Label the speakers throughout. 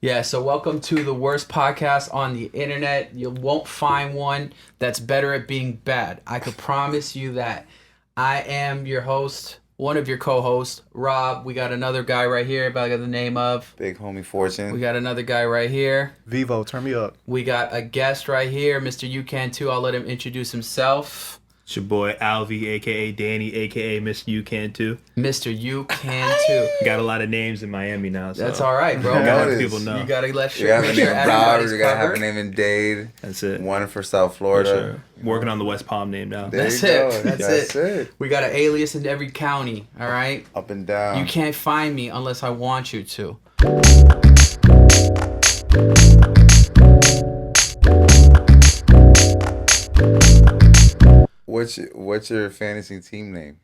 Speaker 1: Yeah, so welcome to the worst podcast on the internet. You won't find one that's better at being bad. I could promise you that. I am your host, one of your co-hosts, Rob. We got another guy right here by the name of...
Speaker 2: Big homie Fortune.
Speaker 1: We got another guy right here.
Speaker 3: Vivo, turn me up.
Speaker 1: We got a guest right here, Mr. YouCan2. I'll let him introduce himself.
Speaker 4: It's your boy Alvy, a.k.a. Danny, a.k.a. Mr. YouCan2.
Speaker 1: Mr. YouCan2.
Speaker 4: Got a lot of names in Miami now, so...
Speaker 1: That's all right, bro.
Speaker 4: Gotta let people know.
Speaker 1: You gotta let
Speaker 2: You have a name in Broward, you gotta have a
Speaker 1: covered.
Speaker 2: name in Dade.
Speaker 4: That's it.
Speaker 2: One for South Florida.
Speaker 4: For sure. Working on the West Palm name now.
Speaker 2: There
Speaker 1: That's
Speaker 2: you go.
Speaker 1: it. That's
Speaker 2: it.
Speaker 1: We got an alias in every county, all right?
Speaker 2: Up and down.
Speaker 1: You can't find me unless I want you to.
Speaker 2: What's your fantasy team name?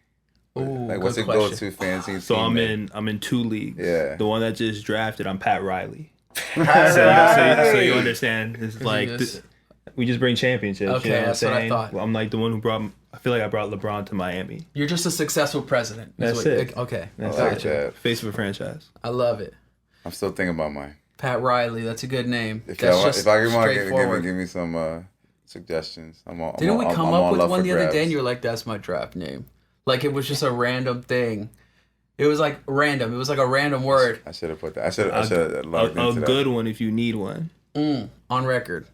Speaker 1: Ooh,
Speaker 2: Like what's
Speaker 1: good
Speaker 2: your
Speaker 1: question.
Speaker 2: go-to fantasy
Speaker 4: So
Speaker 2: team
Speaker 4: I'm
Speaker 2: name?
Speaker 4: in two leagues.
Speaker 2: Yeah.
Speaker 4: The one that just drafted, I'm Pat Riley. So you understand. It's like
Speaker 1: Yes.
Speaker 4: we just bring championships.
Speaker 1: Okay,
Speaker 4: you know
Speaker 1: that's
Speaker 4: what
Speaker 1: what
Speaker 4: I'm
Speaker 1: I
Speaker 4: saying?
Speaker 1: thought.
Speaker 4: Well, I'm like the one who brought. I feel like I brought LeBron to Miami.
Speaker 1: You're just a successful president. is
Speaker 4: That's
Speaker 1: what-
Speaker 4: it.
Speaker 1: Okay,
Speaker 4: That's
Speaker 2: I like
Speaker 1: gotcha.
Speaker 2: that.
Speaker 4: Face of a franchise.
Speaker 1: I love it.
Speaker 2: I'm still thinking about mine.
Speaker 1: Pat Riley, that's a good name.
Speaker 2: If
Speaker 1: That's
Speaker 2: y'all want,
Speaker 1: just
Speaker 2: if I want to
Speaker 1: straightforward.
Speaker 2: give me some suggestions.
Speaker 1: Didn't we come up with one the other day and you were like, that's my draft name? Like it was just a random thing. It was like random. It was like a random word.
Speaker 2: I should have put that. I should have logged
Speaker 4: A
Speaker 2: into that.
Speaker 4: good one if you need one.
Speaker 1: On record.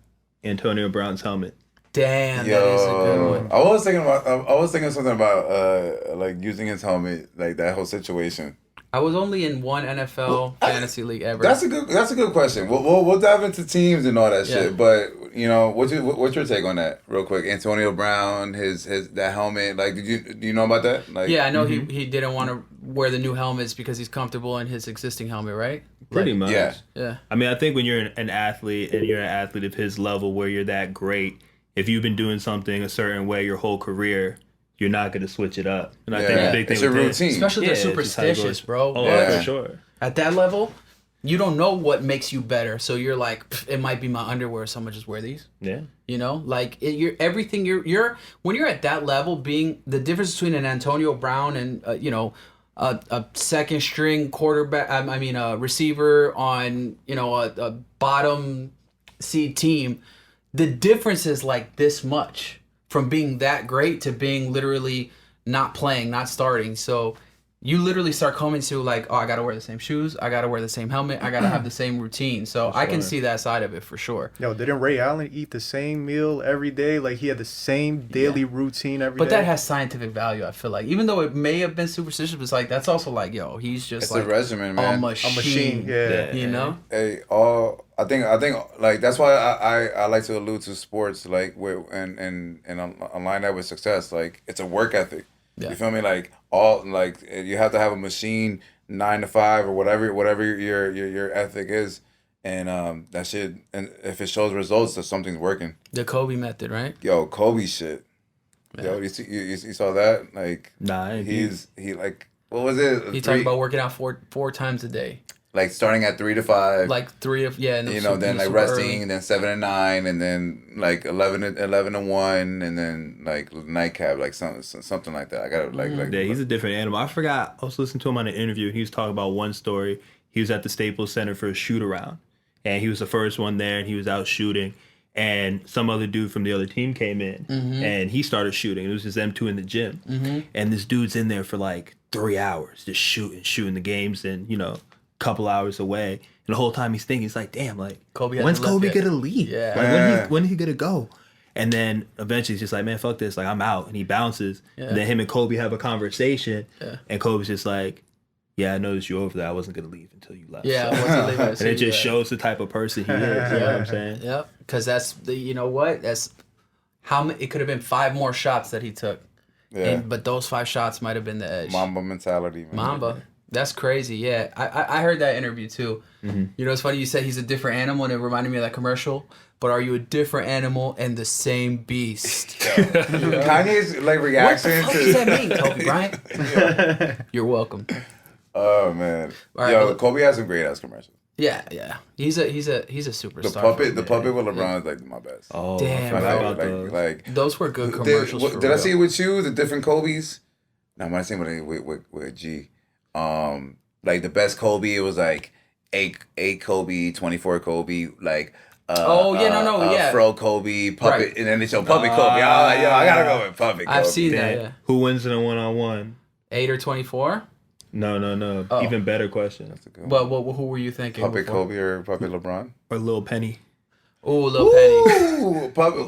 Speaker 4: Antonio Brown's helmet.
Speaker 1: Damn, that is a good one.
Speaker 2: I was thinking something about like using his helmet, like that whole situation.
Speaker 1: I was only in one NFL fantasy league ever.
Speaker 2: That's a good question. We'll dive into teams and all that
Speaker 1: Yeah.
Speaker 2: shit. But you know, what's your take on that, real quick? Antonio Brown, his that helmet. Like, do you know about that? Like,
Speaker 1: Yeah, I know he didn't want to wear the new helmets because he's comfortable in his existing helmet, right?
Speaker 4: Pretty much.
Speaker 2: yeah.
Speaker 1: Yeah.
Speaker 4: I mean, I think when you're an athlete and you're an athlete of his level where you're that great, if you've been doing something a certain way your whole career, you're not going to switch it up. And I think the big thing
Speaker 2: It's a
Speaker 4: with
Speaker 2: routine.
Speaker 1: Especially
Speaker 4: Yeah,
Speaker 1: they're
Speaker 4: it's just how it
Speaker 1: superstitious,
Speaker 4: goes.
Speaker 1: bro.
Speaker 4: Oh,
Speaker 2: Yeah.
Speaker 4: for sure.
Speaker 1: At that level, you don't know what makes you better. So you're like, "Pff, it might be my underwear, so I'm gonna just wear these.
Speaker 4: Yeah.
Speaker 1: You know, like you're everything. You're when you're at that level, being the difference between an Antonio Brown and a second string quarterback. I mean, a receiver on a bottom seed team. The difference is like this much from being that great to being literally not playing, not starting. So you literally start coming to like, oh, I gotta wear the same shoes, I gotta wear the same helmet, I gotta have the same routine. So I can see that side of it for sure.
Speaker 3: Yo, didn't Ray Allen eat the same meal every day? Like he had the same daily routine every day.
Speaker 1: But that has scientific value, I feel like. Even though it may have been superstitious, it's like that's also like, yo, he's just
Speaker 2: It's
Speaker 1: like
Speaker 2: a regimen,
Speaker 1: a
Speaker 2: man.
Speaker 1: machine.
Speaker 3: Yeah.
Speaker 1: You know?
Speaker 2: Hey, I think like that's why I like to allude to sports like and align that with success. Like it's a work ethic.
Speaker 1: Yeah.
Speaker 2: You feel me? Like you have to have a machine 9 to 5 or whatever your ethic is, and that shit. And if it shows results, that something's working.
Speaker 1: The Kobe method, right?
Speaker 2: Yo, Kobe shit. Yo, you saw that? Like
Speaker 4: Nah, I ain't
Speaker 2: he like what was it?
Speaker 1: He talked about working out four times a day.
Speaker 2: like starting at 3 to 5.
Speaker 1: Like three of and
Speaker 2: Then like resting, and then 7 to 9, and then like 11 to 1, and then like nightcap, like something like that. I gotta like
Speaker 4: Yeah, he's a different animal. I forgot. I was listening to him on an interview. He was talking about one story. He was at the Staples Center for a shoot around, and he was the first one there, and he was out shooting. And some other dude from the other team came in, and he started shooting. It was just them two in the gym, and this dude's in there for like 3 hours, just shooting the games, and couple hours away. And the whole time he's thinking, he's like, damn, like,
Speaker 1: Kobe
Speaker 4: when's
Speaker 1: hasn't left
Speaker 4: Kobe
Speaker 1: yet.
Speaker 4: gonna leave?
Speaker 1: Yeah.
Speaker 4: Like, when he gonna go? And then eventually he's just like, man, fuck this. Like, I'm out. And he bounces.
Speaker 1: Yeah.
Speaker 4: And then him and Kobe have a conversation.
Speaker 1: Yeah.
Speaker 4: And Kobe's just like, yeah, I noticed you over there. I wasn't gonna leave until you left.
Speaker 1: Yeah,
Speaker 4: So-
Speaker 1: I wasn't leaving.
Speaker 4: and it just shows the type of person he is. You know what I'm saying?
Speaker 1: Yep, because that's that's how it could have been 5 more shots that he took.
Speaker 2: Yeah.
Speaker 1: But those 5 shots might have been the edge.
Speaker 2: Mamba mentality, man.
Speaker 1: Mamba. That's crazy. Yeah, I heard that interview too. It's funny you said he's a different animal, and it reminded me of that commercial. But are you a different animal and the same beast?
Speaker 2: Kanye's like
Speaker 1: What
Speaker 2: reaction
Speaker 1: the fuck
Speaker 2: to
Speaker 1: does that mean, Kobe Bryant? You're welcome.
Speaker 2: Oh man,
Speaker 1: All right,
Speaker 2: yo,
Speaker 1: well-
Speaker 2: Kobe has some great ass commercials.
Speaker 1: Yeah. He's a superstar.
Speaker 2: The puppet with LeBron is like my best.
Speaker 4: Oh,
Speaker 1: Damn,
Speaker 4: I forgot
Speaker 1: bro.
Speaker 4: about those.
Speaker 2: like
Speaker 1: Those were good commercials. for
Speaker 2: did I
Speaker 1: real.
Speaker 2: see it with you? The different Kobe's. No, I'm not saying with G. Like the best Kobe, it was like eight Kobe, 24 Kobe, like.
Speaker 1: Yeah.
Speaker 2: Fro Kobe, Puppet,
Speaker 1: Right.
Speaker 2: and then they show Puppet Kobe. I was like, yo, I gotta go with Puppet Kobe.
Speaker 1: I've seen that. Yeah.
Speaker 4: Who wins in a 1-on-1?
Speaker 1: 8 or 24.
Speaker 4: No.
Speaker 1: Oh.
Speaker 4: Even better question.
Speaker 2: That's a good one.
Speaker 1: But who were you thinking?
Speaker 2: Puppet
Speaker 1: before?
Speaker 2: Kobe or Puppet LeBron?
Speaker 4: Or Lil Penny.
Speaker 1: Ooh, Lil Penny.
Speaker 2: Ooh, Puppet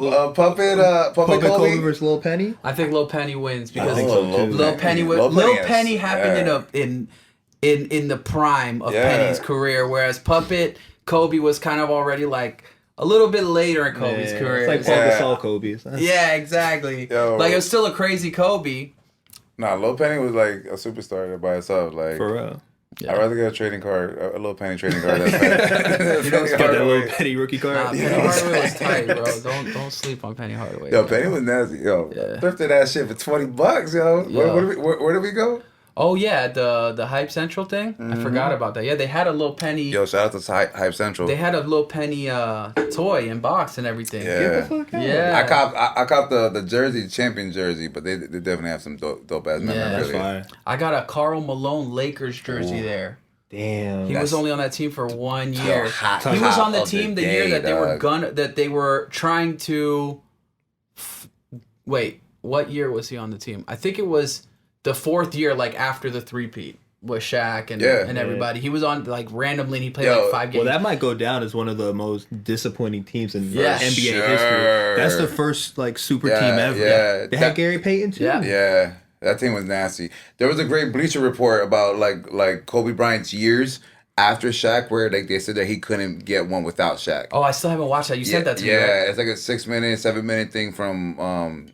Speaker 4: Kobe
Speaker 2: Kobe.
Speaker 4: versus Lil Penny?
Speaker 1: I think Lil Penny wins because
Speaker 4: think so, too.
Speaker 1: Lil Penny happened in the prime of Penny's career, whereas Puppet Kobe was kind of already like a little bit later in Kobe's career.
Speaker 4: It's like Paul Gasol Kobe's.
Speaker 1: Yeah, exactly.
Speaker 2: Yo.
Speaker 1: Like it was still a crazy Kobe.
Speaker 2: Nah, Lil Penny was like a superstar by itself. Like,
Speaker 4: For real.
Speaker 2: I'd rather get a trading card, a Lil Penny trading card. Than Penny
Speaker 4: Get that Lil
Speaker 2: Hardaway.
Speaker 4: Penny rookie card.
Speaker 1: Nah, Penny Hardaway was tight, bro. Don't sleep on Penny Hardaway.
Speaker 2: Yo,
Speaker 1: bro.
Speaker 2: Penny was nasty. Yo,
Speaker 1: Yeah.
Speaker 2: thrifted that shit for $20, yo. Where did we go?
Speaker 1: Oh yeah, the Hype Central thing. I forgot about that. Yeah, they had a Lil Penny.
Speaker 2: Yo, shout out to Hype Central.
Speaker 1: They had a Lil Penny toy and box and everything.
Speaker 2: Yeah.
Speaker 1: Yeah.
Speaker 2: I copped the jersey, champion jersey, but they definitely have some dope ass
Speaker 1: Yeah.
Speaker 2: memorabilia.
Speaker 4: That's fire.
Speaker 1: I got a Karl Malone Lakers jersey there.
Speaker 4: Damn.
Speaker 1: He was only on that team for 1 year.
Speaker 2: hot
Speaker 1: He was on the
Speaker 2: of the
Speaker 1: team the
Speaker 2: day,
Speaker 1: year that
Speaker 2: dog.
Speaker 1: they were trying to. Wait, what year was he on the team? I think it was the 4th year, like after the three-peat with Shaq and everybody. He was on like randomly and he played like 5 games.
Speaker 4: Well, that might go down as one of the most disappointing teams in
Speaker 1: Yeah.
Speaker 4: NBA
Speaker 2: Sure.
Speaker 4: history. That's the first like super team ever.
Speaker 2: yeah.
Speaker 4: They had Gary Payton too.
Speaker 1: Yeah.
Speaker 2: Yeah, that team was nasty. There was a great Bleacher Report about like Kobe Bryant's years after Shaq, where like they said that he couldn't get one without Shaq.
Speaker 1: Oh, I still haven't watched that. You sent that to me,
Speaker 2: Yeah,
Speaker 1: right?
Speaker 2: it's like a 7-minute thing from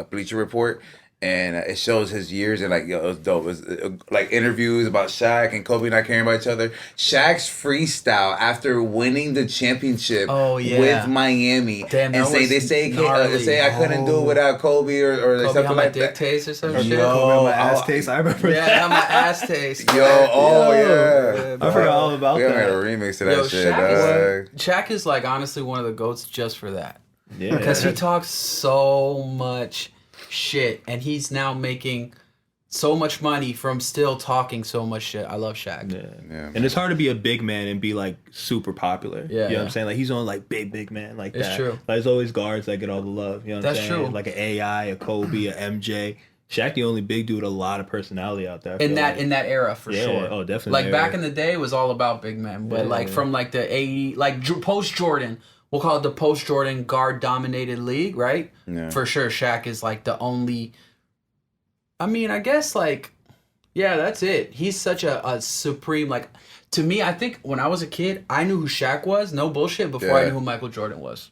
Speaker 2: Bleacher Report. And it shows his years and like, yo, it was dope. It was like interviews about Shaq and Kobe not caring about each other. Shaq's freestyle after winning the championship with Miami.
Speaker 1: Damn,
Speaker 2: and
Speaker 1: that
Speaker 2: say
Speaker 1: was
Speaker 2: they say
Speaker 1: gnarly.
Speaker 2: I couldn't do it without Kobe or
Speaker 1: Kobe
Speaker 2: something
Speaker 1: had my
Speaker 2: like
Speaker 1: dick
Speaker 2: that.
Speaker 1: taste or some
Speaker 2: Yo,
Speaker 1: shit.
Speaker 4: Kobe, my ass taste. I remember
Speaker 1: Yeah, I
Speaker 4: that.
Speaker 1: had my ass taste.
Speaker 2: Yo, yeah.
Speaker 4: I forgot all about
Speaker 2: We gotta make a
Speaker 4: that.
Speaker 2: remix to that
Speaker 1: Yo,
Speaker 2: shit,
Speaker 1: Shaq is like honestly one of the GOATs just for that.
Speaker 4: Yeah.
Speaker 1: Because he talks so much shit and he's now making so much money from still talking so much shit. I love Shaq.
Speaker 2: Yeah,
Speaker 4: And it's hard to be a big man and be like super popular.
Speaker 1: Yeah.
Speaker 4: You know what I'm saying? Like he's on like big man like
Speaker 1: It's
Speaker 4: that.
Speaker 1: true.
Speaker 4: Like there's always guards that get all the love. You know what I'm
Speaker 1: That's
Speaker 4: saying?
Speaker 1: true.
Speaker 4: Like an AI, a Kobe, a MJ. Shaq the only big dude with a lot of personality out there. I
Speaker 1: In
Speaker 4: feel
Speaker 1: that
Speaker 4: like.
Speaker 1: in that era for
Speaker 4: Yeah,
Speaker 1: sure.
Speaker 4: oh, definitely
Speaker 1: Like
Speaker 4: that
Speaker 1: back
Speaker 4: era.
Speaker 1: in the day it was all about big men. But
Speaker 4: Yeah.
Speaker 1: like from like the 80 like post Jordan, we'll call it the post Jordan guard dominated league, right?
Speaker 2: Yeah.
Speaker 1: For sure Shaq is like the only I mean, I guess like yeah, that's it. He's such a supreme like to me, I think when I was a kid, I knew who Shaq was, no bullshit, before I
Speaker 2: Yeah.
Speaker 1: knew who Michael Jordan was.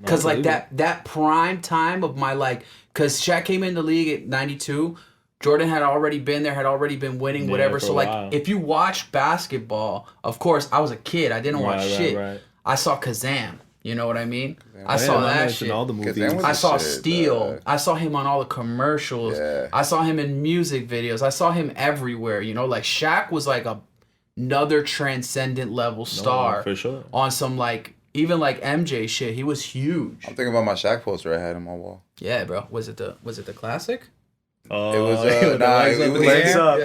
Speaker 1: Cause like that prime time of my like, cause Shaq came in the league at 92, Jordan had already been there, had already been winning, whatever.
Speaker 4: for
Speaker 1: So
Speaker 4: a
Speaker 1: like,
Speaker 4: while.
Speaker 1: if you watch basketball, of course, I was a kid, I didn't watch shit.
Speaker 4: Right.
Speaker 1: I saw Kazam, you know what I mean? I
Speaker 4: Yeah,
Speaker 1: saw
Speaker 4: I
Speaker 1: that
Speaker 4: mentioned
Speaker 1: shit.
Speaker 4: all the movies.
Speaker 2: Kazam was
Speaker 1: I saw
Speaker 2: shit,
Speaker 1: Steel.
Speaker 2: dog.
Speaker 1: I saw him on all the commercials.
Speaker 2: Yeah.
Speaker 1: I saw him in music videos. I saw him everywhere. You know, like Shaq was like another transcendent level star.
Speaker 4: for sure.
Speaker 1: On some like even like MJ shit. He was huge.
Speaker 2: I'm thinking about my Shaq poster I had on my wall.
Speaker 1: Yeah, bro. Was it the classic?
Speaker 2: It was
Speaker 4: with the legs up in the
Speaker 3: Legs
Speaker 4: air?
Speaker 3: up,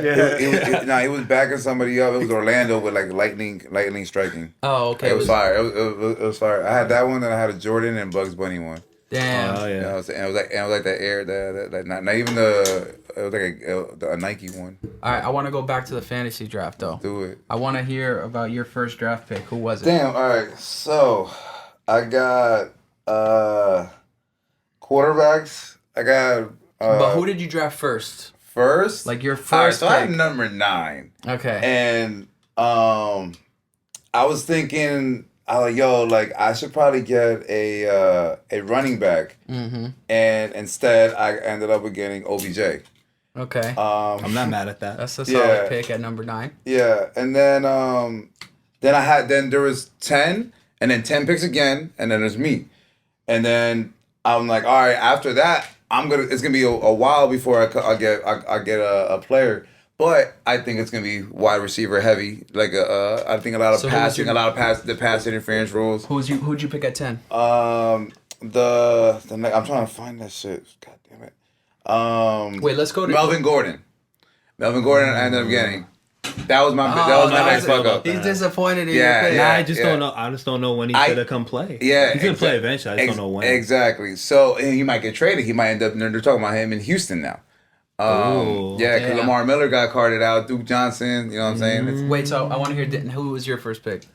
Speaker 3: yeah.
Speaker 2: He was backing somebody up. It was Orlando with like lightning striking.
Speaker 1: Oh, okay.
Speaker 2: It was fire. It was fire. I had that one, then I had a Jordan and Bugs Bunny one.
Speaker 1: Damn.
Speaker 4: Oh,
Speaker 2: You know
Speaker 4: yeah.
Speaker 2: what I'm saying? It was like that air that not even the it was like a Nike one.
Speaker 1: All right, I want to go back to the fantasy draft though.
Speaker 2: Do it.
Speaker 1: I want to hear about your first draft pick. Who was it?
Speaker 2: Damn. All right. So I got quarterbacks. I got
Speaker 1: But who did you draft first?
Speaker 2: first.
Speaker 1: Like your
Speaker 2: All right,
Speaker 1: first
Speaker 2: so I had
Speaker 1: pick.
Speaker 2: number 9.
Speaker 1: Okay.
Speaker 2: And I was thinking, I should probably get a running back.
Speaker 1: Mm-hmm.
Speaker 2: And instead, I ended up with getting OBJ.
Speaker 1: Okay.
Speaker 4: I'm not mad at that.
Speaker 1: That's a solid
Speaker 2: yeah.
Speaker 1: pick at number 9.
Speaker 2: Yeah, and then there was 10, and then 10 picks again, and then there's me, and then I'm like, all right, after that, it's gonna be a while before I get a player. But I think it's gonna be wide receiver heavy. Like I think a lot of
Speaker 1: So who was
Speaker 2: passing,
Speaker 1: your-
Speaker 2: the pass interference rules.
Speaker 1: Who'd you pick at 10?
Speaker 2: I'm trying to find that shit. God damn it.
Speaker 1: Wait, let's go to
Speaker 2: Melvin Gordon. I ended up getting. That was my next fuck up.
Speaker 1: He's disappointed in
Speaker 2: Yeah,
Speaker 1: your pick.
Speaker 4: Nah, I just don't know. I just don't know when he's gonna come play.
Speaker 2: Yeah,
Speaker 4: he's gonna play eventually. I just don't know when.
Speaker 2: Exactly. So and he might get traded. He might end up. They're talking about him in Houston now. Yeah, because Lamar Miller got carted out. Duke Johnson. You know what I'm saying?
Speaker 1: Wait, so I want to hear who was your first pick?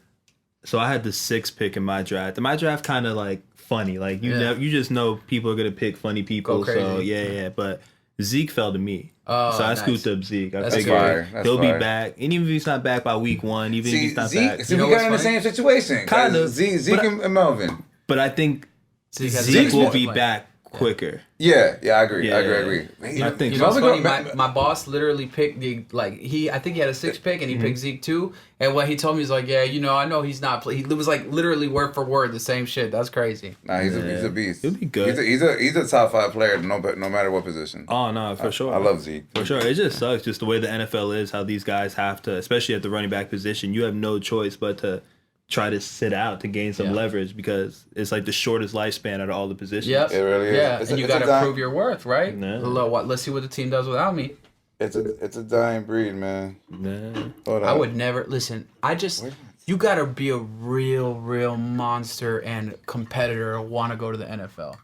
Speaker 4: So I had the 6th pick in my draft. And my draft kind of like funny. Like you just know people are gonna pick funny people.
Speaker 1: Go crazy.
Speaker 4: So yeah. But Zeke fell to me.
Speaker 1: Oh,
Speaker 4: so I
Speaker 1: nice.
Speaker 4: scooped up Zeke. I
Speaker 1: That's
Speaker 4: figured
Speaker 2: fire.
Speaker 4: he'll be back. And even if he's not back by week 1, even if he's not back.
Speaker 2: See, we got in the same situation.
Speaker 4: Kind of.
Speaker 2: Zeke and Melvin.
Speaker 4: But I think
Speaker 1: Zeke
Speaker 4: will be back quicker.
Speaker 2: Yeah, I agree.
Speaker 4: Yeah.
Speaker 2: I agree.
Speaker 4: I think
Speaker 1: You know what's funny? My boss literally picked I think he had a 6th pick and he picked Zeke too. And what he told me is like, yeah, I know he's not. He was like literally word for word the same shit. That's crazy.
Speaker 2: Nah, he's a beast.
Speaker 4: He'll be good.
Speaker 2: He's a top 5 player, no matter what position.
Speaker 4: Oh no, for sure.
Speaker 2: I love Zeke.
Speaker 4: For sure. It just sucks just the way the NFL is, how these guys have to, especially at the running back position, you have no choice but to try to sit out to gain some leverage because it's like the shortest lifespan out of all the positions.
Speaker 1: Yep.
Speaker 2: It really is.
Speaker 1: Yeah, and you got to prove your worth, right?
Speaker 4: Nah.
Speaker 1: Let's see what the team does without me.
Speaker 2: It's a dying breed, man.
Speaker 4: Nah.
Speaker 2: Hold
Speaker 1: I
Speaker 2: on.
Speaker 1: would never listen. You got to be a real monster and competitor to want to go to the NFL,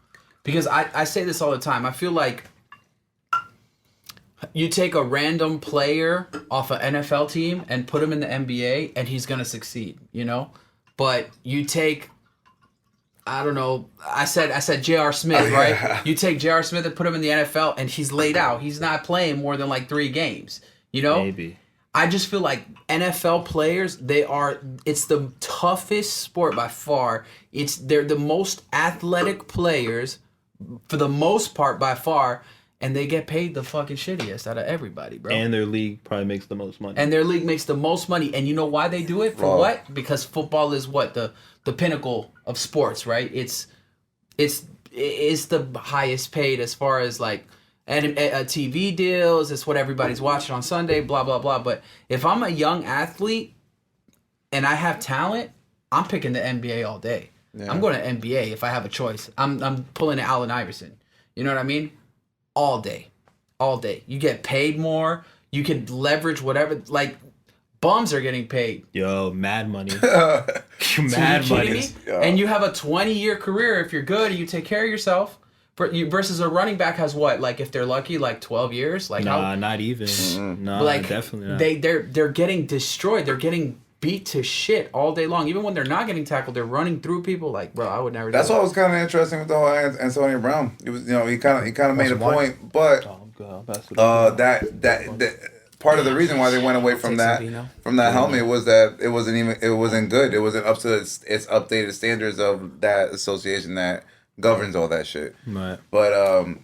Speaker 1: because I say this all the time. I feel like you take a random player off an NFL team and put him in the NBA and he's gonna succeed, But you take, I don't know, I said J.R. Smith, right? You take J.R. Smith and put him in the NFL and he's laid out. He's not playing more than like 3 games,
Speaker 4: Maybe.
Speaker 1: I just feel like NFL players, it's the toughest sport by far. They're the most athletic players for the most part by far. And they get paid the fucking shittiest out of everybody, bro.
Speaker 4: And their league probably makes the most money.
Speaker 1: And their league makes the most money. And you know why they do it? For what? Because football is what? The pinnacle of sports, right? It's the highest paid as far as like TV deals. It's what everybody's watching on Sunday, blah, blah, blah. But if I'm a young athlete and I have talent, I'm picking the NBA all day. Yeah. I'm going to NBA if I have a choice. I'm pulling an Allen Iverson. You know what I mean? All day. You get paid more. You can leverage whatever. Like, bums are getting paid.
Speaker 4: Yo, mad money.
Speaker 1: Mad money. And you have a 20-year career if you're good and you take care of yourself. Versus a running back has what? Like, if they're lucky, like 12 years? Like
Speaker 4: not even. Nah, like, definitely not.
Speaker 1: They're getting destroyed. They're getting beat to shit all day long. Even when they're not getting tackled, they're running through people. Like, bro, I would never do
Speaker 2: That's
Speaker 1: that.
Speaker 2: what was kind of interesting with the whole Antonio Brown. It was, he kind of made a point, but that part of the reason why they went away from that helmet was that it wasn't good. It wasn't up to its updated standards of that association that governs all that shit.
Speaker 4: Right.
Speaker 2: But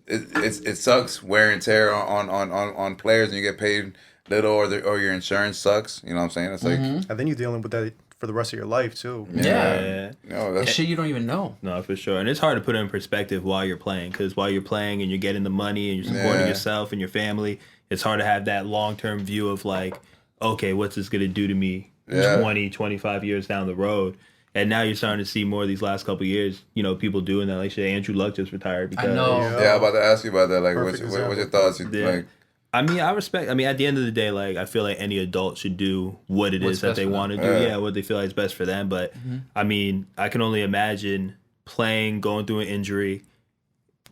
Speaker 2: it sucks wear and tear on players, and you get paid little, or your insurance sucks. You know what I'm saying? It's like,
Speaker 3: and then you're dealing with that for the rest of your life too.
Speaker 1: Yeah.
Speaker 2: No,
Speaker 1: that's shit you don't even know.
Speaker 4: No, for sure. And it's hard to put it in perspective while you're playing, because while you're playing and you're getting the money and you're supporting yourself and your family, it's hard to have that long-term view of like, okay, what's this going to do to me 20, 25 years down the road? And now you're starting to see more of these last couple of years, people doing that. Like, shit, Andrew Luck just retired. Because,
Speaker 1: I know.
Speaker 2: Yeah, I'm about to ask you about that. Like, what's your thoughts? Like,
Speaker 4: I mean, at the end of the day, like, I feel like any adult should do what it is that they want to do. Yeah, what they feel like is best for them. But, I mean, I can only imagine playing, going through an injury,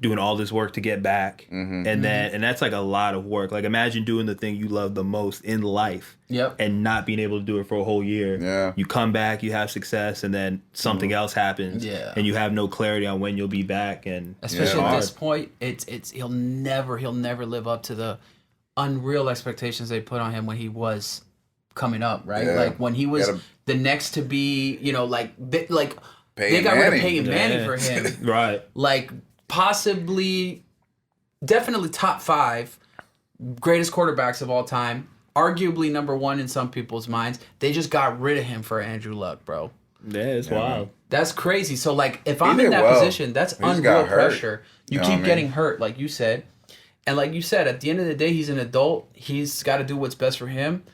Speaker 4: doing all this work to get back. And that's like a lot of work. Like, imagine doing the thing you love the most in life and not being able to do it for a whole year.
Speaker 2: Yeah.
Speaker 4: You come back, you have success, and then something else happens.
Speaker 1: Yeah.
Speaker 4: And you have no clarity on when you'll be back. And
Speaker 1: especially at this point, he'll never live up to the unreal expectations they put on him when he was coming up, right?
Speaker 2: Yeah.
Speaker 1: Like when he was the next to be, they got rid of Peyton Manning for him.
Speaker 4: Right.
Speaker 1: Like definitely top 5 greatest quarterbacks of all time. Arguably number 1 in some people's minds. They just got rid of him for Andrew Luck, bro.
Speaker 4: Yeah, it's wild.
Speaker 1: That's crazy. So like if I'm in that position, that's unreal pressure. You keep getting hurt, like you said. And like you said, at the end of the day, he's an adult. He's got to do what's best for him.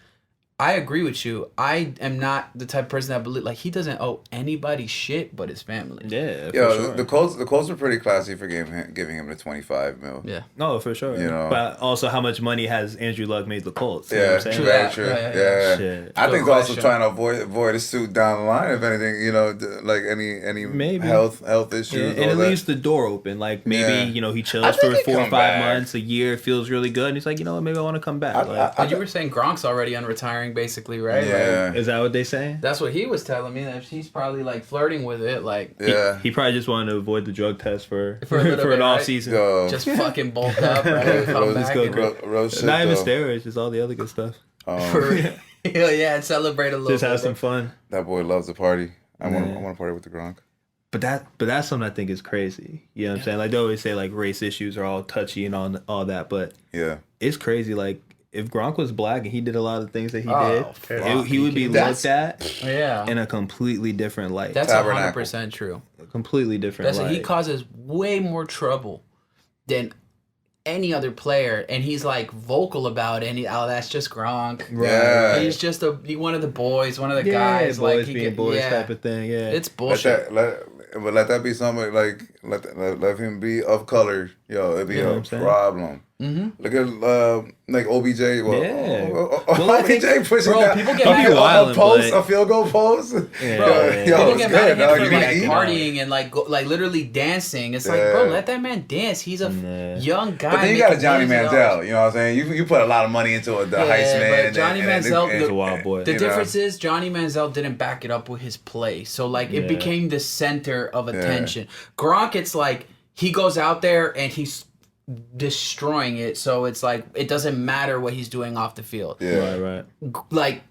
Speaker 1: I agree with you. I am not the type of person that believe like he doesn't owe anybody shit but his family.
Speaker 4: Yeah, for
Speaker 2: Yo,
Speaker 4: sure.
Speaker 2: the Colts were pretty classy for giving him the 25 mil.
Speaker 1: Yeah.
Speaker 4: No, for sure.
Speaker 2: You know.
Speaker 4: But also, how much money has Andrew Luck made the Colts? You know
Speaker 2: Yeah,
Speaker 4: what I'm saying?
Speaker 2: very
Speaker 1: that.
Speaker 2: true.
Speaker 1: Yeah.
Speaker 4: Shit.
Speaker 2: I
Speaker 1: Good
Speaker 2: think they're also
Speaker 1: question.
Speaker 2: trying to avoid a suit down the line, if anything, you know, like any
Speaker 4: Maybe.
Speaker 2: health
Speaker 4: Yeah,
Speaker 2: issues.
Speaker 4: and
Speaker 2: all
Speaker 4: it
Speaker 2: that.
Speaker 4: leaves the door open. Like maybe
Speaker 2: Yeah.
Speaker 4: he
Speaker 2: I
Speaker 4: chills
Speaker 2: think
Speaker 4: for
Speaker 2: he'd
Speaker 4: 4 or
Speaker 2: come
Speaker 4: 5
Speaker 2: back.
Speaker 4: months, a year, feels really good, and he's like, you know what, maybe I want to come back.
Speaker 1: But you were saying Gronk's already on retiring, basically, right?
Speaker 2: Yeah.
Speaker 1: Like,
Speaker 4: is that what they saying?
Speaker 1: that's what he was telling me. That he's probably like flirting with it, like
Speaker 2: Yeah.
Speaker 4: He probably just wanted to avoid the drug test for
Speaker 1: For a little
Speaker 4: an
Speaker 1: bit,
Speaker 4: off
Speaker 1: right?
Speaker 4: season.
Speaker 2: Yo.
Speaker 1: just fucking bulk up, right? Come
Speaker 2: Rose-
Speaker 1: back
Speaker 4: go
Speaker 1: and,
Speaker 2: Real shit,
Speaker 4: Not even
Speaker 2: though.
Speaker 4: steroids, just all the other good stuff.
Speaker 1: for yeah, and celebrate a little.
Speaker 4: Just have
Speaker 1: bit.
Speaker 4: some fun.
Speaker 2: That boy loves to party. I want
Speaker 4: Yeah.
Speaker 2: to party with the Gronk.
Speaker 4: But that's something I think is crazy. You know what I'm saying? Like they always say like race issues are all touchy and all that, but
Speaker 2: Yeah.
Speaker 4: it's crazy. Like if Gronk was black and he did a lot of the things that he
Speaker 1: Oh,
Speaker 4: did,
Speaker 1: fuck.
Speaker 4: he would be
Speaker 2: That's-
Speaker 4: looked at
Speaker 1: Yeah,
Speaker 4: in a completely different light.
Speaker 1: that's
Speaker 2: Tabernacle.
Speaker 1: 100% true.
Speaker 4: a completely different
Speaker 1: That's
Speaker 4: light.
Speaker 1: he causes way more trouble than any other player, and he's like vocal about it. And that's just Gronk.
Speaker 2: Yeah.
Speaker 1: He's just one of the boys, one of the
Speaker 4: yeah,
Speaker 1: guys.
Speaker 4: boys
Speaker 1: like he
Speaker 4: being
Speaker 1: get,
Speaker 4: boys
Speaker 1: yeah,
Speaker 4: type of thing. Yeah,
Speaker 1: it's
Speaker 2: Let
Speaker 1: bullshit.
Speaker 2: let that be something like let him be of color. Yo, it'd be
Speaker 4: You know what
Speaker 2: a
Speaker 4: I'm saying?
Speaker 2: problem.
Speaker 1: Mm-hmm.
Speaker 2: Look at like OBJ. Well,
Speaker 4: Yeah.
Speaker 2: Well,
Speaker 4: I think-
Speaker 2: OBJ pushing
Speaker 1: Bro,
Speaker 2: down
Speaker 1: people get
Speaker 2: a,
Speaker 1: mad
Speaker 2: a,
Speaker 4: wildin',
Speaker 2: a post,
Speaker 4: but-
Speaker 2: a field goal post.
Speaker 4: Yeah.
Speaker 1: Bro,
Speaker 2: Yo,
Speaker 1: people
Speaker 2: it's
Speaker 1: get
Speaker 2: good,
Speaker 1: mad at
Speaker 2: dog.
Speaker 1: him
Speaker 2: You
Speaker 1: for
Speaker 2: need
Speaker 1: like
Speaker 2: to eat.
Speaker 1: partying and like literally dancing. It's like,
Speaker 2: Yeah.
Speaker 1: bro, let that man dance. He's a
Speaker 4: Yeah.
Speaker 1: young guy.
Speaker 2: But then you got a
Speaker 1: making
Speaker 2: Johnny
Speaker 1: millions of dollars.
Speaker 2: Manziel. You know what I'm saying? You put a lot of money into the
Speaker 1: Yeah,
Speaker 2: heist man.
Speaker 1: but Johnny
Speaker 2: and
Speaker 1: Manziel-
Speaker 4: He's a wild boy.
Speaker 1: The
Speaker 2: You know?
Speaker 1: difference is Johnny Manziel didn't back it up with his play, so like it
Speaker 4: Yeah.
Speaker 1: became the center of attention. Gronk, it's like he goes out there and he's destroying it, so it's like it doesn't matter what he's doing off the field.
Speaker 2: Yeah.
Speaker 4: Right.
Speaker 1: Like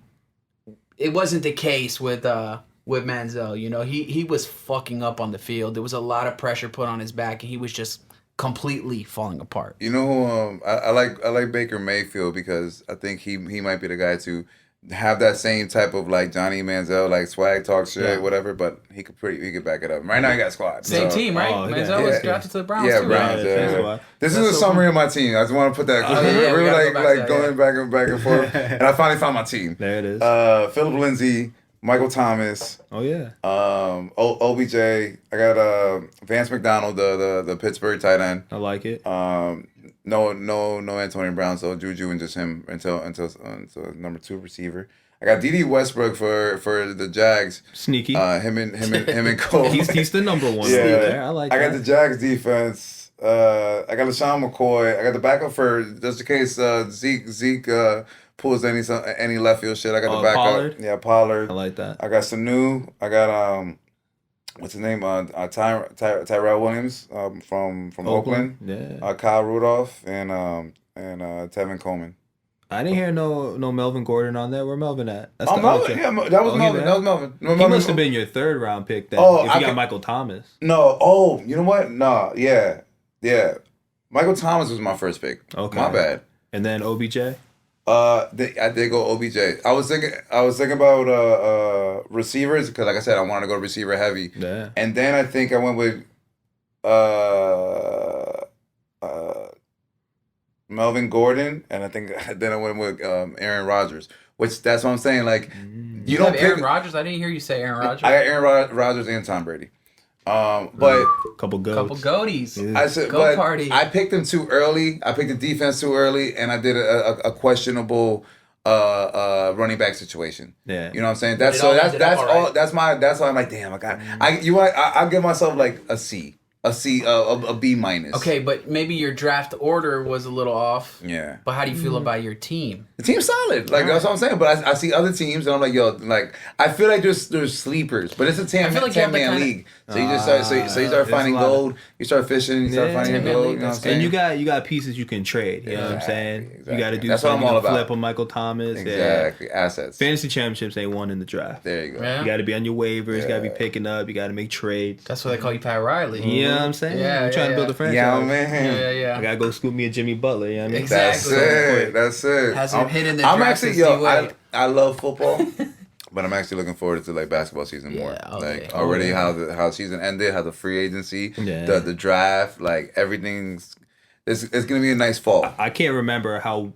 Speaker 1: it wasn't the case with Manziel. You know, he was fucking up on the field. There was a lot of pressure put on his back, and he was just completely falling apart.
Speaker 2: You know who I like Baker Mayfield because I think he might be the guy to have that same type of like Johnny Manziel, like swag talk shit,
Speaker 1: Yeah.
Speaker 2: whatever, but he could back it up. Right now he got a squad.
Speaker 1: Same
Speaker 2: so-
Speaker 1: team, right?
Speaker 4: Oh, yeah.
Speaker 1: Manziel was
Speaker 2: Yeah.
Speaker 1: drafted to the Browns
Speaker 2: Yeah,
Speaker 1: too,
Speaker 2: Browns.
Speaker 1: right?
Speaker 2: Yeah.
Speaker 4: That's why.
Speaker 2: This
Speaker 1: That's
Speaker 2: is a
Speaker 1: so
Speaker 2: summary of my team. I just want to put that because
Speaker 1: Oh, yeah, we
Speaker 2: we were
Speaker 1: gotta
Speaker 2: like
Speaker 1: go back to that,
Speaker 2: going back and forth, and I finally found my team.
Speaker 4: There it is.
Speaker 2: Philip Lindsay, Michael Thomas,
Speaker 4: Oh yeah.
Speaker 2: OBJ. I got Vance McDonald, the Pittsburgh tight end.
Speaker 4: I like it.
Speaker 2: No Antonio Brown, so Juju and just him until number 2 receiver. I got D.D. Westbrook for the Jags.
Speaker 4: Sneaky.
Speaker 2: Him and Cole.
Speaker 4: he's the number one
Speaker 2: Yeah.
Speaker 4: over there. I like
Speaker 2: I
Speaker 4: that.
Speaker 2: got the Jags defense. I got LaShawn McCoy. I got the backup for just in case Zeke pulls any left field shit. I got the backup.
Speaker 4: Pollard?
Speaker 2: Yeah, Pollard.
Speaker 4: I like that.
Speaker 2: I got Sanu. I got what's his name? Tyrell Williams from Oakland.
Speaker 4: Yeah.
Speaker 2: Kyle Rudolph and Tevin Coleman.
Speaker 4: I didn't hear no Melvin Gordon on there. Where Melvin at? That's the
Speaker 2: Melvin.
Speaker 4: other-
Speaker 2: Yeah, that was
Speaker 4: Oh, he
Speaker 2: Melvin.
Speaker 4: there?
Speaker 2: That was Melvin. No,
Speaker 4: He
Speaker 2: Melvin-
Speaker 4: must have been your 3rd round pick then.
Speaker 2: Oh,
Speaker 4: if
Speaker 2: I
Speaker 4: you got
Speaker 2: could-
Speaker 4: Michael Thomas.
Speaker 2: No. Oh, you know what? No. Yeah. Michael Thomas was my first pick.
Speaker 4: Okay.
Speaker 2: My bad.
Speaker 4: And then OBJ.
Speaker 2: I did go OBJ. I was thinking about receivers because, like I said, I wanted to go receiver heavy.
Speaker 4: Yeah.
Speaker 2: And then I think I went with Melvin Gordon, and I think then I went with Aaron Rodgers. Which that's what I'm saying. Like
Speaker 1: You have Aaron Rodgers? I didn't hear you say Aaron Rodgers.
Speaker 2: I got Aaron Rodgers and Tom Brady. But
Speaker 4: Couple goats.
Speaker 1: Couple goaties.
Speaker 4: Yeah.
Speaker 2: I said,
Speaker 1: Go
Speaker 2: but
Speaker 1: party.
Speaker 2: I picked him too early. I picked the defense too early, and I did a questionable running back situation.
Speaker 4: Yeah.
Speaker 2: You know what I'm saying?
Speaker 1: It
Speaker 2: That's
Speaker 1: all
Speaker 2: so
Speaker 1: ended up all right.
Speaker 2: that's why I'm like, damn, I got I'll give myself like a C. A B minus.
Speaker 1: Okay, but maybe your draft order was a little off.
Speaker 2: Yeah.
Speaker 1: But how do you feel about your team?
Speaker 2: The team's solid. Like that's what I'm saying. But I see other teams and I'm like, yo, like I feel like there's sleepers, but it's a 10
Speaker 1: feel like you have to
Speaker 2: man
Speaker 1: kinda-
Speaker 2: league. So you just start so you start
Speaker 4: there's
Speaker 2: finding
Speaker 4: a lot of-
Speaker 2: gold. You start fishing. You start
Speaker 4: Yeah,
Speaker 2: finding
Speaker 1: 10-man
Speaker 2: gold.
Speaker 1: league,
Speaker 2: You know what I'm
Speaker 1: that's
Speaker 2: saying?
Speaker 4: And you got pieces you can trade. You know what I'm saying?
Speaker 2: Exactly.
Speaker 4: You got to do
Speaker 2: That's what
Speaker 4: something.
Speaker 2: I'm all
Speaker 4: You can
Speaker 2: about.
Speaker 4: flip on Michael Thomas.
Speaker 2: Exactly. Assets.
Speaker 4: Yeah. Fantasy championships ain't won in the draft.
Speaker 2: There you go.
Speaker 1: Yeah.
Speaker 4: You got to be on your waivers. You got to be
Speaker 2: Yeah.
Speaker 4: picking up. You got to make trades.
Speaker 1: That's why they call you Pat Riley.
Speaker 4: You know what I'm saying?
Speaker 1: Yeah,
Speaker 4: I'm trying to
Speaker 1: yeah,
Speaker 4: build a
Speaker 1: yeah.
Speaker 4: franchise.
Speaker 2: Yeah, man.
Speaker 1: Yeah, yeah.
Speaker 4: I gotta go scoop me a Jimmy Butler. You know what I mean?
Speaker 1: Exactly.
Speaker 2: That's it.
Speaker 1: Hasn't hit in the
Speaker 2: I'm
Speaker 1: draft
Speaker 2: actually
Speaker 1: since
Speaker 2: yo.
Speaker 1: D-Wade.
Speaker 2: I love football, but I'm actually looking forward to like basketball season more.
Speaker 1: Yeah, okay.
Speaker 2: Like already how the season ended, how the free agency,
Speaker 4: Yeah.
Speaker 2: the draft, like everything's. It's gonna be a nice fall.
Speaker 4: I can't remember how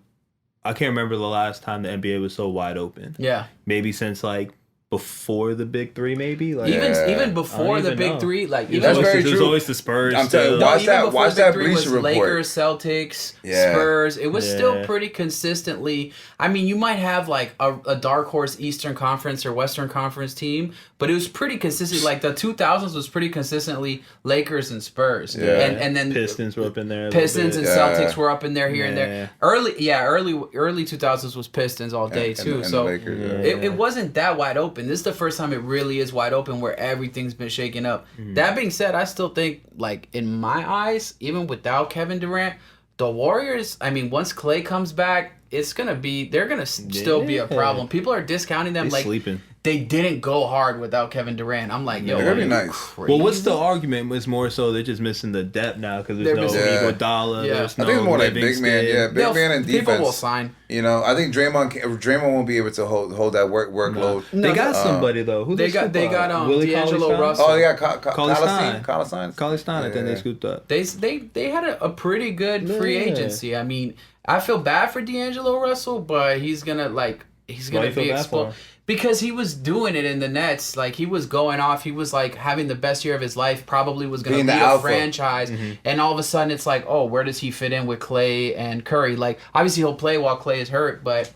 Speaker 4: I can't remember the last time the NBA was so wide open.
Speaker 1: Yeah.
Speaker 4: Maybe since like before the big three, maybe like
Speaker 1: Even before the big three, like
Speaker 4: It was
Speaker 2: That's
Speaker 4: always,
Speaker 2: very
Speaker 4: it was
Speaker 2: true.
Speaker 4: always the Spurs.
Speaker 2: I'm telling you,
Speaker 4: still.
Speaker 2: watch
Speaker 1: even
Speaker 2: that-
Speaker 1: before
Speaker 2: watch
Speaker 1: the
Speaker 2: that
Speaker 1: big three
Speaker 2: Bleacher
Speaker 1: was
Speaker 2: Report.
Speaker 1: Lakers, Celtics,
Speaker 2: Yeah.
Speaker 1: Spurs. It was still
Speaker 4: Yeah.
Speaker 1: pretty consistently. I mean, you might have like a dark horse Eastern Conference or Western Conference team, but it was pretty consistent. Like the 2000s was pretty consistently Lakers and Spurs.
Speaker 2: Yeah.
Speaker 1: And then
Speaker 4: Pistons were up in there. a little
Speaker 1: Pistons
Speaker 4: bit.
Speaker 1: and Celtics were up in there here and
Speaker 4: Yeah.
Speaker 1: there. Early 2000s was Pistons all day too.
Speaker 2: And the
Speaker 1: So
Speaker 2: Lakers,
Speaker 1: it wasn't that wide open. This is the first time it really is wide open where everything's been shaken up. That being said, I still think, like, in my eyes, even without Kevin Durant, the Warriors, I mean, once Klay comes back, they're gonna still be a problem. People are discounting them
Speaker 4: They
Speaker 1: like
Speaker 4: sleeping.
Speaker 1: they didn't go hard without Kevin Durant. I'm like, yo,
Speaker 2: They're gonna be
Speaker 1: are you
Speaker 2: nice.
Speaker 1: crazy?
Speaker 4: Well, what's the argument? Was more so they're just missing the depth now because
Speaker 1: They're
Speaker 4: there's no
Speaker 1: missing-
Speaker 2: Yeah.
Speaker 4: Iguodala.
Speaker 1: Yeah.
Speaker 4: There's
Speaker 2: I
Speaker 4: no
Speaker 2: think it's more like big
Speaker 4: Livingston.
Speaker 2: man. Yeah, big man and defense.
Speaker 1: People will sign.
Speaker 2: You know, I think Draymond won't be able to hold that workload.
Speaker 4: They
Speaker 1: No,
Speaker 4: got
Speaker 2: uh,
Speaker 4: somebody though. Who
Speaker 1: They got D'Angelo Russell.
Speaker 2: Oh, they got
Speaker 4: Cauley-Stein.
Speaker 2: Cauley-Stein.
Speaker 4: Cauley-Stein, I think they
Speaker 2: Yeah.
Speaker 4: scooped up.
Speaker 1: They had a pretty good free
Speaker 4: Yeah.
Speaker 1: agency. I mean, I feel bad for D'Angelo Russell, but he's gonna
Speaker 4: Why
Speaker 1: be
Speaker 4: you feel bad
Speaker 1: exposed
Speaker 4: for?
Speaker 1: because he was doing it in the Nets. Like, he was going off. He was like having the best year of his life. Probably was gonna
Speaker 2: Being
Speaker 1: be
Speaker 2: the
Speaker 1: a
Speaker 2: alpha.
Speaker 1: franchise. And all of a sudden, it's like, oh, where does he fit in with Klay and Curry? Like, obviously he'll play while Klay is hurt, but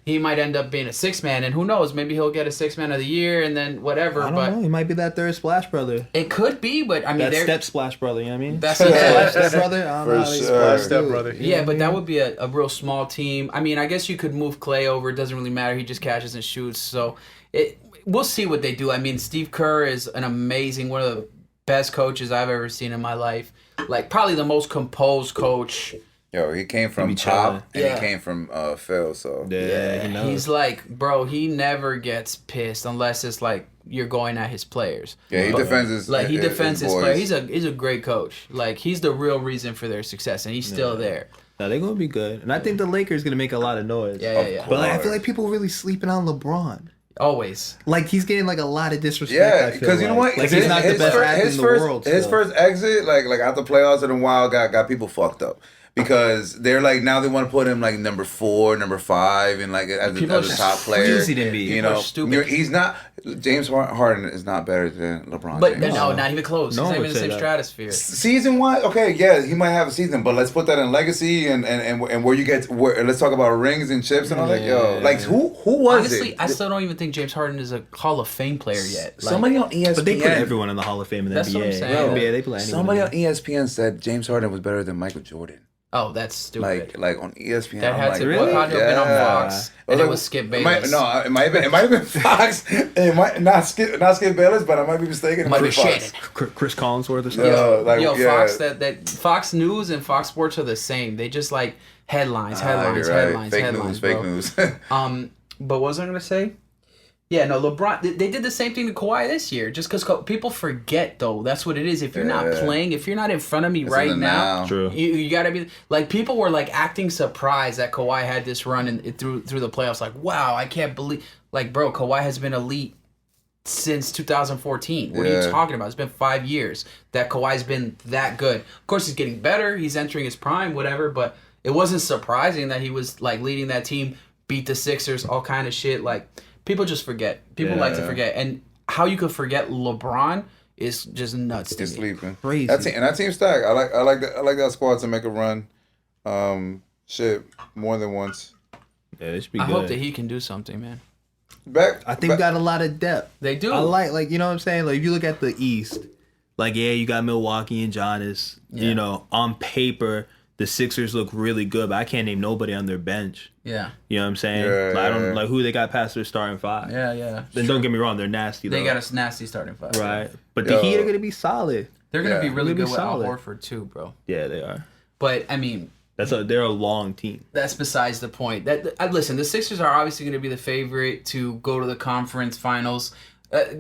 Speaker 1: he might end up being a 6-man. And who knows? Maybe he'll get a 6-man of the year and then whatever.
Speaker 4: I don't
Speaker 1: But
Speaker 4: know. He might be that third Splash brother.
Speaker 1: it could be. But I mean,
Speaker 4: That
Speaker 1: they're
Speaker 4: step Splash brother. You know what I mean?
Speaker 1: that's
Speaker 4: Splash step brother. I don't know.
Speaker 2: For
Speaker 4: how they
Speaker 2: sure.
Speaker 4: splash
Speaker 3: Step
Speaker 4: do it.
Speaker 3: brother.
Speaker 1: Yeah, but that would be a real small team. I mean, I guess you could move Klay over. It doesn't really matter. He just catches and shoots. So we'll see what they do. I mean, Steve Kerr is an amazing, one of the best coaches I've ever seen in my life. Like, probably the most composed coach.
Speaker 2: Yo, he came from
Speaker 4: be
Speaker 2: Pop
Speaker 4: chilling.
Speaker 2: and
Speaker 1: Yeah.
Speaker 2: he came from Phil. So
Speaker 4: Yeah, he knows.
Speaker 1: He's like, bro, he never gets pissed unless it's like you're going at his players.
Speaker 2: yeah, he
Speaker 1: But,
Speaker 2: defends his
Speaker 1: like, he defends his
Speaker 2: boys.
Speaker 1: player. He's a great coach. Like, he's the real reason for their success, and he's still there.
Speaker 4: No, they're gonna be good, and I think the Lakers gonna make a lot of noise.
Speaker 1: Yeah.
Speaker 4: But like, I feel like people really sleeping on LeBron.
Speaker 1: Always.
Speaker 4: Like, he's getting like a lot of disrespect.
Speaker 2: Yeah,
Speaker 4: I feel
Speaker 2: because you know what?
Speaker 4: Like he's not the best athlete in the world.
Speaker 2: His
Speaker 4: still.
Speaker 2: first exit, like after playoffs in a while, got people fucked up because they're like now they want to put him like number 4, number 5, and like as
Speaker 1: People are
Speaker 2: a top player.
Speaker 4: crazy to me.
Speaker 2: You
Speaker 1: People are
Speaker 2: know,
Speaker 1: stupid.
Speaker 2: he's not. James Harden is not better than LeBron.
Speaker 1: But
Speaker 2: James.
Speaker 1: no, not even close.
Speaker 4: No
Speaker 1: He's
Speaker 4: one
Speaker 1: not even
Speaker 4: would
Speaker 1: in the
Speaker 4: say
Speaker 1: same
Speaker 4: that.
Speaker 1: stratosphere.
Speaker 2: Season one, okay, yeah, he might have a season, but let's put that in legacy and where you get let's talk about rings and chips and all that. Yo, like who was
Speaker 1: Honestly,
Speaker 2: it?
Speaker 1: I still don't even think James Harden is a Hall of Fame player yet. Like,
Speaker 2: Somebody on ESPN.
Speaker 4: But they put everyone in the Hall of Fame in the
Speaker 1: That's
Speaker 4: NBA.
Speaker 1: what I'm saying.
Speaker 4: Yeah,
Speaker 1: Bro,
Speaker 4: they play anyone.
Speaker 2: Somebody on ESPN said James Harden was better than Michael Jordan.
Speaker 1: oh, that's stupid.
Speaker 2: Like on ESPN.
Speaker 1: that
Speaker 2: I'm
Speaker 1: had
Speaker 2: like,
Speaker 1: to
Speaker 4: really?
Speaker 1: had to have been on Fox, and it
Speaker 2: like,
Speaker 1: was Skip
Speaker 2: it might-
Speaker 1: Bayless.
Speaker 2: No, it might have been Fox. It might not Skip Bayless, but I might be mistaken.
Speaker 1: It might be
Speaker 2: Fox.
Speaker 1: Shannon.
Speaker 4: Chris Collinsworth or something.
Speaker 2: Yo, like,
Speaker 1: Yo,
Speaker 2: yeah.
Speaker 1: Fox that Fox News and Fox Sports are the same. They just like headlines,
Speaker 2: You're right. Fake
Speaker 1: headlines,
Speaker 2: news,
Speaker 1: bro.
Speaker 2: fake news.
Speaker 1: But what was I gonna say? Yeah, no, LeBron. They did the same thing to Kawhi this year. Just because people forget, though. That's what it is. If you're not
Speaker 2: Yeah.
Speaker 1: playing, if you're not in front of me
Speaker 2: It's
Speaker 1: right
Speaker 2: in the
Speaker 1: now,
Speaker 4: True.
Speaker 1: you gotta be like, people were like acting surprised that Kawhi had this run through the playoffs. Like, wow, I can't believe. Like, bro, Kawhi has been elite since 2014. What are
Speaker 2: Yeah.
Speaker 1: you talking about? It's been 5 years that Kawhi's been that good. Of course, he's getting better. He's entering his prime, whatever. But it wasn't surprising that he was like leading that team, beat the Sixers, all kind of shit. Like, people just forget. People like to
Speaker 2: Yeah.
Speaker 1: forget. And how you could forget LeBron is just nuts to
Speaker 2: He's
Speaker 1: me.
Speaker 2: sleeping.
Speaker 4: Crazy.
Speaker 2: That team stack. I like that squad to make a run. Shit, more than once.
Speaker 4: Yeah, they should be
Speaker 1: I
Speaker 4: good.
Speaker 1: hope that he can do something, man.
Speaker 4: I think we got a lot of depth.
Speaker 1: They do.
Speaker 4: I like, you know what I'm saying? Like, if you look at the East, like, yeah, you got Milwaukee and Giannis.
Speaker 1: Yeah.
Speaker 4: You know, on paper, the Sixers look really good, but I can't name nobody on their bench.
Speaker 1: Yeah.
Speaker 4: You know what I'm saying?
Speaker 2: Yeah,
Speaker 4: Like, I
Speaker 2: yeah.
Speaker 4: don't like who they got past their starting five.
Speaker 1: Yeah.
Speaker 4: Then don't get me wrong, they're nasty though.
Speaker 1: They got a nasty starting five.
Speaker 4: right, but
Speaker 2: Yo.
Speaker 4: the Heat are gonna be solid.
Speaker 1: They're going to be
Speaker 2: Yeah.
Speaker 1: really
Speaker 4: They'll
Speaker 1: good
Speaker 4: be
Speaker 1: with Al
Speaker 4: solid.
Speaker 1: Horford, too, bro.
Speaker 4: Yeah, they are.
Speaker 1: But, I mean,
Speaker 4: They're a long team.
Speaker 1: that's besides the point. Listen, the Sixers are obviously going to be the favorite to go to the conference finals.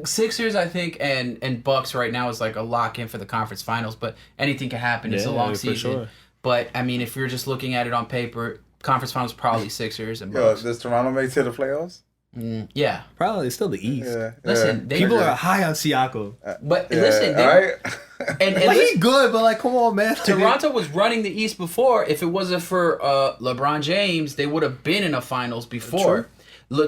Speaker 1: Sixers, I think, and Bucks right now is like a lock in for the conference finals, but anything can happen. It's a
Speaker 4: Yeah,
Speaker 1: long
Speaker 4: for
Speaker 1: season.
Speaker 4: sure.
Speaker 1: But I mean, if you're just looking at it on paper, conference finals probably Sixers and
Speaker 2: Yo,
Speaker 1: Bucks.
Speaker 2: does Toronto make it to the playoffs?
Speaker 1: Yeah.
Speaker 4: Probably still the East.
Speaker 2: Yeah.
Speaker 1: Listen, they
Speaker 4: People are high on Siakam.
Speaker 1: But
Speaker 2: Yeah,
Speaker 1: listen,
Speaker 2: all right.
Speaker 1: And
Speaker 4: Like he's good, but like, come on, man.
Speaker 1: Toronto was running the East before. If it wasn't for LeBron James, they would have been in a finals before.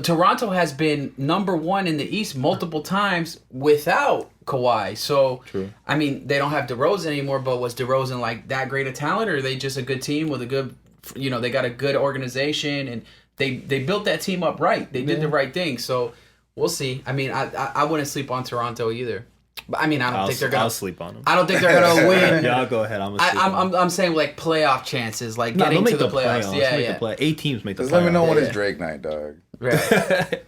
Speaker 1: Toronto has been number one in the East multiple times without Kawhi. So, I mean, they don't have DeRozan anymore, but was DeRozan like that great a talent, or are they just a good team with a good, they got a good organization, and they built that team up right. They did the right thing. So, we'll see. I mean, I wouldn't sleep on Toronto either. But, I mean, I don't think they're gonna.
Speaker 4: I'll sleep on them.
Speaker 1: I don't think they're gonna win.
Speaker 4: Yeah, I'll go ahead.
Speaker 1: I'm saying like playoff chances, like getting to the playoffs. Yeah.
Speaker 4: 8 teams make the playoffs.
Speaker 2: Just let me know when it's Drake night, dog.
Speaker 1: Right.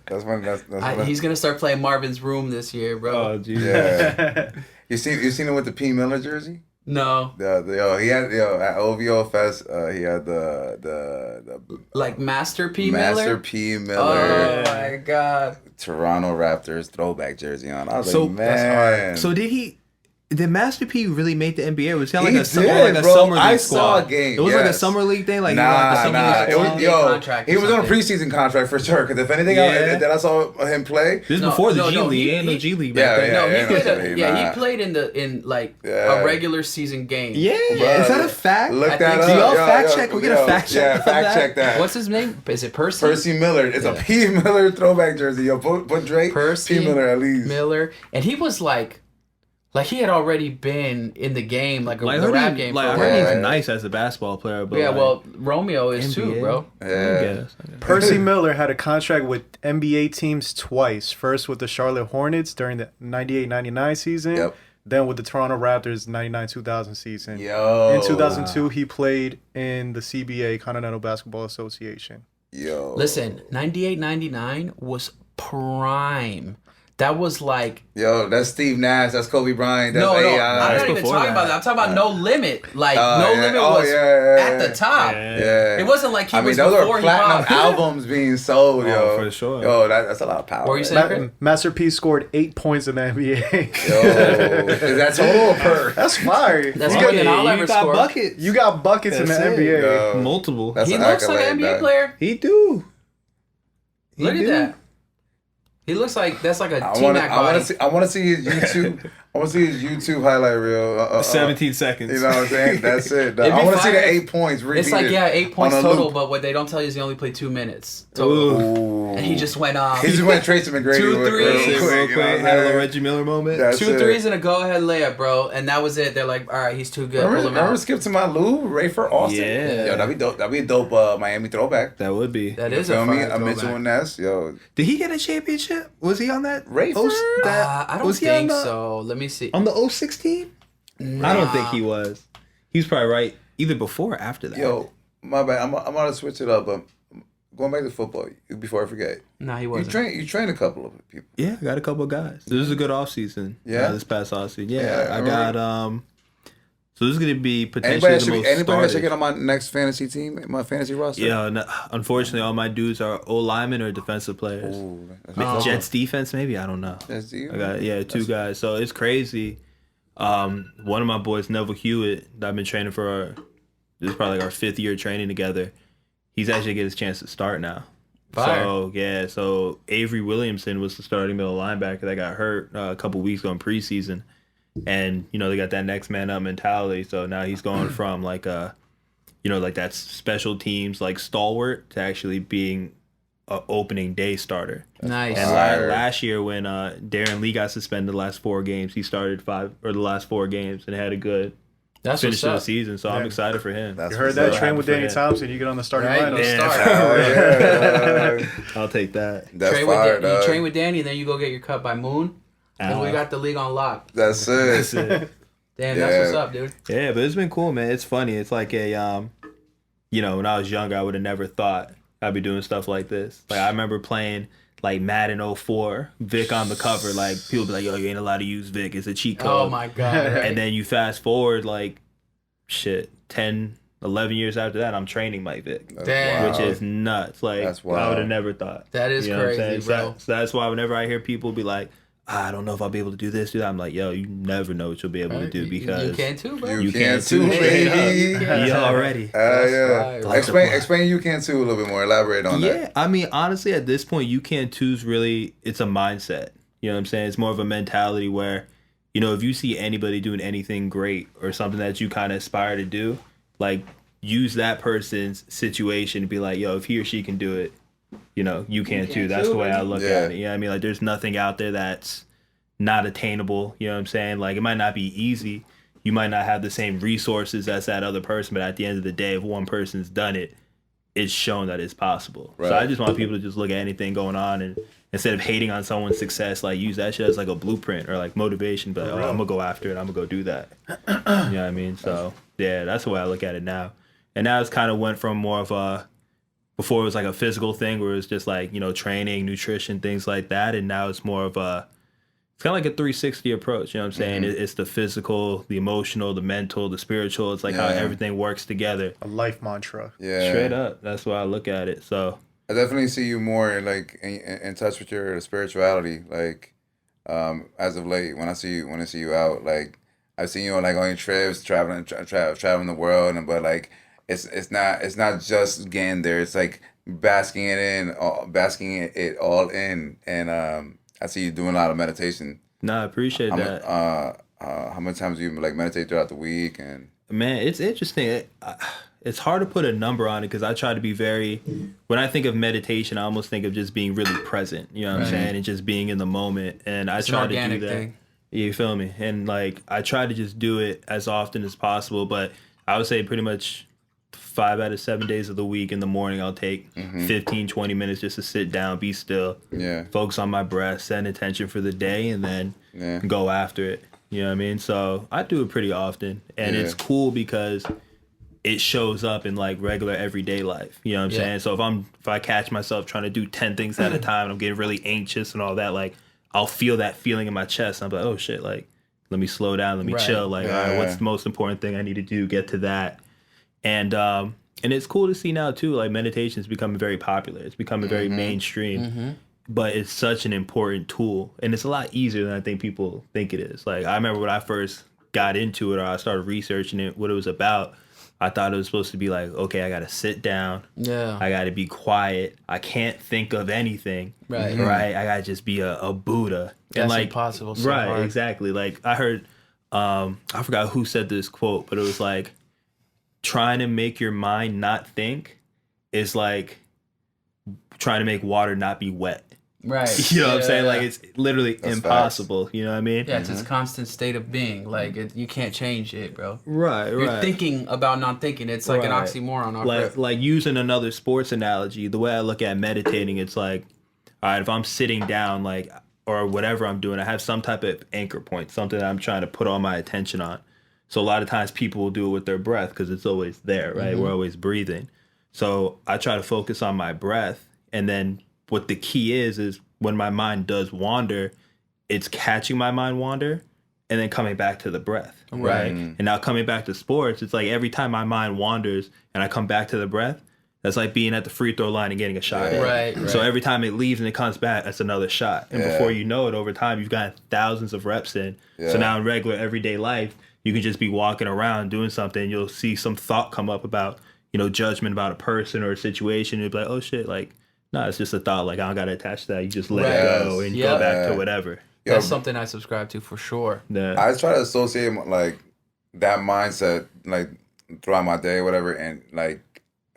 Speaker 2: That's when
Speaker 1: He's gonna start playing Marvin's Room this year, bro.
Speaker 4: Oh, geez.
Speaker 2: Yeah. you seen him with the P Miller jersey?
Speaker 1: No.
Speaker 2: He had at OVO Fest. He had the
Speaker 1: like Master P.
Speaker 2: Master
Speaker 1: Miller.
Speaker 2: P Miller.
Speaker 1: Oh my God.
Speaker 2: Toronto Raptors throwback jersey on. I was
Speaker 4: So
Speaker 2: like, man.
Speaker 4: So did Master P really make the NBA? Was he on like
Speaker 2: He
Speaker 4: a summer,
Speaker 2: did,
Speaker 4: like a
Speaker 2: bro.
Speaker 4: summer league
Speaker 2: I
Speaker 4: squad?
Speaker 2: saw a game,
Speaker 4: It was like a
Speaker 2: yes.
Speaker 4: summer league thing. Like
Speaker 2: Nah.
Speaker 1: league
Speaker 2: It was,
Speaker 1: contract or
Speaker 2: he was on a
Speaker 1: something.
Speaker 2: preseason contract for sure. Because if anything, that I saw him play.
Speaker 4: This is
Speaker 1: No,
Speaker 4: before the
Speaker 1: no,
Speaker 4: G
Speaker 1: no,
Speaker 4: League.
Speaker 1: he-
Speaker 4: Ain't no
Speaker 1: he-
Speaker 4: G League
Speaker 2: Yeah,
Speaker 4: back then.
Speaker 1: No,
Speaker 2: yeah,
Speaker 1: he
Speaker 2: nah.
Speaker 1: played in like
Speaker 2: Yeah.
Speaker 1: a regular season game.
Speaker 4: Yeah,
Speaker 2: Bruh,
Speaker 4: is that a fact?
Speaker 2: Look
Speaker 1: I
Speaker 2: that
Speaker 1: think
Speaker 2: up.
Speaker 1: so.
Speaker 4: Do y'all
Speaker 2: Yo,
Speaker 4: fact
Speaker 2: yo,
Speaker 4: check? We get
Speaker 2: yo,
Speaker 4: a fact check
Speaker 2: Yeah,
Speaker 4: on
Speaker 2: fact
Speaker 4: that?
Speaker 2: check that.
Speaker 1: What's his name? Is it Percy?
Speaker 2: Percy Miller. It's a P Miller throwback jersey. Yo, put Drake.
Speaker 1: Percy
Speaker 2: P Miller at least.
Speaker 1: Miller, and he was like he had already been in the game, like
Speaker 4: Like,
Speaker 1: the rap game.
Speaker 4: like I
Speaker 1: for a
Speaker 4: heard
Speaker 1: while.
Speaker 4: he's nice as a basketball player, but
Speaker 1: Yeah,
Speaker 4: like,
Speaker 1: well, Romeo is too,
Speaker 4: NBA?
Speaker 1: bro.
Speaker 4: I
Speaker 2: Yeah.
Speaker 4: guess.
Speaker 3: Percy Miller had a contract with NBA teams twice. First with the Charlotte Hornets during the 98-99 season.
Speaker 2: Yep.
Speaker 3: Then with the Toronto Raptors 99-2000 season.
Speaker 2: Yo.
Speaker 3: In 2002, he played in the CBA, Continental Basketball Association.
Speaker 2: Yo.
Speaker 1: Listen, 98-99 was prime. That was like
Speaker 2: Yo, that's Steve Nash. That's Kobe Bryant. That's
Speaker 1: no,
Speaker 2: AI.
Speaker 1: I'm not
Speaker 4: That's
Speaker 1: even
Speaker 4: before
Speaker 1: talking about
Speaker 4: that.
Speaker 1: that. I'm talking about No Limit. Like
Speaker 2: Oh,
Speaker 1: No
Speaker 2: yeah.
Speaker 1: Limit
Speaker 2: Oh,
Speaker 1: was
Speaker 2: yeah,
Speaker 1: at the top.
Speaker 2: Yeah.
Speaker 1: It wasn't like he
Speaker 2: I mean,
Speaker 1: was
Speaker 2: those
Speaker 1: before
Speaker 2: are
Speaker 1: he
Speaker 2: platinum
Speaker 1: popped.
Speaker 2: albums being sold, yo.
Speaker 4: for sure.
Speaker 2: Yo, that's a lot of power.
Speaker 1: What were you
Speaker 2: right
Speaker 1: saying?
Speaker 3: Master P scored 8 points in the NBA.
Speaker 2: there. Yo, is that total or per?
Speaker 3: That's fire.
Speaker 1: That's
Speaker 3: you
Speaker 1: more
Speaker 3: got,
Speaker 1: than I'll ever
Speaker 4: got
Speaker 1: score.
Speaker 4: buckets.
Speaker 3: you got buckets in the
Speaker 4: That's it.
Speaker 3: NBA.
Speaker 2: Yo,
Speaker 4: multiple.
Speaker 2: That's
Speaker 1: He
Speaker 2: an
Speaker 1: looks like
Speaker 2: accolade,
Speaker 1: an NBA
Speaker 2: dog.
Speaker 1: player.
Speaker 4: He do.
Speaker 1: Look
Speaker 4: He
Speaker 1: at
Speaker 4: do.
Speaker 1: that. He looks like that's like a
Speaker 2: I
Speaker 1: T-Mac body.
Speaker 2: want to see his YouTube. I want to see his YouTube highlight reel.
Speaker 4: 17 seconds.
Speaker 2: You know what I'm saying? That's it. dog.
Speaker 1: It'd be
Speaker 2: I want to see
Speaker 1: fire.
Speaker 2: the 8 points.
Speaker 1: It's like
Speaker 2: repeated
Speaker 1: 8 points
Speaker 2: on a
Speaker 1: total,
Speaker 2: loop.
Speaker 1: but what they don't tell you is he only played 2 minutes total,
Speaker 2: Ooh.
Speaker 1: and he just went off.
Speaker 2: He just went Tracy McGrady
Speaker 1: 2
Speaker 2: real
Speaker 1: threes.
Speaker 2: quick.
Speaker 4: Real
Speaker 2: You know
Speaker 4: quick,
Speaker 2: what
Speaker 4: had
Speaker 2: I'm
Speaker 4: a little
Speaker 2: saying?
Speaker 4: Reggie Miller moment.
Speaker 2: That's
Speaker 1: 2
Speaker 2: it.
Speaker 1: threes and a go-ahead layup, bro. And that was it. They're like, all right, he's too good. Pull him
Speaker 2: Remember
Speaker 1: out.
Speaker 2: Skip to my Lou, Rayford Austin?
Speaker 4: Yeah.
Speaker 2: Yo, that'd be dope. That'd be a dope Miami throwback.
Speaker 4: That would be.
Speaker 1: That
Speaker 2: You
Speaker 1: is
Speaker 2: feel
Speaker 1: a
Speaker 2: me?
Speaker 1: fire
Speaker 2: A Mitchell
Speaker 1: throwback.
Speaker 2: and Ness. Yo,
Speaker 4: Did he get a championship? Was he on that?
Speaker 2: Rayford?
Speaker 1: I don't
Speaker 4: was he on
Speaker 1: think
Speaker 4: the-
Speaker 1: so. Let me see.
Speaker 4: On the 06 team? I don't think he was. He was probably right either before or after that.
Speaker 2: yo, my bad. I'm gonna switch it up, but going back to football before I forget.
Speaker 1: Nah, he
Speaker 2: You
Speaker 1: wasn't.
Speaker 2: train a couple of people.
Speaker 4: Yeah, I got a couple of guys. This is a good offseason.
Speaker 2: Yeah?
Speaker 4: This past offseason. Yeah,
Speaker 2: Yeah,
Speaker 4: I
Speaker 2: I
Speaker 4: got so this is gonna be potentially
Speaker 2: Anybody
Speaker 4: the most
Speaker 2: that should
Speaker 4: started.
Speaker 2: get on my next fantasy team, my fantasy roster?
Speaker 4: Yeah, no, unfortunately, all my dudes are O linemen or defensive players.
Speaker 2: Ooh, that's
Speaker 1: Oh.
Speaker 4: Jets defense, maybe I don't know.
Speaker 2: That's you.
Speaker 4: I got 2 guys, so it's crazy. One of my boys, Neville Hewitt, that I've been training for. This is probably like our 5th year training together. He's actually getting his chance to start now.
Speaker 1: Fire.
Speaker 4: So yeah, so Avery Williamson was the starting middle linebacker that got hurt a couple weeks ago in preseason, and they got that next man up mentality. So now he's going from like like that special teams like stalwart to actually being a opening day starter.
Speaker 1: Nice.
Speaker 4: And
Speaker 2: Fire.
Speaker 4: last year when Darren Lee got suspended the last 4 games, he started the last 4 games and had a good
Speaker 1: That's
Speaker 4: finish
Speaker 1: what's
Speaker 4: to the
Speaker 1: up.
Speaker 4: season. So I'm excited for him.
Speaker 2: That's
Speaker 3: You heard
Speaker 2: what's
Speaker 3: that?
Speaker 2: up.
Speaker 3: Train with
Speaker 4: happy for
Speaker 3: Danny
Speaker 4: him.
Speaker 3: Thompson. You get on the starting
Speaker 1: Right?
Speaker 3: lineup.
Speaker 1: Yeah.
Speaker 2: Oh, yeah.
Speaker 4: I'll take that.
Speaker 2: That's
Speaker 1: Train
Speaker 2: fire,
Speaker 1: with you
Speaker 2: dog.
Speaker 1: train with Danny, and then you go get your cut by Moon, and we got the league on lock.
Speaker 2: That's it.
Speaker 4: That's it.
Speaker 1: Damn,
Speaker 2: Yeah.
Speaker 1: that's what's up, dude.
Speaker 4: Yeah, but it's been cool, man. It's funny. It's like a when I was younger, I would have never thought I'd be doing stuff like this. Like I remember playing like Madden 04, Vic on the cover. Like people be like, "Yo, you ain't allowed to use Vic. It's a cheat code."
Speaker 1: Oh my god. Right?
Speaker 4: And then you fast forward like 10, 11 years after that, I'm training Mike Vic.
Speaker 1: Damn.
Speaker 4: Which is nuts. Like
Speaker 2: That's
Speaker 4: I would
Speaker 2: wild.
Speaker 4: have never thought.
Speaker 1: That is
Speaker 4: You know what I'm
Speaker 1: crazy,
Speaker 4: saying?
Speaker 1: bro.
Speaker 4: So that's why whenever I hear people be like, I don't know if I'll be able to do this, do that, I'm like, yo, you never know what you'll be able to do because
Speaker 1: you can too, bro.
Speaker 2: You
Speaker 4: can
Speaker 2: can
Speaker 4: too,
Speaker 2: too,
Speaker 1: baby.
Speaker 2: baby.
Speaker 4: yeah, already.
Speaker 2: Yeah.
Speaker 1: fire.
Speaker 2: Explain you can too a little bit more. Elaborate on
Speaker 4: Yeah,
Speaker 2: that.
Speaker 4: I mean, honestly, at this point, YouCan2's really, it's a mindset. You know what I'm saying? It's more of a mentality where you know, if you see anybody doing anything great or something that you kind of aspire to do, like use that person's situation to be like, yo, if he or she can do it, you know, you can too. That's the way I look at it. You know what I mean? Like, there's nothing out there that's not attainable. You know what I'm saying? Like, it might not be easy. You might not have the same resources as that other person, but at the end of the day, if one person's done it, it's shown that it's possible. Right. So I just want people to just look at anything going on, and instead of hating on someone's success, like, use that shit as like a blueprint or like motivation. But I'm gonna go after it. I'm gonna go do that. You know what I mean? So yeah, that's the way I look at it now. And now it's kind of went from more of a, before it was like a physical thing where it was just like, you know, training, nutrition, things like that. And now it's more of a, it's kind of like a 360 approach. You know what I'm saying? It's the physical, the emotional, the mental, the spiritual. It's like how everything works together.
Speaker 3: A life mantra.
Speaker 2: Yeah.
Speaker 4: Straight up. That's why I look at it. So
Speaker 2: I definitely see you more like in touch with your spirituality. Like, as of late, when I see you out, like I've seen you on like on your trips, traveling the world, but like it's not just getting there. It's like basking it all in, and I see you doing a lot of meditation.
Speaker 4: I appreciate that.
Speaker 2: How many times do you like meditate throughout the week? And
Speaker 4: man, it's interesting. It's hard to put a number on it because I try to be very, when I think of meditation, I almost think of just being really present, you know what I'm saying? And just being in the moment. And I try to do that. Thing. You feel me? And like, I try to just do it as often as possible, but I would say pretty much 5 out of 7 days of the week in the morning, I'll take 15, 20 minutes just to sit down, be still, focus on my breath, set an intention for the day, and then go after it. You know what I mean? So I do it pretty often. And it's cool because it shows up in like regular everyday life. You know what I'm saying? So if I catch myself trying to do 10 things at a time and I'm getting really anxious and all that, like I'll feel that feeling in my chest. I'm like, oh shit, like let me slow down, let me chill. Like, all right, what's the most important thing I need to do? Get to that. And it's cool to see now too, like meditation is becoming very popular. It's becoming very mainstream. But it's such an important tool, and it's a lot easier than I think people think it is. Like I remember when I first got into it, or I started researching it, what it was about, I thought it was supposed to be like, okay, I got to sit down. Yeah. I got to be quiet. I can't think of anything. Right. Right. I got to just be a Buddha.
Speaker 1: That's
Speaker 4: and like,
Speaker 1: impossible. So
Speaker 4: right.
Speaker 1: hard.
Speaker 4: Exactly. Like I heard, I forgot who said this quote, but it was like, trying to make your mind not think is like trying to make water not be wet.
Speaker 1: Right.
Speaker 4: You know what I'm saying? Like it's literally That's impossible. Facts. You know what I mean?
Speaker 1: Yeah, it's its constant state of being. Like you can't change it, bro.
Speaker 4: Right.
Speaker 1: You're thinking about not thinking. It's like an oxymoron.
Speaker 4: Like using another sports analogy, the way I look at meditating, it's like, all right, if I'm sitting down, like, or whatever I'm doing, I have some type of anchor point, something that I'm trying to put all my attention on. So a lot of times people will do it with their breath because it's always there, right? We're always breathing. So I try to focus on my breath. And then what the key is when my mind does wander, it's catching my mind wander and then coming back to the breath, right? And now coming back to sports, it's like every time my mind wanders and I come back to the breath, that's like being at the free throw line and getting a shot.
Speaker 1: Right.
Speaker 4: So every time it leaves and it comes back, that's another shot. And before you know it, over time, you've gotten thousands of reps in. So now in regular everyday life, you can just be walking around doing something. And you'll see some thought come up about, you know, judgment about a person or a situation. You'll be like, oh shit, like, no, it's just a thought. Like, I don't got to attach to that. You just let it go and go back to whatever.
Speaker 1: That's something I subscribe to for sure.
Speaker 2: Yeah. I try to associate like that mindset like throughout my day, whatever. And like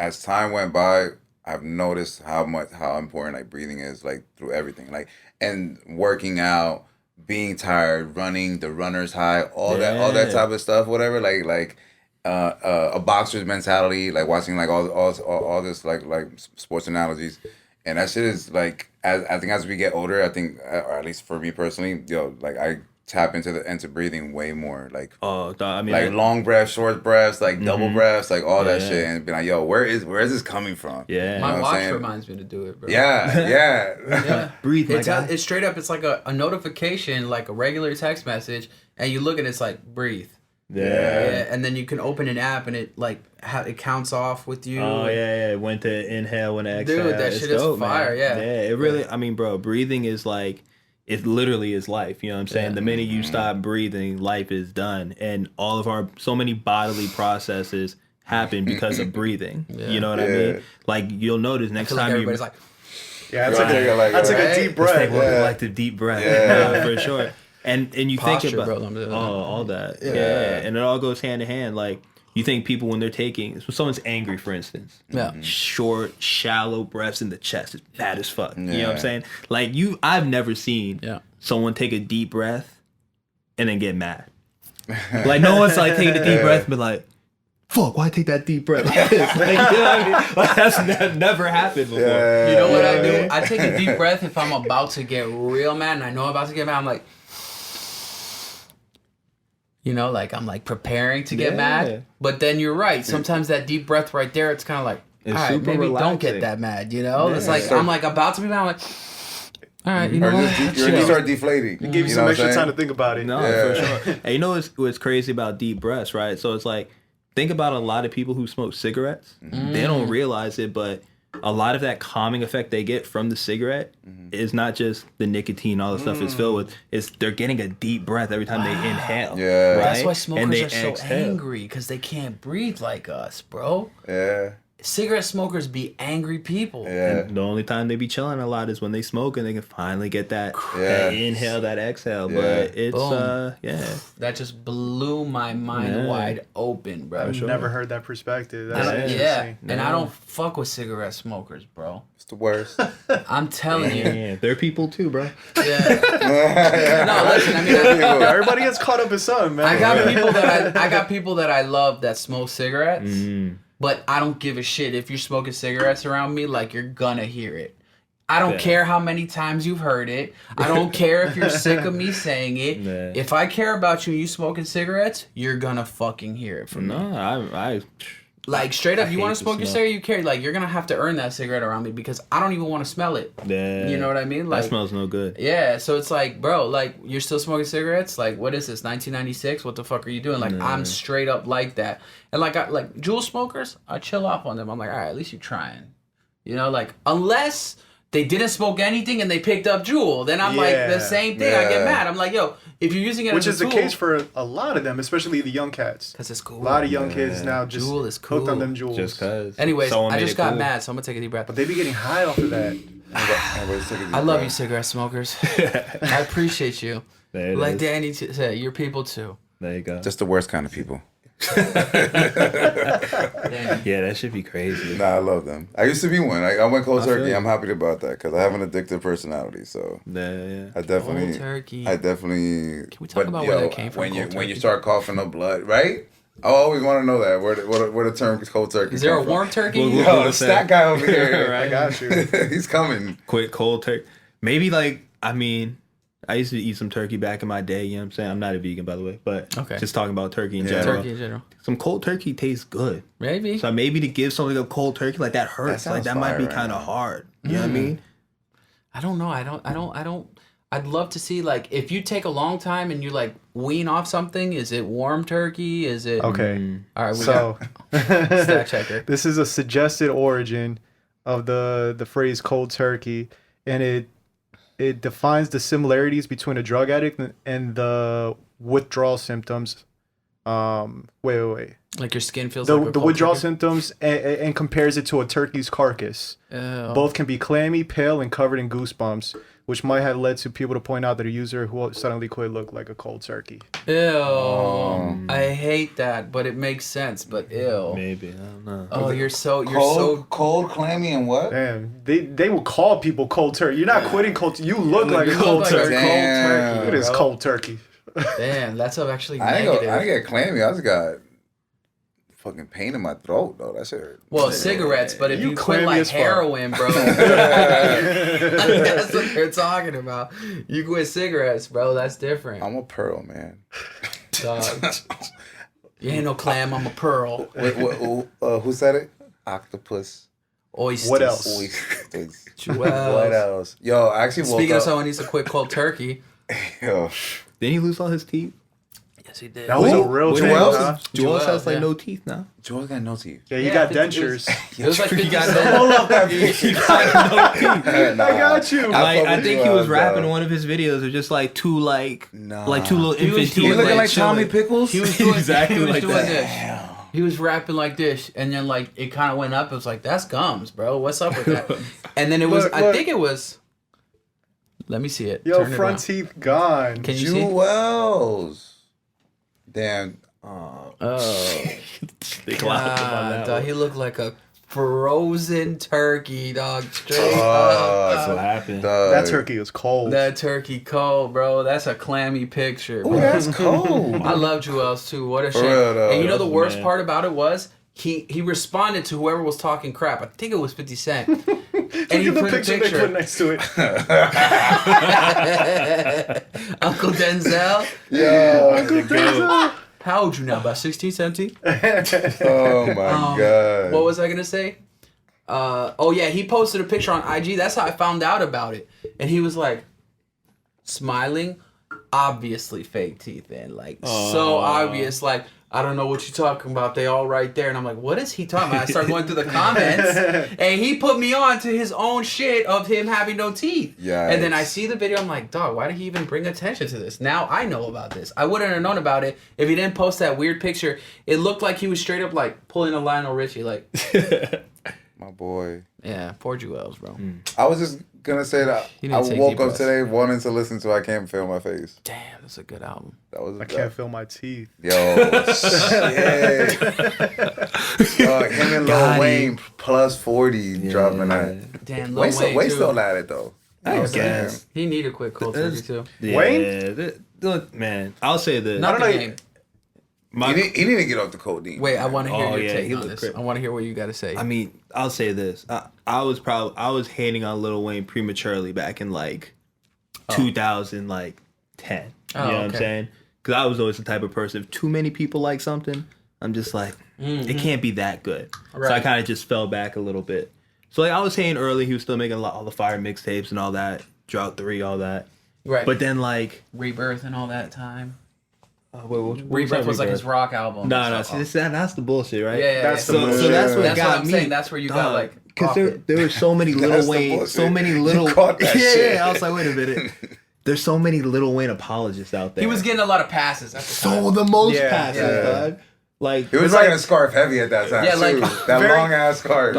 Speaker 2: as time went by, I've noticed how important like breathing is like through everything. Like and working out, being tired, running, the runner's high, all that type of stuff, whatever. Like a boxer's mentality, like watching like all this like sports analogies, and that shit is like I think as we get older, I think or at least for me personally, like I tap into breathing way more, like
Speaker 4: I mean,
Speaker 2: like long breaths, short breaths, like double breaths, like all that shit, and be like, yo, where is this coming from?
Speaker 4: Yeah,
Speaker 1: my watch reminds me to do it, bro.
Speaker 2: Yeah.
Speaker 4: Breathe,
Speaker 1: it's straight up. It's like a notification, like a regular text message, and you look at it, it's like breathe. Yeah, and then you can open an app and it like it counts off with you.
Speaker 4: Oh yeah. When to inhale, when to exhale.
Speaker 1: Dude, that shit is fire. Man.
Speaker 4: Yeah, it really. I mean, bro, breathing is like. It literally is life, you know what I'm saying? Yeah. The minute you stop breathing, life is done. And all of so many bodily processes happen because of breathing. Yeah. You know what I mean? Like, you'll notice next time
Speaker 1: everybody's like...
Speaker 3: Yeah, that's like a deep breath.
Speaker 4: Let's take one collective deep breath. Yeah. For sure. And you
Speaker 1: Posture,
Speaker 4: think about
Speaker 1: bro.
Speaker 4: all that. Yeah. And it all goes hand in hand. Like, you think people when they're taking, when someone's angry, for instance, short, shallow breaths in the chest is bad as fuck. You know what I'm saying? Like, I've never seen someone take a deep breath and then get mad. Like, no one's like taking a deep breath and be like, fuck, why take that deep breath like this? Like, you know what I mean? Like, that's never happened before.
Speaker 1: You know what I do? I take a deep breath if I'm about to get real mad and I know I'm about to get mad. I'm like, you know, like I'm like preparing to get mad. But then you're right. Sometimes that deep breath right there, it's kind of like, all right, maybe
Speaker 4: relaxing.
Speaker 1: don't get that mad, you know? It's like, I'm like about to be mad. I'm like, all right, you know what?
Speaker 2: You start deflating.
Speaker 3: It gave you some extra time to think about it.
Speaker 4: No, for sure. And you know what's crazy about deep breaths, right? So it's like, think about a lot of people who smoke cigarettes. They don't realize it, but a lot of that calming effect they get from the cigarette is not just the nicotine, all the stuff it's filled with. It's they're getting a deep breath every time they inhale.
Speaker 2: Yeah.
Speaker 4: Right?
Speaker 1: That's why smokers
Speaker 4: And they
Speaker 1: are so
Speaker 4: exhale.
Speaker 1: angry, because they can't breathe like us, bro.
Speaker 2: Yeah.
Speaker 1: Cigarette smokers be angry people.
Speaker 2: Yeah.
Speaker 4: And the only time they be chilling a lot is when they smoke and they can finally get that,
Speaker 2: Yeah.
Speaker 4: that inhale, that exhale. But it's
Speaker 1: Boom.
Speaker 4: yeah.
Speaker 1: That just blew my mind wide open, bro.
Speaker 3: I've never heard that perspective. That's
Speaker 1: And
Speaker 3: interesting.
Speaker 1: and I don't fuck with cigarette smokers, bro.
Speaker 2: It's the worst.
Speaker 1: I'm telling you.
Speaker 4: Yeah, they're people too, bro.
Speaker 1: Yeah. No, listen. I mean,
Speaker 3: Everybody gets caught up in something, man.
Speaker 1: I got people that I love that smoke cigarettes, but I don't give a shit if you're smoking cigarettes around me. Like, you're gonna hear it. I don't care how many times you've heard it. I don't care if you're sick of me saying it.
Speaker 4: Yeah.
Speaker 1: If I care about you and you smoking cigarettes, you're gonna fucking hear it from me.
Speaker 4: No, I
Speaker 1: Like, straight up, you
Speaker 4: hate
Speaker 1: want
Speaker 4: the
Speaker 1: to smoke your
Speaker 4: smell.
Speaker 1: cigarette, you carry, like, you're gonna have to earn that cigarette around me because I don't even want to smell it.
Speaker 4: yeah.
Speaker 1: You know what I mean? Like,
Speaker 4: That smells no good.
Speaker 1: yeah, so it's like, bro, like, you're still smoking cigarettes? Like, what is this, 1996? What the fuck are you doing? Like, I'm straight up like that. And like, Juul smokers, I chill off on them. I'm like, all right, at least you're trying. You know, like, unless they didn't smoke anything and they picked up Juul, then I'm like, the same thing. I get
Speaker 2: Yeah.
Speaker 1: mad. I'm like, yo, if you're using it
Speaker 3: Which
Speaker 1: as
Speaker 3: is
Speaker 1: a
Speaker 3: the
Speaker 1: tool,
Speaker 3: case for a lot of them, especially the young cats.
Speaker 1: because it's cool.
Speaker 3: A lot of young kids now just
Speaker 1: Juul is
Speaker 3: hooked on
Speaker 1: cool.
Speaker 3: them jewels.
Speaker 4: Just cause.
Speaker 1: Anyways,
Speaker 4: someone
Speaker 1: I
Speaker 4: made
Speaker 1: just
Speaker 4: it
Speaker 1: got
Speaker 4: cool.
Speaker 1: mad, so I'm gonna take a deep breath.
Speaker 3: But they be getting high off of that.
Speaker 1: I love you, cigarette smokers. I appreciate you.
Speaker 4: There it
Speaker 1: Like
Speaker 4: is.
Speaker 1: Danny said, you're people too.
Speaker 4: There you go.
Speaker 2: Just the worst kind of people.
Speaker 1: Danny.
Speaker 4: Yeah, that should be crazy.
Speaker 2: Nah, I love them. I used to be one. I went cold
Speaker 4: feel
Speaker 2: turkey.
Speaker 4: you.
Speaker 2: I'm happy about that because I have an addictive personality. So
Speaker 4: Yeah.
Speaker 2: I definitely,
Speaker 1: Cold turkey.
Speaker 2: I definitely.
Speaker 1: Can we talk about where that came from,
Speaker 2: When you
Speaker 1: cold
Speaker 2: when you
Speaker 1: turkey?
Speaker 2: start coughing up blood, right? I always want to know that where the term cold turkey.
Speaker 1: Is there a
Speaker 2: come from.
Speaker 1: warm turkey?
Speaker 4: Well,
Speaker 2: Yo, the snack guy over here.
Speaker 3: I got you.
Speaker 2: He's coming.
Speaker 4: Quick cold turkey. Maybe like, I mean, I used to eat some turkey back in my day, you know what I'm saying? I'm not a vegan, by the way, but
Speaker 1: Okay.
Speaker 4: just talking about turkey in
Speaker 2: Yeah.
Speaker 4: general.
Speaker 1: Turkey in general.
Speaker 4: Some cold turkey tastes good.
Speaker 1: Maybe.
Speaker 4: So maybe to give something a cold turkey, like that hurts.
Speaker 2: sounds
Speaker 4: Like that might
Speaker 2: fire
Speaker 4: be
Speaker 2: right
Speaker 4: kind of
Speaker 2: now.
Speaker 4: hard. You know what I mean?
Speaker 1: I don't know. I'd love to see, like, if you take a long time and you, like, wean off something, is it warm turkey? Is it...
Speaker 3: Okay.
Speaker 1: All right, we
Speaker 3: So
Speaker 1: got stat checker.
Speaker 3: this is a suggested origin of the phrase cold turkey, and it defines the similarities between a drug addict and the withdrawal symptoms. Wait.
Speaker 1: Like, your skin feels like a
Speaker 3: The
Speaker 1: cold
Speaker 3: withdrawal
Speaker 1: turkey?
Speaker 3: symptoms and compares it to a turkey's carcass.
Speaker 1: Ew.
Speaker 3: Both can be clammy, pale, and covered in goosebumps, which might have led to people to point out that a user who suddenly quit looked like a cold turkey.
Speaker 1: Ew. I hate that, but it makes sense, but ew.
Speaker 4: Maybe. I don't know.
Speaker 1: Oh, you're so...
Speaker 2: Cold, clammy, and what?
Speaker 3: Damn, they will call people cold turkey. You're not quitting cold. You look like a
Speaker 1: You
Speaker 3: cold
Speaker 1: look like a
Speaker 3: turkey.
Speaker 1: cold
Speaker 2: Damn.
Speaker 1: turkey.
Speaker 3: It is
Speaker 1: bro.
Speaker 3: cold turkey.
Speaker 1: Damn, that's actually
Speaker 2: I didn't
Speaker 1: negative.
Speaker 2: get clammy. I just got fucking pain in my throat though. That shit hurt.
Speaker 1: Well, cigarettes, but if
Speaker 3: You
Speaker 1: you quit
Speaker 3: clammy
Speaker 1: like
Speaker 3: as fuck.
Speaker 1: heroin, bro, that's what they're talking about. You quit cigarettes, bro. That's different.
Speaker 2: I'm a pearl, man.
Speaker 1: Dog. You ain't no clam. I'm a pearl.
Speaker 2: Who said it? Octopus.
Speaker 1: Oysters.
Speaker 3: What else?
Speaker 2: Oysters.
Speaker 1: Well,
Speaker 2: What else? Yo, I actually woke
Speaker 1: speaking of
Speaker 2: up.
Speaker 1: someone who needs to quit cold turkey.
Speaker 2: Yo,
Speaker 4: Didn't he lose all his teeth?
Speaker 1: Yes, he did.
Speaker 3: That was a
Speaker 2: Who?
Speaker 3: real thing,
Speaker 2: Joel?
Speaker 3: huh?
Speaker 4: Joel
Speaker 1: Joel,
Speaker 4: has like
Speaker 1: yeah.
Speaker 4: no teeth now.
Speaker 2: Joel got no teeth.
Speaker 3: Yeah, you
Speaker 1: Yeah,
Speaker 3: got
Speaker 1: I think it was-
Speaker 3: dentures.
Speaker 1: It was like 50
Speaker 4: got
Speaker 1: cents.
Speaker 2: Hold up that
Speaker 4: He got no teeth.
Speaker 2: Nah.
Speaker 3: I got you.
Speaker 4: Like,
Speaker 2: fuck
Speaker 4: I
Speaker 2: with
Speaker 4: think
Speaker 2: you
Speaker 4: he was
Speaker 2: on,
Speaker 4: rapping
Speaker 2: though.
Speaker 4: one of his videos of just like two like
Speaker 2: Nah.
Speaker 4: like two little
Speaker 1: He was
Speaker 4: infant
Speaker 1: doing-
Speaker 4: teeth.
Speaker 2: You looking like
Speaker 4: chilling.
Speaker 2: Tommy Pickles?
Speaker 1: He was doing
Speaker 4: Exactly
Speaker 1: he was
Speaker 4: like
Speaker 1: doing
Speaker 4: that.
Speaker 1: this. He was rapping like this, and then like it kind of went up. It was like, that's gums, bro. What's up with that? And then it was,
Speaker 3: Look,
Speaker 1: I
Speaker 3: look.
Speaker 1: think it was. Let me see it.
Speaker 3: Yo,
Speaker 1: Turn it
Speaker 3: front
Speaker 1: around.
Speaker 3: teeth gone.
Speaker 1: Can you see?
Speaker 2: Jewels. Damn.
Speaker 1: Oh,
Speaker 4: Big laugh about
Speaker 1: God,
Speaker 4: that
Speaker 1: dog,
Speaker 4: one.
Speaker 1: he looked like a frozen turkey, dog. Straight
Speaker 4: That's what
Speaker 1: up.
Speaker 4: happened.
Speaker 3: That turkey was cold.
Speaker 1: That turkey cold, bro. That's a clammy picture.
Speaker 2: Ooh,
Speaker 1: Bro.
Speaker 2: that's cold.
Speaker 1: I love Jewels too. What a
Speaker 2: For
Speaker 1: shame.
Speaker 2: real, though.
Speaker 1: And you know the
Speaker 4: That's
Speaker 1: worst
Speaker 4: mad.
Speaker 1: part about it was he responded to whoever was talking crap. I think it was 50 Cent. And
Speaker 3: Look
Speaker 1: he
Speaker 3: at the
Speaker 1: put a
Speaker 3: picture they put next to it.
Speaker 1: Uncle Denzel.
Speaker 2: Yo.
Speaker 3: Uncle Denzel.
Speaker 1: How old you now? About 16, 17?
Speaker 2: Oh my god.
Speaker 1: What was I gonna say? Oh yeah, he posted a picture on IG. That's how I found out about it. And he was like, smiling, obviously fake teeth, and like so obvious. Like, I don't know what you're talking about. They all right there, and I'm like, what is he talking about? I start going through the comments, and he put me on to his own shit of him having no teeth.
Speaker 2: Yeah.
Speaker 1: And then I see the video. I'm like, dog, why did he even bring attention to this? Now I know about this. I wouldn't have known about it if he didn't post that weird picture. It looked like he was straight up like pulling a Lionel Richie. Like,
Speaker 2: My boy.
Speaker 1: yeah, poor Jewels, bro.
Speaker 2: I was just gonna say that
Speaker 1: You need
Speaker 2: I
Speaker 1: to take
Speaker 2: woke
Speaker 1: deep
Speaker 2: up
Speaker 1: breaths.
Speaker 2: today wanting to listen to I Can't Feel My Face.
Speaker 1: Damn, that's a good album.
Speaker 2: That was
Speaker 3: I can't feel my teeth.
Speaker 2: Yo, shit. Him and Lil
Speaker 4: Got
Speaker 2: Wayne plus 40 dropping that.
Speaker 1: Damn, Lil
Speaker 2: Wayne
Speaker 1: Wayne too.
Speaker 2: still at it though.
Speaker 4: I
Speaker 2: Damn.
Speaker 4: guess.
Speaker 1: He need to quit cold turkey too.
Speaker 4: Yeah,
Speaker 3: Wayne?
Speaker 4: Look, man, I'll say this.
Speaker 1: Not
Speaker 3: don't
Speaker 1: the
Speaker 3: know.
Speaker 1: game.
Speaker 2: He need to get off the codeine.
Speaker 1: Wait, I want to hear
Speaker 4: Oh,
Speaker 1: your
Speaker 4: yeah,
Speaker 1: take
Speaker 4: he
Speaker 1: on
Speaker 4: looked
Speaker 1: this.
Speaker 4: crazy.
Speaker 1: I want to hear what you got to say.
Speaker 4: I mean, I'll say this. I was hating on Lil Wayne prematurely back in like 2010.
Speaker 1: Oh,
Speaker 4: You know what I'm
Speaker 1: okay.
Speaker 4: saying? Because I was always the type of person, if too many people like something, I'm just like, it can't be that good. So I
Speaker 1: Right.
Speaker 4: kind of just fell back a little bit. So like I was hating early, he was still making all the fire mixtapes and all that, Drought 3, all that.
Speaker 1: right.
Speaker 4: But then like,
Speaker 1: Rebirth and all that time.
Speaker 4: what
Speaker 1: Rebirth was like his rock album.
Speaker 4: No, see, that's the bullshit, right?
Speaker 1: Yeah,
Speaker 3: That's
Speaker 1: yeah.
Speaker 3: the
Speaker 4: So that's what
Speaker 1: That's
Speaker 4: got
Speaker 1: what I'm
Speaker 4: me.
Speaker 1: saying. That's where you got like
Speaker 4: Because
Speaker 1: off
Speaker 4: there,
Speaker 1: it.
Speaker 4: there were so many
Speaker 2: That's
Speaker 4: Lil
Speaker 2: the
Speaker 4: Wayne,
Speaker 2: bullshit.
Speaker 4: so many
Speaker 2: You
Speaker 4: little.
Speaker 2: caught that shit.
Speaker 4: I was like, wait a minute. There's so many Lil Wayne apologists out there.
Speaker 1: He was getting a lot of passes. At the time.
Speaker 4: so the most
Speaker 3: Yeah,
Speaker 4: passes,
Speaker 2: yeah.
Speaker 4: dog. Like,
Speaker 2: He was rocking a scarf heavy at that time
Speaker 1: Yeah, like,
Speaker 2: too. That
Speaker 3: very-
Speaker 2: long ass scarf.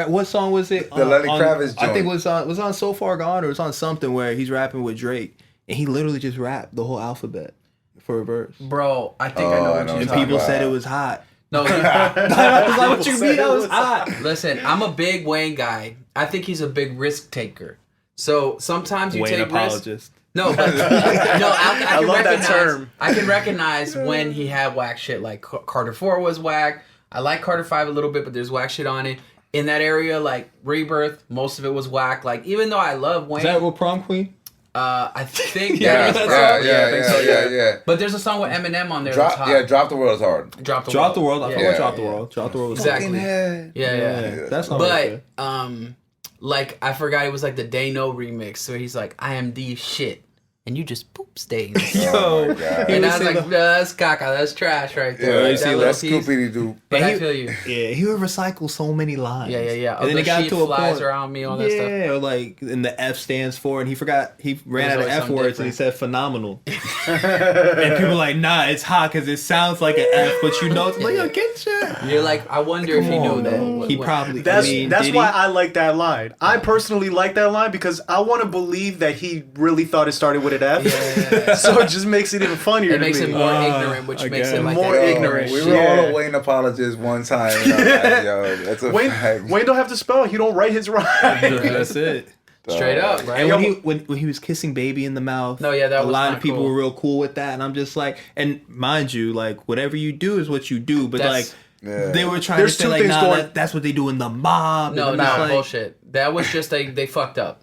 Speaker 4: what song was it?
Speaker 2: The Lenny Kravitz
Speaker 4: I think
Speaker 2: joint.
Speaker 4: it was on So Far Gone or it was on something where he's rapping with Drake and he literally just rapped the whole alphabet for a verse.
Speaker 1: Bro, I think I
Speaker 2: Oh,
Speaker 1: know
Speaker 2: I
Speaker 1: what
Speaker 2: know
Speaker 1: you're
Speaker 4: And
Speaker 1: talking
Speaker 4: people
Speaker 1: about.
Speaker 4: said it was hot.
Speaker 1: No,
Speaker 4: I was like, what you
Speaker 3: People
Speaker 4: mean
Speaker 3: said
Speaker 4: I
Speaker 3: it
Speaker 4: was
Speaker 3: was
Speaker 4: hot?
Speaker 1: listen, I'm a big Wayne guy. I think he's a big risk taker. So sometimes you
Speaker 4: Wayne
Speaker 1: take risks.
Speaker 4: apologist.
Speaker 1: No, but no, I can
Speaker 3: love that
Speaker 1: recognize,
Speaker 3: term.
Speaker 1: I can recognize when he had whack shit. Like Carter 4 was whack. I like Carter 5 a little bit, but there's whack shit on it. In that area, like Rebirth, most of it was whack. Like even though I love Wayne,
Speaker 4: Is that with Prom Queen?
Speaker 1: I think
Speaker 2: Yeah,
Speaker 1: that is
Speaker 2: yeah,
Speaker 1: I think so,
Speaker 2: yeah.
Speaker 1: But there's a song with Eminem on there. that's
Speaker 2: Drop,
Speaker 1: hot.
Speaker 2: Drop the World's hard.
Speaker 1: Drop the
Speaker 4: Drop the World. I
Speaker 1: Yeah,
Speaker 4: fuck with
Speaker 2: yeah,
Speaker 4: Drop the World. Drop the World was
Speaker 1: Exactly.
Speaker 2: Fucking head.
Speaker 1: Yeah.
Speaker 4: That's not right
Speaker 1: But like I forgot it was like the Day No remix. So he's like, I am the shit, and you just poop stains.
Speaker 2: Oh my god.
Speaker 1: And
Speaker 4: would
Speaker 1: I was
Speaker 4: say
Speaker 1: like,
Speaker 4: the-
Speaker 1: nah, that's caca, that's trash right
Speaker 2: Yeah,
Speaker 1: there.
Speaker 2: you see,
Speaker 1: little
Speaker 2: that's
Speaker 1: piece.
Speaker 2: Scoopy do.
Speaker 1: But
Speaker 4: And
Speaker 1: I
Speaker 4: he-
Speaker 1: feel you.
Speaker 4: Yeah, he would recycle so many lines.
Speaker 1: Yeah.
Speaker 4: And then it got to a
Speaker 1: flies
Speaker 4: point.
Speaker 1: around me, all that stuff.
Speaker 4: Yeah, or like, and the F stands for, and he forgot, he ran
Speaker 1: There's
Speaker 4: out of
Speaker 1: always
Speaker 4: F
Speaker 1: something
Speaker 4: words and he
Speaker 1: different.
Speaker 4: said phenomenal. And people were like, nah, it's hot because it sounds like an F, but you know, it's like, yo, get shit.
Speaker 1: You're like, I wonder if he
Speaker 4: Come
Speaker 1: knew
Speaker 4: on,
Speaker 1: that.
Speaker 4: man. He probably,
Speaker 3: That's
Speaker 4: I mean,
Speaker 3: that's
Speaker 4: did
Speaker 3: why
Speaker 4: he?
Speaker 3: I like that line. I personally like that line because I want to believe that he really thought it started with an F.
Speaker 1: Yeah.
Speaker 3: So it just makes it even funnier
Speaker 1: It
Speaker 3: to
Speaker 1: makes
Speaker 3: me.
Speaker 1: it more ignorant, which
Speaker 4: I
Speaker 1: makes it
Speaker 4: guess.
Speaker 1: like
Speaker 3: More
Speaker 1: that.
Speaker 3: ignorant.
Speaker 2: We were
Speaker 3: Yeah.
Speaker 2: all a Wayne apologist one time. And I'm like, yo, that's a
Speaker 3: Wayne
Speaker 2: fact.
Speaker 3: Wayne don't have to spell. He don't write his rhymes.
Speaker 4: That's it.
Speaker 1: Straight up, right?
Speaker 4: And when he was kissing baby in the mouth,
Speaker 1: No, yeah, that
Speaker 4: a
Speaker 1: was
Speaker 4: lot
Speaker 1: not
Speaker 4: of people
Speaker 1: cool.
Speaker 4: were real cool with that, and I'm just like, and mind you, like whatever you do is what you do, but
Speaker 1: That's-
Speaker 2: Yeah.
Speaker 4: they were trying
Speaker 3: There's
Speaker 4: to say
Speaker 3: two
Speaker 4: like,
Speaker 3: things
Speaker 4: nah,
Speaker 3: going-
Speaker 4: that's what they do in the mob.
Speaker 1: No,
Speaker 4: and I'm just like,
Speaker 1: bullshit. That was just they fucked up.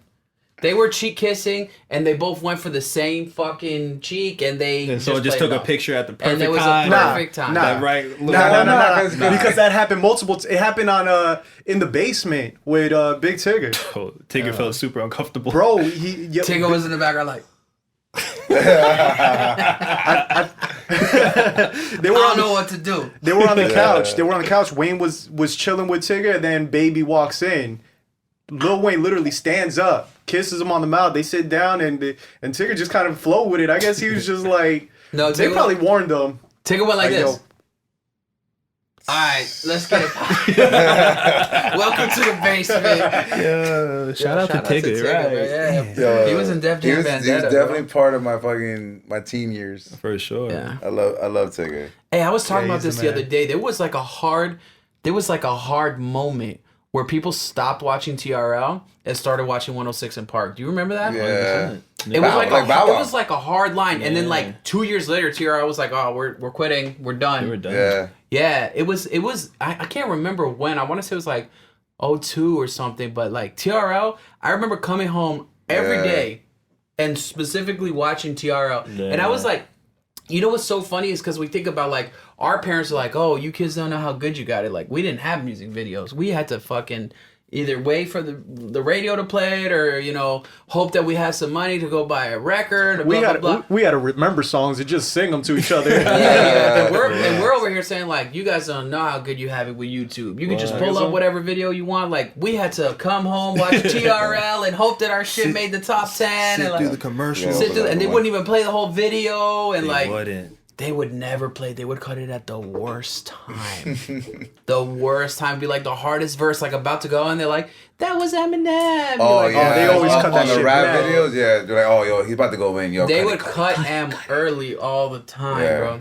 Speaker 1: They were cheek kissing, and they both went for the same fucking cheek, and they
Speaker 4: And so it just
Speaker 1: played
Speaker 4: took
Speaker 1: it
Speaker 4: a
Speaker 1: off.
Speaker 4: picture at the
Speaker 1: And
Speaker 4: perfect
Speaker 1: it was a
Speaker 4: time.
Speaker 1: perfect time.
Speaker 3: Nah.
Speaker 4: That right,
Speaker 3: No, because that happened multiple. It happened on in the basement with Big Tigger.
Speaker 4: Oh, Tigger felt super uncomfortable.
Speaker 3: Bro, he
Speaker 1: Tigger was in the background like,
Speaker 3: they
Speaker 1: I
Speaker 3: were
Speaker 1: don't
Speaker 3: on
Speaker 1: know what to do.
Speaker 3: They were on the couch. They were on the couch. Wayne was chilling with Tigger, and then Baby walks in. Lil Wayne literally stands up, kisses him on the mouth. They sit down, and Tigger just kind of flow with it. I guess he was just like,
Speaker 1: No,
Speaker 3: they
Speaker 1: Tigger,
Speaker 3: probably warned them.
Speaker 1: Tigger went like
Speaker 3: Like,
Speaker 1: this. All right, let's get it. Welcome to the basement.
Speaker 4: Yeah, shout out to Tigger, right?
Speaker 1: Yeah.
Speaker 2: Yo,
Speaker 1: He was in Def Jam
Speaker 2: he was
Speaker 1: Vendetta,
Speaker 2: definitely
Speaker 1: bro.
Speaker 2: part of my teen years.
Speaker 4: For sure.
Speaker 1: Yeah.
Speaker 2: I love Tigger.
Speaker 1: Hey, I was talking
Speaker 3: Yeah,
Speaker 1: about
Speaker 3: he's
Speaker 1: this
Speaker 3: the
Speaker 1: the other
Speaker 3: man.
Speaker 1: day. There was like a hard moment where people stopped watching TRL and started watching 106 in Park. Do you remember that?
Speaker 2: Yeah.
Speaker 1: It was
Speaker 2: Bow Wow.
Speaker 1: it was like a hard line, and then like 2 years later, TRL was like, "Oh, we're quitting, we're done."
Speaker 4: They were done.
Speaker 2: Yeah.
Speaker 1: Yeah, it was. I can't remember when. I want to say it was like 02 or something. But like TRL, I remember coming home every
Speaker 2: Yeah.
Speaker 1: day, and specifically watching TRL,
Speaker 4: Yeah.
Speaker 1: and I was like, you know what's so funny is because we think about like our parents are like, oh, you kids don't know how good you got it. Like we didn't have music videos. We had to fucking either wait for the radio to play it or hope that we had some money to go buy a record. Or
Speaker 3: We
Speaker 1: blah,
Speaker 3: had
Speaker 1: blah, blah.
Speaker 3: we had to remember songs and just sing them to each other.
Speaker 1: Yeah. And we're over here saying like, you guys don't know how good you have it with YouTube. You can just pull up whatever video you want. Like we had to come home, watch TRL, and hope that our shit made the top 10. And
Speaker 4: Through
Speaker 1: like,
Speaker 4: the commercial.
Speaker 1: and they wouldn't even play the whole video. And
Speaker 4: They
Speaker 1: like,
Speaker 4: wouldn't.
Speaker 1: they would never play. They would cut it at the worst time. The worst time. Be like the hardest verse, like about to go, and they're like, "That was Eminem."
Speaker 2: Oh
Speaker 1: Like,
Speaker 2: yeah.
Speaker 3: they always cut that
Speaker 2: on the
Speaker 3: shit
Speaker 2: rap
Speaker 3: back.
Speaker 2: videos. Yeah, they're like, oh yo, he's about to go in. Yo,
Speaker 1: They
Speaker 2: cut
Speaker 1: would
Speaker 2: it.
Speaker 1: cut M early all the time,
Speaker 2: Yeah.
Speaker 1: bro.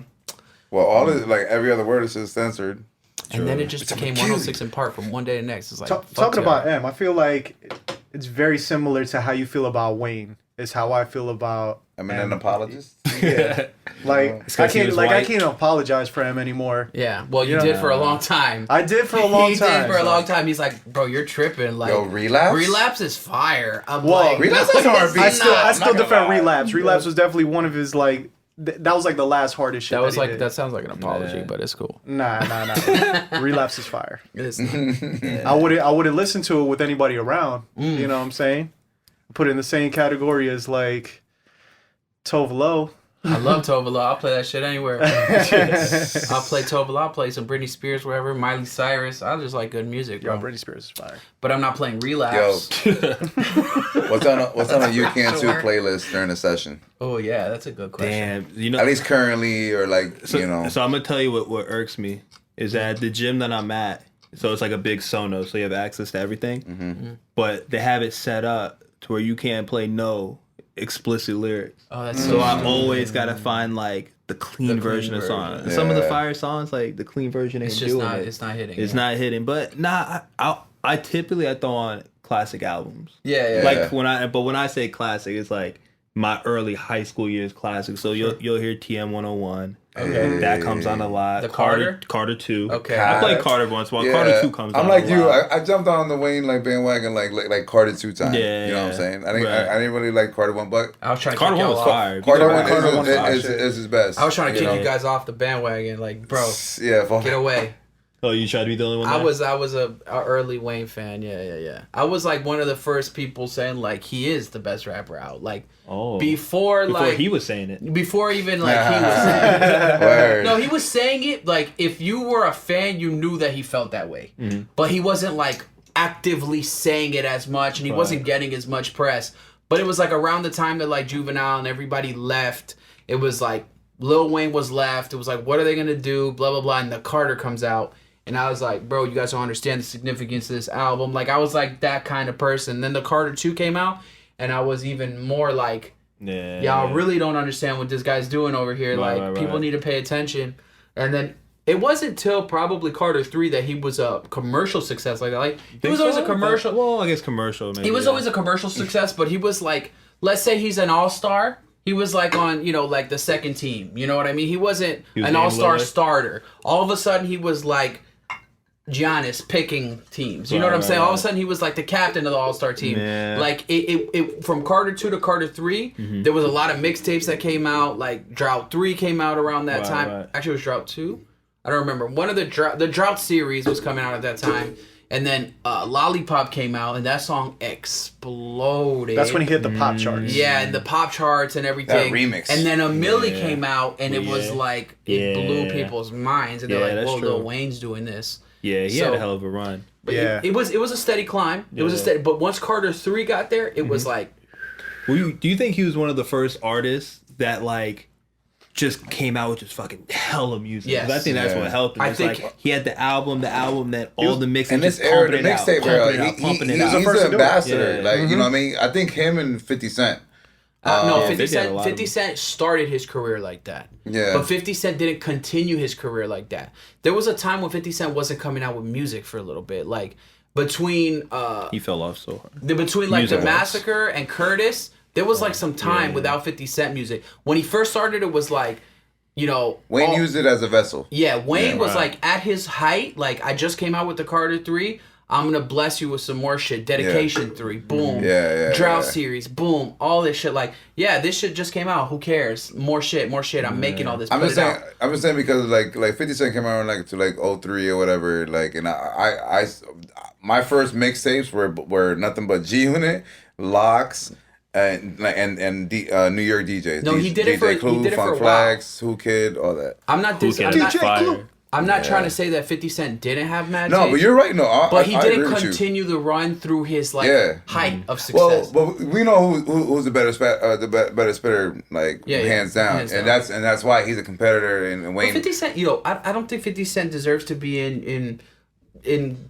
Speaker 2: Well, all of like every other word is just censored.
Speaker 1: And then it just became 106 in Park from one day to the next. It's like
Speaker 3: Talking about M, I feel like it's very similar to how you feel about Wayne. Is how I feel about
Speaker 2: I mean,
Speaker 3: M.
Speaker 2: an apologist.
Speaker 3: Yeah. Like
Speaker 4: It's
Speaker 3: I
Speaker 4: 'cause he
Speaker 3: can't
Speaker 4: was
Speaker 3: like I
Speaker 4: white.
Speaker 3: can't apologize for him anymore.
Speaker 1: Yeah, well, you
Speaker 3: Yeah.
Speaker 1: did for a long time.
Speaker 3: I did for a long
Speaker 1: He
Speaker 3: time.
Speaker 1: did for a long time. He's like, bro, you're tripping. Like,
Speaker 2: Yo, Relapse?
Speaker 1: Relapse is fire. I'm
Speaker 3: Well,
Speaker 1: like,
Speaker 2: Relapse is R&B.
Speaker 3: I still
Speaker 2: I'm not gonna
Speaker 3: defend
Speaker 2: lie.
Speaker 3: Relapse. Relapse was definitely one of his like that was like the last hardest shit.
Speaker 1: That was
Speaker 3: he
Speaker 1: like
Speaker 3: did.
Speaker 1: that sounds like an apology,
Speaker 4: Yeah.
Speaker 1: but it's cool.
Speaker 3: Nah. Relapse is fire.
Speaker 1: It's,
Speaker 3: I wouldn't listen to it with anybody around. You know what I'm saying? Put it in the same category as like Tove Lo.
Speaker 1: I love Tove Lo. I'll play that shit anywhere. I'll play Tove Lo. I'll play some Britney Spears, wherever. Miley Cyrus. I just like good music,
Speaker 3: Yo,
Speaker 1: bro.
Speaker 3: Britney Spears is fire.
Speaker 1: But I'm not playing
Speaker 2: Yo,
Speaker 1: Relapse.
Speaker 2: what's on a YouCan2 playlist during the session?
Speaker 1: Oh yeah, that's a good question.
Speaker 4: Damn. You know,
Speaker 2: At least currently, or like
Speaker 4: so,
Speaker 2: you know.
Speaker 4: So I'm gonna tell you what irks me is that the gym that I'm at, so it's like a big Sonos, so you have access to everything.
Speaker 2: Mm-hmm.
Speaker 4: But they have it set up to where you can't play no explicit lyrics.
Speaker 1: Oh, that's
Speaker 4: So I always gotta find like the clean version of
Speaker 1: version.
Speaker 4: songs. And some of the
Speaker 2: Yeah.
Speaker 4: fire songs, like the clean version ain't
Speaker 1: It's just
Speaker 4: doing
Speaker 1: not.
Speaker 4: it.
Speaker 1: It's not hitting.
Speaker 4: It's
Speaker 1: yeah.
Speaker 4: not hitting. But nah, I typically throw on classic albums.
Speaker 1: Yeah, yeah.
Speaker 2: Like-
Speaker 4: Like when I say classic, it's like my early high school years classic. So you'll hear TM 101.
Speaker 1: Okay.
Speaker 4: That comes on a lot.
Speaker 1: The Carter?
Speaker 4: Carter 2.
Speaker 1: Okay.
Speaker 4: I played
Speaker 2: God.
Speaker 4: Carter once. Well,
Speaker 2: Yeah.
Speaker 4: Carter 2 comes on.
Speaker 2: I'm like
Speaker 4: a
Speaker 2: you.
Speaker 4: lot.
Speaker 2: I jumped on the Wayne like bandwagon like Carter 2 time.
Speaker 4: Yeah,
Speaker 2: You know what I'm
Speaker 4: yeah.
Speaker 2: saying? I didn't
Speaker 4: Right.
Speaker 2: I didn't really like Carter 1, but
Speaker 1: I was trying to
Speaker 4: Carter
Speaker 1: kick
Speaker 4: 1
Speaker 1: y'all
Speaker 4: was
Speaker 1: off.
Speaker 4: fire.
Speaker 2: Carter
Speaker 3: Carter
Speaker 2: 1
Speaker 3: 1 was fire.
Speaker 2: is his best.
Speaker 1: I was trying to kick
Speaker 2: know?
Speaker 1: you guys off the bandwagon, like, bro,
Speaker 2: Yeah,
Speaker 1: get away.
Speaker 4: Oh, you tried to be the only one
Speaker 1: I
Speaker 4: there?
Speaker 1: was a early Wayne fan. Yeah. I was like one of the first people saying like he is the best rapper out. Like before
Speaker 4: he was saying it.
Speaker 1: before even like he was saying it.
Speaker 2: Word.
Speaker 1: No, he was saying it like if you were a fan, you knew that he felt that way.
Speaker 4: Mm-hmm.
Speaker 1: But he wasn't like actively saying it as much, and he wasn't getting as much press. But it was like around the time that like Juvenile and everybody left. It was like Lil Wayne was left. It was like, what are they gonna do? Blah blah blah. And the Carter comes out, and I was like, bro, you guys don't understand the significance of this album. Like I was like that kind of person. Then the Carter 2 came out, and I was even more like,
Speaker 4: Yeah.
Speaker 1: y'all really don't understand what this guy's doing over here.
Speaker 4: Right,
Speaker 1: People
Speaker 4: right.
Speaker 1: need to pay attention. And then it wasn't till probably Carter 3 that he was a commercial success like that. Like he was always a commercial.
Speaker 4: Well, I guess commercial. Maybe,
Speaker 1: He was always a commercial success, but he was like, let's say he's an all-star. He was like on, like the second team. You know what I mean? He wasn't
Speaker 4: He was
Speaker 1: an
Speaker 4: named
Speaker 1: all-star
Speaker 4: Lillard.
Speaker 1: starter. All of a sudden, he was like Giannis picking teams. You know
Speaker 4: Right,
Speaker 1: what I'm
Speaker 4: right,
Speaker 1: saying? All of a
Speaker 4: right.
Speaker 1: sudden, he was like the captain of the all-star team.
Speaker 4: Yeah.
Speaker 1: Like it from Carter 2 to Carter 3,
Speaker 4: Mm-hmm.
Speaker 1: there was a lot of mixtapes that came out. Like Drought 3 came out around that
Speaker 4: Right,
Speaker 1: time.
Speaker 4: right.
Speaker 1: Actually, it was Drought 2. I don't remember. One of the Drought series was coming out at that time. And then Lollipop came out, and that song exploded.
Speaker 3: That's when he hit the pop charts.
Speaker 1: Yeah, and the pop charts and everything.
Speaker 2: That remix.
Speaker 1: And then a Millie
Speaker 4: Yeah.
Speaker 1: came out, and it was
Speaker 4: Yeah.
Speaker 1: like it blew
Speaker 4: Yeah.
Speaker 1: people's minds, and they're
Speaker 4: Yeah,
Speaker 1: like,
Speaker 4: that's
Speaker 1: "Whoa,
Speaker 4: true.
Speaker 1: Lil Wayne's doing this."
Speaker 4: Yeah, he
Speaker 1: So-
Speaker 4: had a hell of a run.
Speaker 1: But
Speaker 3: Yeah.
Speaker 1: it was a steady climb. It was a
Speaker 4: Yeah.
Speaker 1: steady. But once Carter 3 got there, it was
Speaker 4: Mm-hmm.
Speaker 1: like
Speaker 4: Do you think he was one of the first artists that like just came out with just fucking hella music.
Speaker 1: Yes.
Speaker 4: I think that's what helped him.
Speaker 1: I
Speaker 4: It's
Speaker 1: think-
Speaker 4: like he had the album that all the mixes
Speaker 2: in this
Speaker 4: just
Speaker 2: era, the
Speaker 4: pumping it out,
Speaker 2: mixtape era,
Speaker 4: pumping it
Speaker 2: he's
Speaker 4: out.
Speaker 2: an
Speaker 3: first to do it.
Speaker 2: ambassador.
Speaker 4: Yeah.
Speaker 2: Like, you know what I mean? I think him and 50 Cent.
Speaker 1: No,
Speaker 4: Yeah,
Speaker 1: 50
Speaker 4: 50 had a
Speaker 1: Cent.
Speaker 4: lot
Speaker 1: 50
Speaker 4: of-
Speaker 1: Cent started his career like that.
Speaker 2: Yeah.
Speaker 1: But 50 Cent didn't continue his career like that. There was a time when 50 Cent wasn't coming out with music for a little bit, like between
Speaker 4: He fell off so hard.
Speaker 1: between like the
Speaker 4: Music-wise.
Speaker 1: Massacre and Curtis. There was like some time without 50 Cent music. When he first started, it was like, you know,
Speaker 2: Wayne
Speaker 1: all-
Speaker 2: used it as a vessel.
Speaker 1: Yeah, Wayne was
Speaker 4: right.
Speaker 1: like at his height. Like, I just came out with the Carter 3. I'm gonna bless you with some more shit. Dedication 3, boom.
Speaker 2: Yeah,
Speaker 1: Drought
Speaker 2: yeah.
Speaker 1: series, boom. All this shit. Like, yeah, this shit just came out. Who cares? More shit. I'm making all this.
Speaker 2: I'm
Speaker 1: Put
Speaker 2: just
Speaker 1: it
Speaker 2: saying.
Speaker 1: out.
Speaker 2: I'm just saying because like 50 Cent came out like to like 03 or whatever. Like, and I my first mixtapes were nothing but G Unit, Locks, and New York DJs.
Speaker 1: No, he did it for- he
Speaker 2: Clue,
Speaker 1: did it for
Speaker 2: Funk
Speaker 1: a while.
Speaker 2: Flags, Who Kid, all that.
Speaker 1: I'm not
Speaker 4: Who
Speaker 1: dis-
Speaker 4: can
Speaker 1: I'm not,
Speaker 4: fire?
Speaker 1: I'm not trying to say that 50 Cent didn't have mad
Speaker 2: No,
Speaker 1: tapes,
Speaker 2: but you're right. No,
Speaker 1: but he
Speaker 2: I agree
Speaker 1: didn't
Speaker 2: with you.
Speaker 1: continue the run through his like
Speaker 2: Yeah.
Speaker 1: height of
Speaker 2: Well,
Speaker 1: success.
Speaker 2: but we know who's the better better spitter, like
Speaker 1: Yeah,
Speaker 2: hands down,
Speaker 1: hands
Speaker 2: and
Speaker 1: down.
Speaker 2: that's why he's a competitor. And
Speaker 1: But
Speaker 2: Wayne,
Speaker 1: 50 Cent, I don't think 50 Cent deserves to be in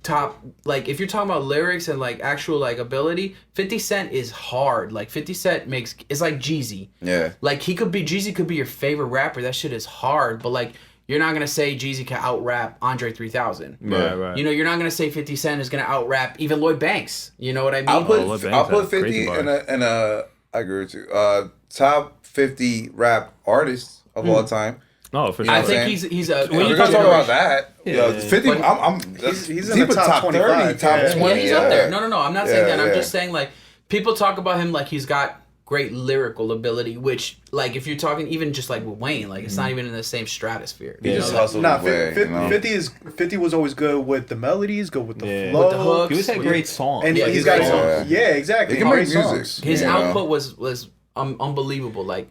Speaker 1: top. Like, if you're talking about lyrics and like actual like ability, 50 Cent is hard. Like, 50 Cent it's like Jeezy.
Speaker 2: yeah,
Speaker 1: Like, Jeezy could be your favorite rapper. That shit is hard. But like, you're not gonna say Jeezy can out rap Andre 3000.
Speaker 4: Right.
Speaker 1: You know, you're not gonna say 50 Cent is gonna out rap even Lloyd Banks. You know what I mean?
Speaker 2: I'll put
Speaker 4: Lloyd Banks
Speaker 2: I'll put
Speaker 4: has crazy
Speaker 2: 50
Speaker 4: bars.
Speaker 2: in a I agree with you. Top 50 rap artists of all time.
Speaker 4: No, for sure.
Speaker 1: I
Speaker 2: know
Speaker 1: think
Speaker 2: what I'm
Speaker 1: he's a.
Speaker 2: We're gonna talk about that.
Speaker 4: Yeah.
Speaker 2: 50.
Speaker 1: But
Speaker 2: I'm
Speaker 3: he's in the top
Speaker 2: 30,
Speaker 3: 25,
Speaker 2: top
Speaker 3: yeah.
Speaker 2: 20.
Speaker 1: Yeah, he's up there. No. I'm not saying
Speaker 2: Yeah,
Speaker 1: that. I'm
Speaker 2: yeah.
Speaker 1: just saying, like, people talk about him like he's got great lyrical ability, which, like, if you're talking even just like with Wayne, like, it's not even in the same stratosphere.
Speaker 2: He
Speaker 1: You
Speaker 2: just
Speaker 1: know, like,
Speaker 2: hustled
Speaker 3: Nah,
Speaker 2: his way.
Speaker 3: 50,
Speaker 2: you know?
Speaker 3: 50 was always good with the melodies, good with the
Speaker 4: Yeah.
Speaker 3: flow.
Speaker 1: With the hooks.
Speaker 4: He always had great songs.
Speaker 3: And
Speaker 1: Yeah,
Speaker 3: he's
Speaker 1: he's
Speaker 3: got
Speaker 1: great
Speaker 3: his
Speaker 2: songs.
Speaker 3: Yeah, exactly.
Speaker 2: He can
Speaker 3: Great
Speaker 2: make music.
Speaker 3: songs.
Speaker 1: his
Speaker 2: you know?
Speaker 1: output was unbelievable. Like,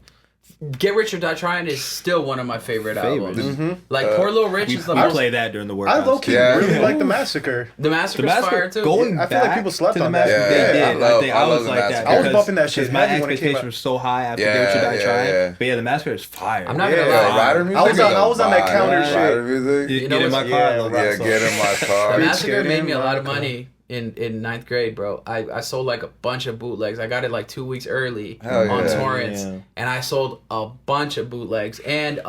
Speaker 1: Get Rich or Die Trying is still one of my favorite albums. Like, Poor Little Rich is the
Speaker 4: We
Speaker 1: most.
Speaker 4: play that during the
Speaker 3: I
Speaker 4: workouts.
Speaker 3: low key
Speaker 2: Yeah.
Speaker 3: really like the Massacre.
Speaker 1: The Massacre's fire too.
Speaker 4: Going
Speaker 3: I feel like
Speaker 4: back
Speaker 3: people slept
Speaker 4: to the
Speaker 3: on that.
Speaker 4: Massacre,
Speaker 2: Yeah,
Speaker 4: they
Speaker 2: I
Speaker 4: did.
Speaker 2: love-
Speaker 4: I
Speaker 2: I love
Speaker 4: was
Speaker 2: the
Speaker 4: like that.
Speaker 2: Massacre.
Speaker 3: I was
Speaker 4: because-
Speaker 3: bumping that shit
Speaker 4: because my
Speaker 3: heavy when it came
Speaker 4: expectations
Speaker 3: out.
Speaker 4: were so high after
Speaker 2: Yeah,
Speaker 4: Get Rich or Die
Speaker 2: yeah,
Speaker 4: Trying.
Speaker 2: yeah.
Speaker 4: But yeah, the Massacre is fire.
Speaker 1: I'm not
Speaker 2: Yeah,
Speaker 1: gonna lie.
Speaker 2: rider music.
Speaker 3: I was on-
Speaker 2: is
Speaker 3: I was on that
Speaker 2: vibe.
Speaker 3: counter
Speaker 2: Rider
Speaker 3: shit.
Speaker 2: music.
Speaker 4: Get
Speaker 1: You know
Speaker 4: in
Speaker 1: what's-
Speaker 4: my car.
Speaker 3: yeah,
Speaker 4: I love
Speaker 2: Yeah,
Speaker 4: that song.
Speaker 2: get in my
Speaker 1: The
Speaker 2: car.
Speaker 1: Massacre made
Speaker 3: Skating,
Speaker 1: me a lot of
Speaker 3: Morocco.
Speaker 1: money in ninth grade, bro. I sold like a bunch of bootlegs. I got it like 2 weeks early
Speaker 2: Hell
Speaker 1: on
Speaker 2: yeah.
Speaker 1: torrents,
Speaker 4: Yeah.
Speaker 1: and I sold a bunch of bootlegs and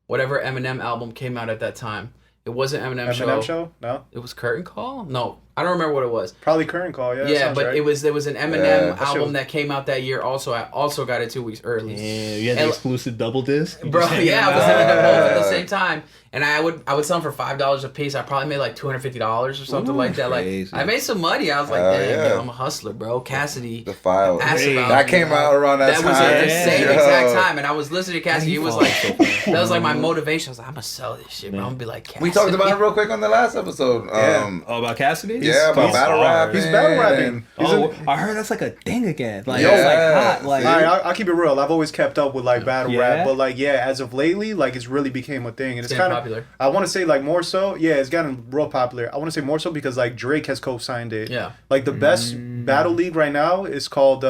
Speaker 1: whatever Eminem album came out at that time. It wasn't Eminem
Speaker 3: Eminem show? No,
Speaker 1: It was Curtain Call. No, I don't remember what it was.
Speaker 3: probably Current Call. Yeah, that
Speaker 1: Yeah,
Speaker 3: sounds
Speaker 1: but
Speaker 3: right.
Speaker 1: there was an Eminem
Speaker 2: Yeah,
Speaker 3: that shit
Speaker 1: album
Speaker 3: was-
Speaker 1: that came out that year. Also, I also got it 2 weeks early.
Speaker 4: Yeah, you had the
Speaker 1: And-
Speaker 4: exclusive double disc. You
Speaker 1: Bro,
Speaker 4: just hanging
Speaker 1: yeah, I was
Speaker 4: out.
Speaker 1: having them both at the
Speaker 2: Yeah.
Speaker 1: same time, and I would sell them for $5 a piece. I probably made like $250 or something
Speaker 4: Ooh,
Speaker 1: like that. Like,
Speaker 4: crazy.
Speaker 1: I made some money. I was like,
Speaker 2: Hell
Speaker 1: damn,
Speaker 2: yeah.
Speaker 1: yo, I'm a hustler, bro. Cassidy,
Speaker 2: The file.
Speaker 1: asked about
Speaker 2: That
Speaker 1: me,
Speaker 2: came
Speaker 1: bro.
Speaker 2: out around that
Speaker 1: That
Speaker 2: time.
Speaker 1: was at the
Speaker 4: Yeah.
Speaker 1: same
Speaker 2: Yo.
Speaker 1: exact time, and I was listening to Cassidy.
Speaker 4: He
Speaker 1: It was
Speaker 4: falls
Speaker 1: like
Speaker 4: so fast.
Speaker 1: that was like my motivation. I was like, I'm gonna sell this shit, bro. I'm gonna be like Cassidy.
Speaker 2: We talked about it real quick on the last episode.
Speaker 4: Oh, about Cassidy?
Speaker 2: Yeah, about battle
Speaker 4: hard.
Speaker 2: rapping.
Speaker 3: He's battle rapping.
Speaker 2: and-
Speaker 3: He's
Speaker 4: Oh,
Speaker 3: in-
Speaker 4: I heard that's like a thing again. Like,
Speaker 2: Yo,
Speaker 4: it's like
Speaker 2: yeah.
Speaker 4: hot. Like,
Speaker 2: See?
Speaker 3: All right, I'll keep it real. I've always kept up with like battle
Speaker 4: Yeah?
Speaker 3: rap, but like as of lately, like it's really became a thing, and it's
Speaker 1: It's
Speaker 3: kind of
Speaker 1: popular.
Speaker 3: I want to say like more so. Yeah, it's gotten real popular. I want to say more so because like Drake has co-signed it.
Speaker 1: Yeah.
Speaker 3: Like the best battle league right now is called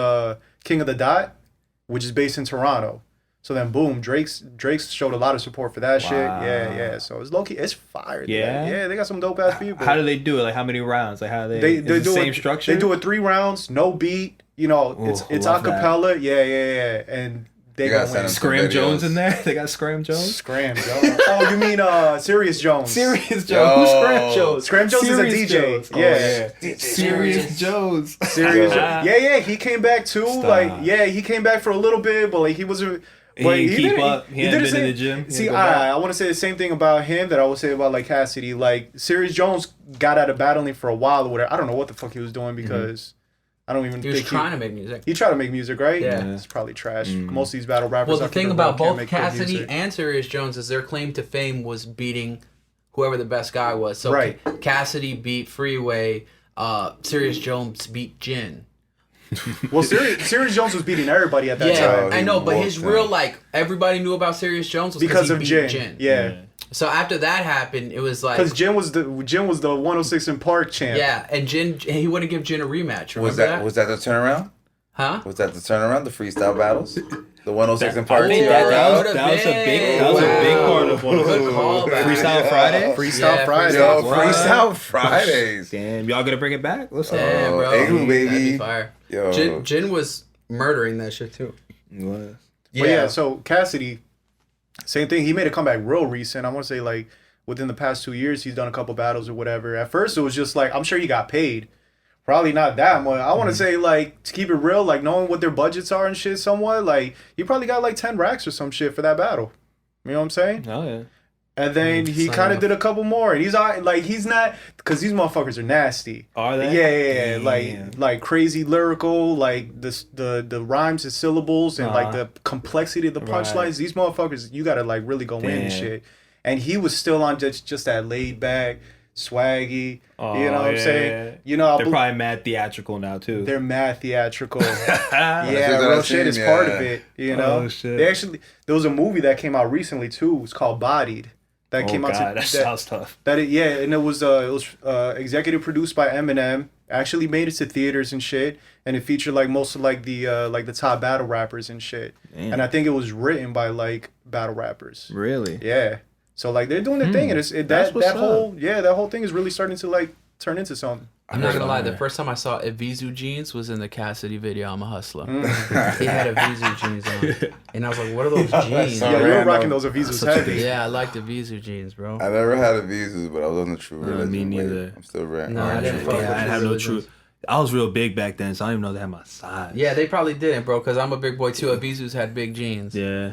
Speaker 3: King of the Dot, which is based in Toronto. So then, boom, Drake's showed a lot of support for that shit. Yeah. So it's low key, it's fire.
Speaker 4: Yeah?
Speaker 3: Yeah, they got some dope ass people.
Speaker 4: how do they do it? Like, how many rounds? Like, how do
Speaker 3: they
Speaker 4: is it
Speaker 3: do
Speaker 4: the same
Speaker 3: it,
Speaker 4: structure?
Speaker 3: They do it 3 rounds, no beat. You know,
Speaker 4: Ooh,
Speaker 3: it's
Speaker 4: love that.
Speaker 3: acapella. Yeah. And they
Speaker 2: You gotta
Speaker 3: gonna
Speaker 2: send
Speaker 3: win.
Speaker 2: them
Speaker 4: Scram
Speaker 2: videos.
Speaker 4: Jones in there? They got Scram Jones?
Speaker 3: Scram Jones. Oh, you mean Serious Jones?
Speaker 4: Serious Jones.
Speaker 2: Yo.
Speaker 4: Who's Scram Jones?
Speaker 3: Scram Jones is a
Speaker 4: Serious
Speaker 3: DJ.
Speaker 4: Jones. Oh,
Speaker 3: Yeah.
Speaker 4: Serious Jones.
Speaker 3: Serious.
Speaker 4: Stop.
Speaker 3: Yeah. He came back too.
Speaker 4: Stop.
Speaker 3: Like, yeah, he came back for a little bit, but like he wasn't. But
Speaker 4: He didn't keep
Speaker 3: didn't-
Speaker 4: up. He hadn't
Speaker 3: didn't
Speaker 4: been in
Speaker 3: say-
Speaker 4: the gym. He
Speaker 3: See,
Speaker 4: didn't go back.
Speaker 3: I want to say the same thing about him that I would say about like Cassidy. Like, Serious Jones got out of battling for a while or whatever. I don't know what the fuck he was doing because I don't even
Speaker 1: He was
Speaker 3: think
Speaker 1: trying to make music.
Speaker 3: he tried to make music, right?
Speaker 1: Yeah.
Speaker 3: It's probably trash. Most of these battle rappers.
Speaker 1: Well, the
Speaker 3: I think
Speaker 1: thing
Speaker 3: they're
Speaker 1: about
Speaker 3: can't
Speaker 1: both
Speaker 3: make good
Speaker 1: Cassidy
Speaker 3: music.
Speaker 1: and Serious Jones is their claim to fame was beating whoever the best guy was. So
Speaker 3: Right.
Speaker 1: Cassidy beat Freeway. Serious Jones beat Jin.
Speaker 3: Well, Serious Jones was beating everybody at that
Speaker 1: Yeah,
Speaker 3: time
Speaker 1: I know, but his
Speaker 2: Wolfed him.
Speaker 1: real like everybody knew about Serious Jones was
Speaker 3: because
Speaker 1: he
Speaker 3: of
Speaker 1: beat
Speaker 3: Jin. Yeah.
Speaker 1: So after that happened, it was like
Speaker 3: Because Jin was the 106 in Park champ.
Speaker 1: yeah, and Jin he wouldn't give Jin a rematch. Remember
Speaker 2: Was that the turnaround?
Speaker 1: Huh?
Speaker 2: Was that the turnaround? The freestyle battles? The 106 in
Speaker 4: I
Speaker 2: part
Speaker 4: think
Speaker 2: two.
Speaker 4: that was a big part of one of
Speaker 1: Good
Speaker 4: those.
Speaker 1: callback.
Speaker 4: Freestyle Friday.
Speaker 3: Freestyle Friday.
Speaker 2: Yo,
Speaker 1: Freestyle
Speaker 2: Freestyle Fridays.
Speaker 4: Damn, y'all gonna bring it back? What's up?
Speaker 1: Damn, bro.
Speaker 2: Igloo, baby.
Speaker 1: That'd be fire.
Speaker 2: Yo.
Speaker 1: Jin was murdering that shit too.
Speaker 4: What?
Speaker 3: But yeah, so Cassidy, same thing. He made a comeback real recent. I want to say like within the past 2 years, he's done a couple battles or whatever. At first, it was just like, I'm sure he got paid. Probably not that much. I want to say like, to keep it real, like knowing what their budgets are and shit somewhat, like he probably got like 10 racks or some shit for that battle. You know what I'm saying?
Speaker 4: Oh yeah.
Speaker 3: And then he kind of did a couple more, and he's all, like, he's not, because these motherfuckers are nasty.
Speaker 4: Are they?
Speaker 3: Yeah.
Speaker 4: Damn.
Speaker 3: Like crazy lyrical, like the rhymes and syllables, and like the complexity of the punchlines.
Speaker 4: Right.
Speaker 3: These motherfuckers, you gotta like really go in and
Speaker 4: Damn.
Speaker 3: shit. And he was still on just that laid back, swaggy.
Speaker 4: Oh,
Speaker 3: you know what I'm
Speaker 4: yeah.
Speaker 3: saying? You know,
Speaker 4: They're probably mad theatrical now too.
Speaker 3: they're mad theatrical.
Speaker 2: That's
Speaker 3: Yeah,
Speaker 2: what
Speaker 3: real
Speaker 2: I've
Speaker 3: shit
Speaker 2: seen,
Speaker 3: is part of
Speaker 2: yeah.
Speaker 3: it. You know,
Speaker 4: Oh, shit.
Speaker 3: they actually there was a movie that came out recently too. It's called Bodied. That
Speaker 4: Oh
Speaker 3: came out.
Speaker 4: God, that sounds tough.
Speaker 3: And it was executive produced by Eminem. Actually made it to theaters and shit, and it featured like most of like the top battle rappers and shit.
Speaker 4: Damn.
Speaker 3: And I think it was written by like battle rappers.
Speaker 4: Really?
Speaker 3: Yeah. So like they're doing their thing, and
Speaker 4: That's what's
Speaker 3: that whole thing is really starting to like turn into something.
Speaker 1: I'm not gonna lie. The first time I saw Evisu jeans was in the Cassidy video. I'm a hustler. He had Evisu jeans on, and I was like, "What are those jeans?"
Speaker 2: so
Speaker 3: Yeah, you were
Speaker 2: random.
Speaker 3: rocking those Avizus heavy.
Speaker 1: Yeah, I like the Evisu jeans, bro.
Speaker 2: I never had a Visas, but I was on the True Religion.
Speaker 4: me
Speaker 2: wave.
Speaker 4: neither.
Speaker 2: I'm still ran.
Speaker 1: No, I didn't fuck with
Speaker 4: Yeah, I
Speaker 1: True
Speaker 4: have no
Speaker 1: Religions.
Speaker 4: true. I was real big back then, so I don't even know they had my size.
Speaker 1: Yeah, they probably didn't, bro. Because I'm a big boy too. Evisus had big jeans.
Speaker 4: Yeah.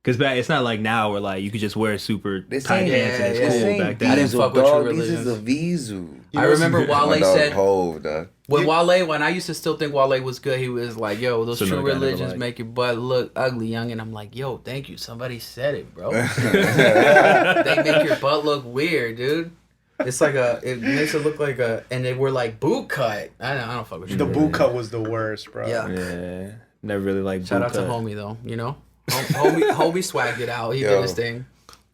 Speaker 4: Because back, it's not like now where like you could just wear super
Speaker 2: This
Speaker 4: tight
Speaker 2: ain't-
Speaker 4: pants and it's
Speaker 1: yeah,
Speaker 4: cool
Speaker 1: yeah.
Speaker 4: back
Speaker 1: I
Speaker 4: then.
Speaker 1: didn't fuck with True
Speaker 2: This is a
Speaker 1: Religions.
Speaker 2: Visu.
Speaker 1: I remember
Speaker 2: My
Speaker 1: Wale
Speaker 2: dog
Speaker 1: said
Speaker 2: Hove, dog.
Speaker 1: when I used to still think Wale was good. He was like, "Yo, those
Speaker 4: So
Speaker 1: True
Speaker 4: no guy never
Speaker 1: Religions
Speaker 4: liked.
Speaker 1: make your butt look ugly, young." And I'm like, "Yo, thank you. Somebody said it, bro. They make your butt look weird, dude." It's like it makes it look like and they were like boot cut. I don't fuck with you.
Speaker 3: The boot cut was the worst, bro.
Speaker 1: Yeah.
Speaker 4: Yeah. Never really like
Speaker 1: Shout out to Homie though, you know. Homie swagged it out. He did
Speaker 2: Yo.
Speaker 1: his thing.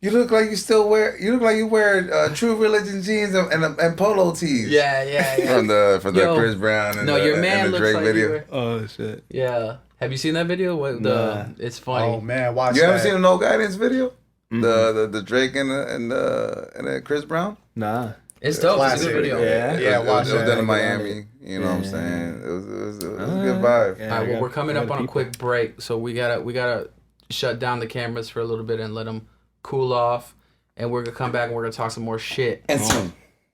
Speaker 2: You look like you still wear. You look like you wear True Religion jeans and polo tees.
Speaker 1: Yeah.
Speaker 2: From the
Speaker 1: Yo.
Speaker 2: Chris Brown and
Speaker 1: No, your
Speaker 2: the,
Speaker 1: man
Speaker 2: and the
Speaker 1: looks
Speaker 2: Drake
Speaker 1: like
Speaker 2: video.
Speaker 1: you were,
Speaker 4: Oh shit.
Speaker 1: yeah. Have you seen that video? What
Speaker 4: Nah.
Speaker 1: it's funny.
Speaker 3: Oh man, watch
Speaker 2: You
Speaker 3: that.
Speaker 2: haven't seen the No Guidance video? The Drake and the Chris Brown.
Speaker 4: Nah.
Speaker 1: It's dope. It's a
Speaker 3: Classic.
Speaker 1: good video.
Speaker 4: Yeah.
Speaker 3: Yeah,
Speaker 2: it was,
Speaker 3: watch
Speaker 2: it was
Speaker 3: that.
Speaker 2: done in Miami. You know what I'm
Speaker 4: Yeah.
Speaker 2: saying? It was a good vibe.
Speaker 4: Yeah,
Speaker 1: All right, well,
Speaker 4: I
Speaker 1: we're coming up
Speaker 4: got
Speaker 1: on a
Speaker 4: people.
Speaker 1: quick break, so we gotta shut down the cameras for a little bit and let them cool off, and we're gonna come back and we're gonna talk some more shit.
Speaker 2: And some.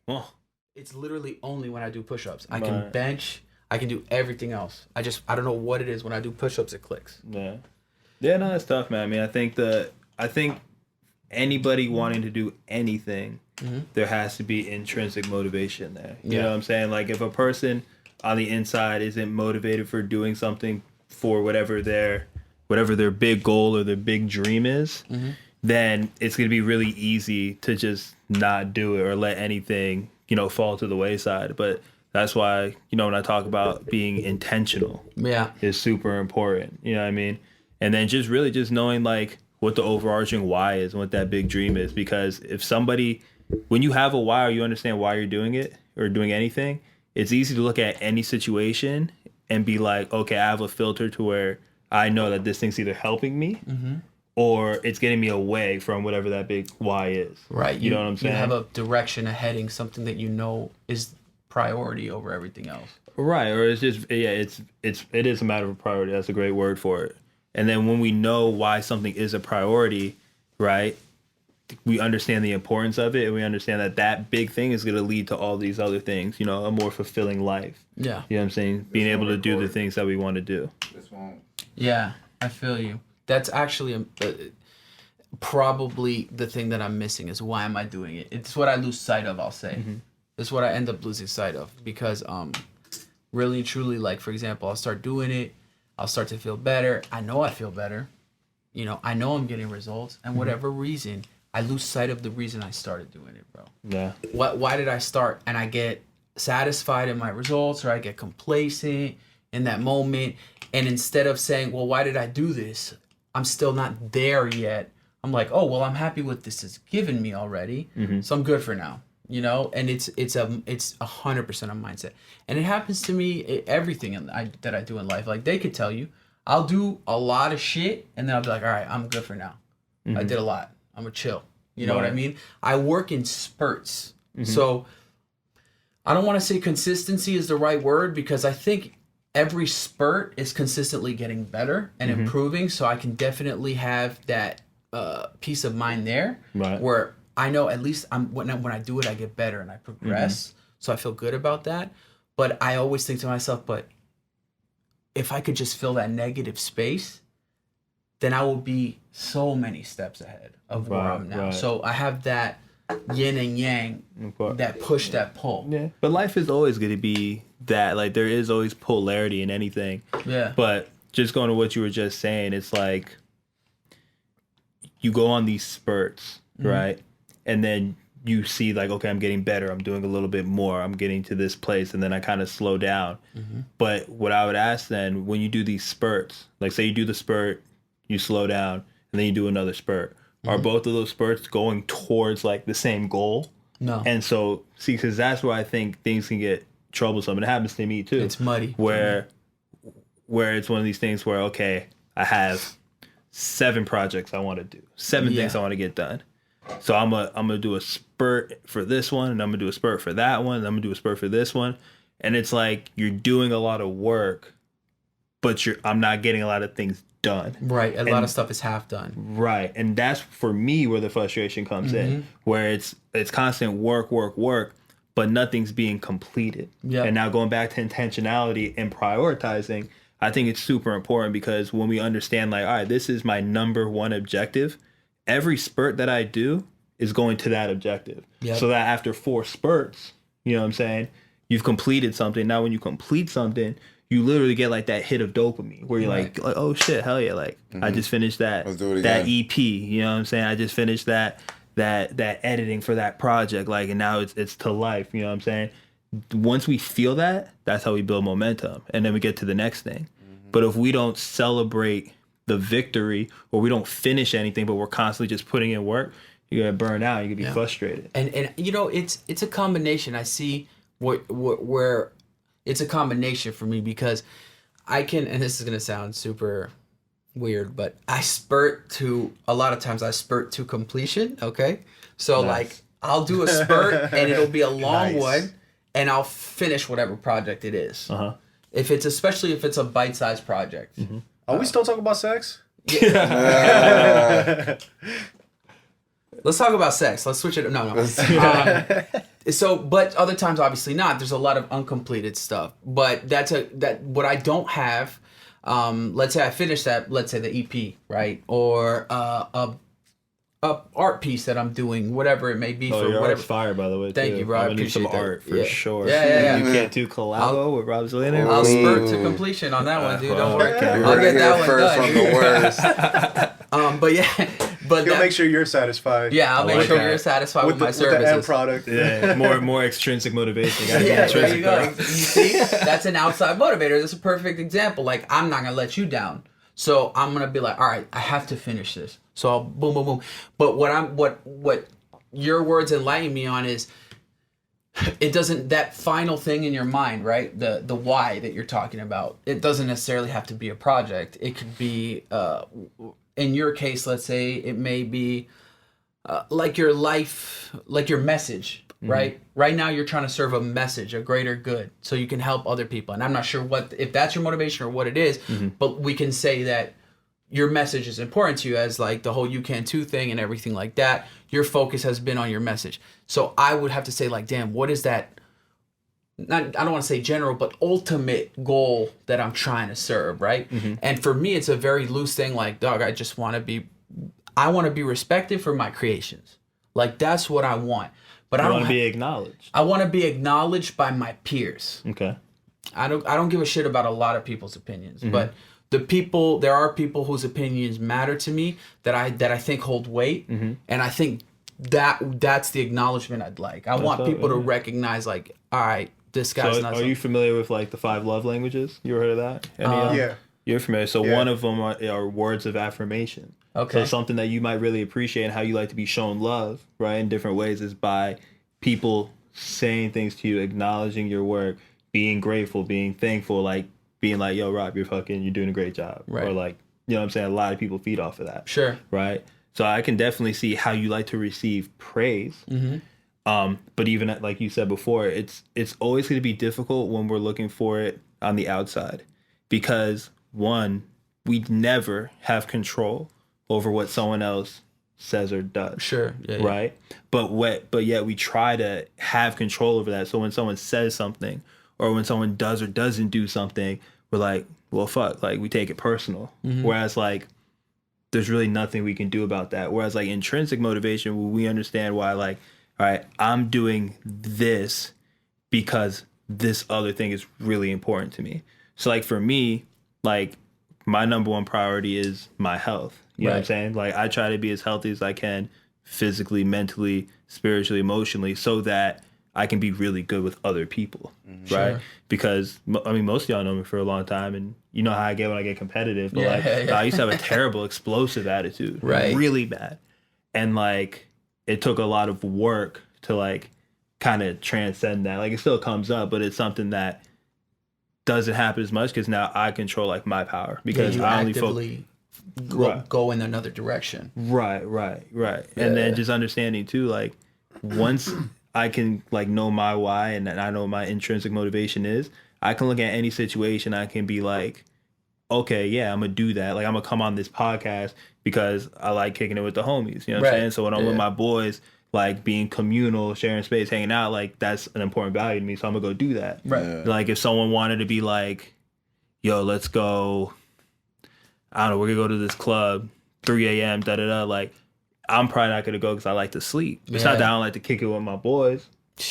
Speaker 4: Oh.
Speaker 1: It's literally only when I do push-ups. I can
Speaker 4: Right.
Speaker 1: bench. I can do everything else. I don't know what it is. When I do push-ups, it clicks.
Speaker 4: Yeah. Yeah, no, it's tough, man. I mean, I think anybody wanting to do anything, there has to be intrinsic motivation there. You
Speaker 1: Yeah.
Speaker 4: know what I'm saying? Like if a person on the inside isn't motivated for doing something for whatever their big goal or their big dream is, then it's going to be really easy to just not do it or let anything, fall to the wayside. But that's why, when I talk about being intentional,
Speaker 1: Yeah.
Speaker 4: is super important. You know what I mean? And then just really just knowing like what the overarching why is and what that big dream is. Because if somebody, when you have a why or you understand why you're doing it or doing anything, it's easy to look at any situation and be like, okay, I have a filter to where I know that this thing's either helping me or it's getting me away from whatever that big why is.
Speaker 1: Right.
Speaker 4: You know what I'm saying?
Speaker 1: You have a direction, a heading, something that you know is priority over everything else.
Speaker 4: Right, or it's just it is a matter of priority. That's a great word for it. And then when we know why something is a priority, right, we understand the importance of it, and we understand that big thing is going to lead to all these other things. A more fulfilling life.
Speaker 1: Yeah.
Speaker 4: You know what I'm saying? Being able to do the things that we want to do.
Speaker 2: This won't.
Speaker 1: Yeah, I feel you. That's actually probably the thing that I'm missing is why am I doing it? It's what I lose sight of, I'll say. It's what I end up losing sight of because really and truly, like, for example, I'll start doing it. I'll start to feel better. I know I feel better. I know I'm getting results. And whatever reason, I lose sight of the reason I started doing it, bro.
Speaker 4: Yeah.
Speaker 1: Why did I start? And I get satisfied in my results or I get complacent in that moment. And instead of saying, well, why did I do this? I'm still not there yet. I'm like, oh, well, I'm happy with this it's given me already. So I'm good for now. And it's 100% a mindset. And it happens to me, everything that I do in life. Like they could tell you, I'll do a lot of shit, and then I'll be like, all right, I'm good for now. I did a lot. I'm gonna chill. You know what I mean? I work in spurts. So I don't want to say consistency is the right word, because I think every spurt is consistently getting better and improving. So I can definitely have that peace of mind there, where I know at least when I do it, I get better and I progress. So I feel good about that. But I always think to myself, but if I could just fill that negative space, then I will be so many steps ahead of where I'm now. So I have that yin and yang, that push, that pull.
Speaker 4: Yeah. But life is always going to be that. Like, there is always polarity in anything.
Speaker 1: Yeah.
Speaker 4: But just going to what you were just saying, it's like you go on these spurts, right? And then you see like, okay, I'm getting better. I'm doing a little bit more. I'm getting to this place. And then I kind of slow down. But what I would ask then, when you do these spurts, like say you do the spurt, you slow down, and then you do another spurt. Are both of those spurts going towards like the same goal?
Speaker 1: No.
Speaker 4: And so, see, because that's where I think things can get troublesome. And it happens to me too.
Speaker 1: It's muddy.
Speaker 4: Where it's one of these things where, okay, I have 7 projects I want to do, 7 things I want to get done. So I'm gonna do a spurt for this one, and I'm gonna do a spurt for that one, and I'm gonna do a spurt for this one. And it's like you're doing a lot of work, but I'm not getting a lot of things done.
Speaker 1: Right. A lot of stuff is half done.
Speaker 4: Right. And that's for me where the frustration comes in, where it's constant work, but nothing's being completed.
Speaker 1: Yeah.
Speaker 4: And now going back to intentionality and prioritizing, I think it's super important, because when we understand like, all right, this is my number one objective, every spurt that I do is going to that objective.
Speaker 1: Yep.
Speaker 4: So that after 4 spurts, you know what I'm saying, you've completed something. Now when you complete something, you literally get like that hit of dopamine where you're like, oh shit, hell yeah, like I just finished that EP, you know what I'm saying? I just finished that editing for that project, like, and now it's to life, you know what I'm saying? Once we feel that, that's how we build momentum, and then we get to the next thing. But if we don't celebrate the victory, or we don't finish anything, but we're constantly just putting in work, you're gonna burn out, you're gonna be frustrated.
Speaker 1: And you know, it's a combination. I see where it's a combination for me, because I can, and this is gonna sound super weird, but a lot of times I spurt to completion. Okay, so like I'll do a spurt and it'll be a long one, and I'll finish whatever project it is. Especially if it's a bite-sized project.
Speaker 3: Are we still talking about sex?
Speaker 1: Let's talk about sex. Let's switch it. No. So, but other times, obviously not. There's a lot of uncompleted stuff. But what I don't have. Let's say I finish that. Let's say the EP, right, or a art piece that I'm doing, whatever it may be.
Speaker 4: For your art's fire, by the way.
Speaker 1: Thank you, bro. I
Speaker 4: I'm gonna need some
Speaker 1: appreciate that.
Speaker 4: art for sure.
Speaker 1: Yeah.
Speaker 4: You can't do collabo with Rob Zillionaire?
Speaker 1: I'll spurt to completion on that one, dude. Don't worry.
Speaker 2: You
Speaker 1: I'll
Speaker 2: heard
Speaker 1: get
Speaker 2: it
Speaker 1: that
Speaker 2: here
Speaker 1: one
Speaker 2: first
Speaker 1: done.
Speaker 2: from the worst.
Speaker 1: But yeah, but
Speaker 3: He'll make sure you're satisfied.
Speaker 1: Yeah, I'll make
Speaker 4: like
Speaker 1: sure
Speaker 4: that.
Speaker 1: you're satisfied with my
Speaker 3: with the end
Speaker 1: services.
Speaker 3: product.
Speaker 4: Yeah, more extrinsic motivation.
Speaker 1: Yeah, there you go. You see, that's an outside motivator. That's a perfect example. Like, I'm not gonna let you down. So I'm gonna be like, all right, I have to finish this. So I'll boom, boom, boom. But what your words enlighten me on is, it doesn't, that final thing in your mind, right? The why that you're talking about. It doesn't necessarily have to be a project. It could be, in your case, let's say it may be like your life, like your message. Right? Right now you're trying to serve a message, a greater good, so you can help other people. And I'm not sure if that's your motivation or what it is, but we can say that your message is important to you, as like the whole YouCan2 thing and everything like that. Your focus has been on your message. So I would have to say, like, damn, what is that? I don't want to say general, but ultimate goal that I'm trying to serve, right? And for me, it's a very loose thing. Like, dog, I want to be respected for my creations. Like, that's what I want. But I want to be
Speaker 4: acknowledged.
Speaker 1: I want to be acknowledged by my peers.
Speaker 4: Okay.
Speaker 1: I don't give a shit about a lot of people's opinions, but there are people whose opinions matter to me that I think hold weight, and I think that's the acknowledgement I'd like. I want people to recognize, like, all right, this guy's not.
Speaker 4: Are you familiar with like the 5 love languages? You ever heard of that?
Speaker 3: Yeah.
Speaker 4: You're familiar. So one of them are words of affirmation.
Speaker 1: Okay.
Speaker 4: So something that you might really appreciate and how you like to be shown love, right, in different ways, is by people saying things to you, acknowledging your work, being grateful, being thankful, like being like, yo, Rob, you're doing a great job.
Speaker 1: Right.
Speaker 4: Or like, you know what I'm saying? A lot of people feed off of that.
Speaker 1: Sure.
Speaker 4: Right. So I can definitely see how you like to receive praise. But even like you said before, it's always going to be difficult when we're looking for it on the outside, because one, we never have control over what someone else says or does.
Speaker 1: Sure. Yeah.
Speaker 4: Right. But yet we try to have control over that. So when someone says something, or when someone does or doesn't do something, we're like, well, fuck, like we take it personal. Whereas like, there's really nothing we can do about that. Whereas like intrinsic motivation, we understand why, like, all right, I'm doing this because this other thing is really important to me. So like for me, like my number one priority is my health. You know what I'm saying? Like I try to be as healthy as I can, physically, mentally, spiritually, emotionally, so that I can be really good with other people, right?
Speaker 1: Sure.
Speaker 4: Because I mean, most of y'all know me for a long time, and you know how I get when I get competitive. But I used to have a terrible, explosive attitude,
Speaker 1: Right.
Speaker 4: really bad, and like it took a lot of work to like kind of transcend that. Like it still comes up, but it's something that doesn't happen as much because now I control like my power, because
Speaker 1: you
Speaker 4: I only
Speaker 1: actively go in another direction.
Speaker 4: Right. And then just understanding too, like once I can like know my why and I know what my intrinsic motivation is, I can look at any situation. I can be like, okay, yeah, I'm gonna do that. Like I'm gonna come on this podcast because I like kicking it with the homies. You know what I'm saying? So when I'm with my boys, like being communal, sharing space, hanging out, like that's an important value to me. So I'm gonna go do that.
Speaker 1: Right.
Speaker 2: Yeah.
Speaker 4: Like if someone wanted to be like, yo, let's go, I don't know, we're gonna go to this club, 3 a.m., like I'm probably not gonna go because I like to sleep. It's not that I don't like to kick it with my boys,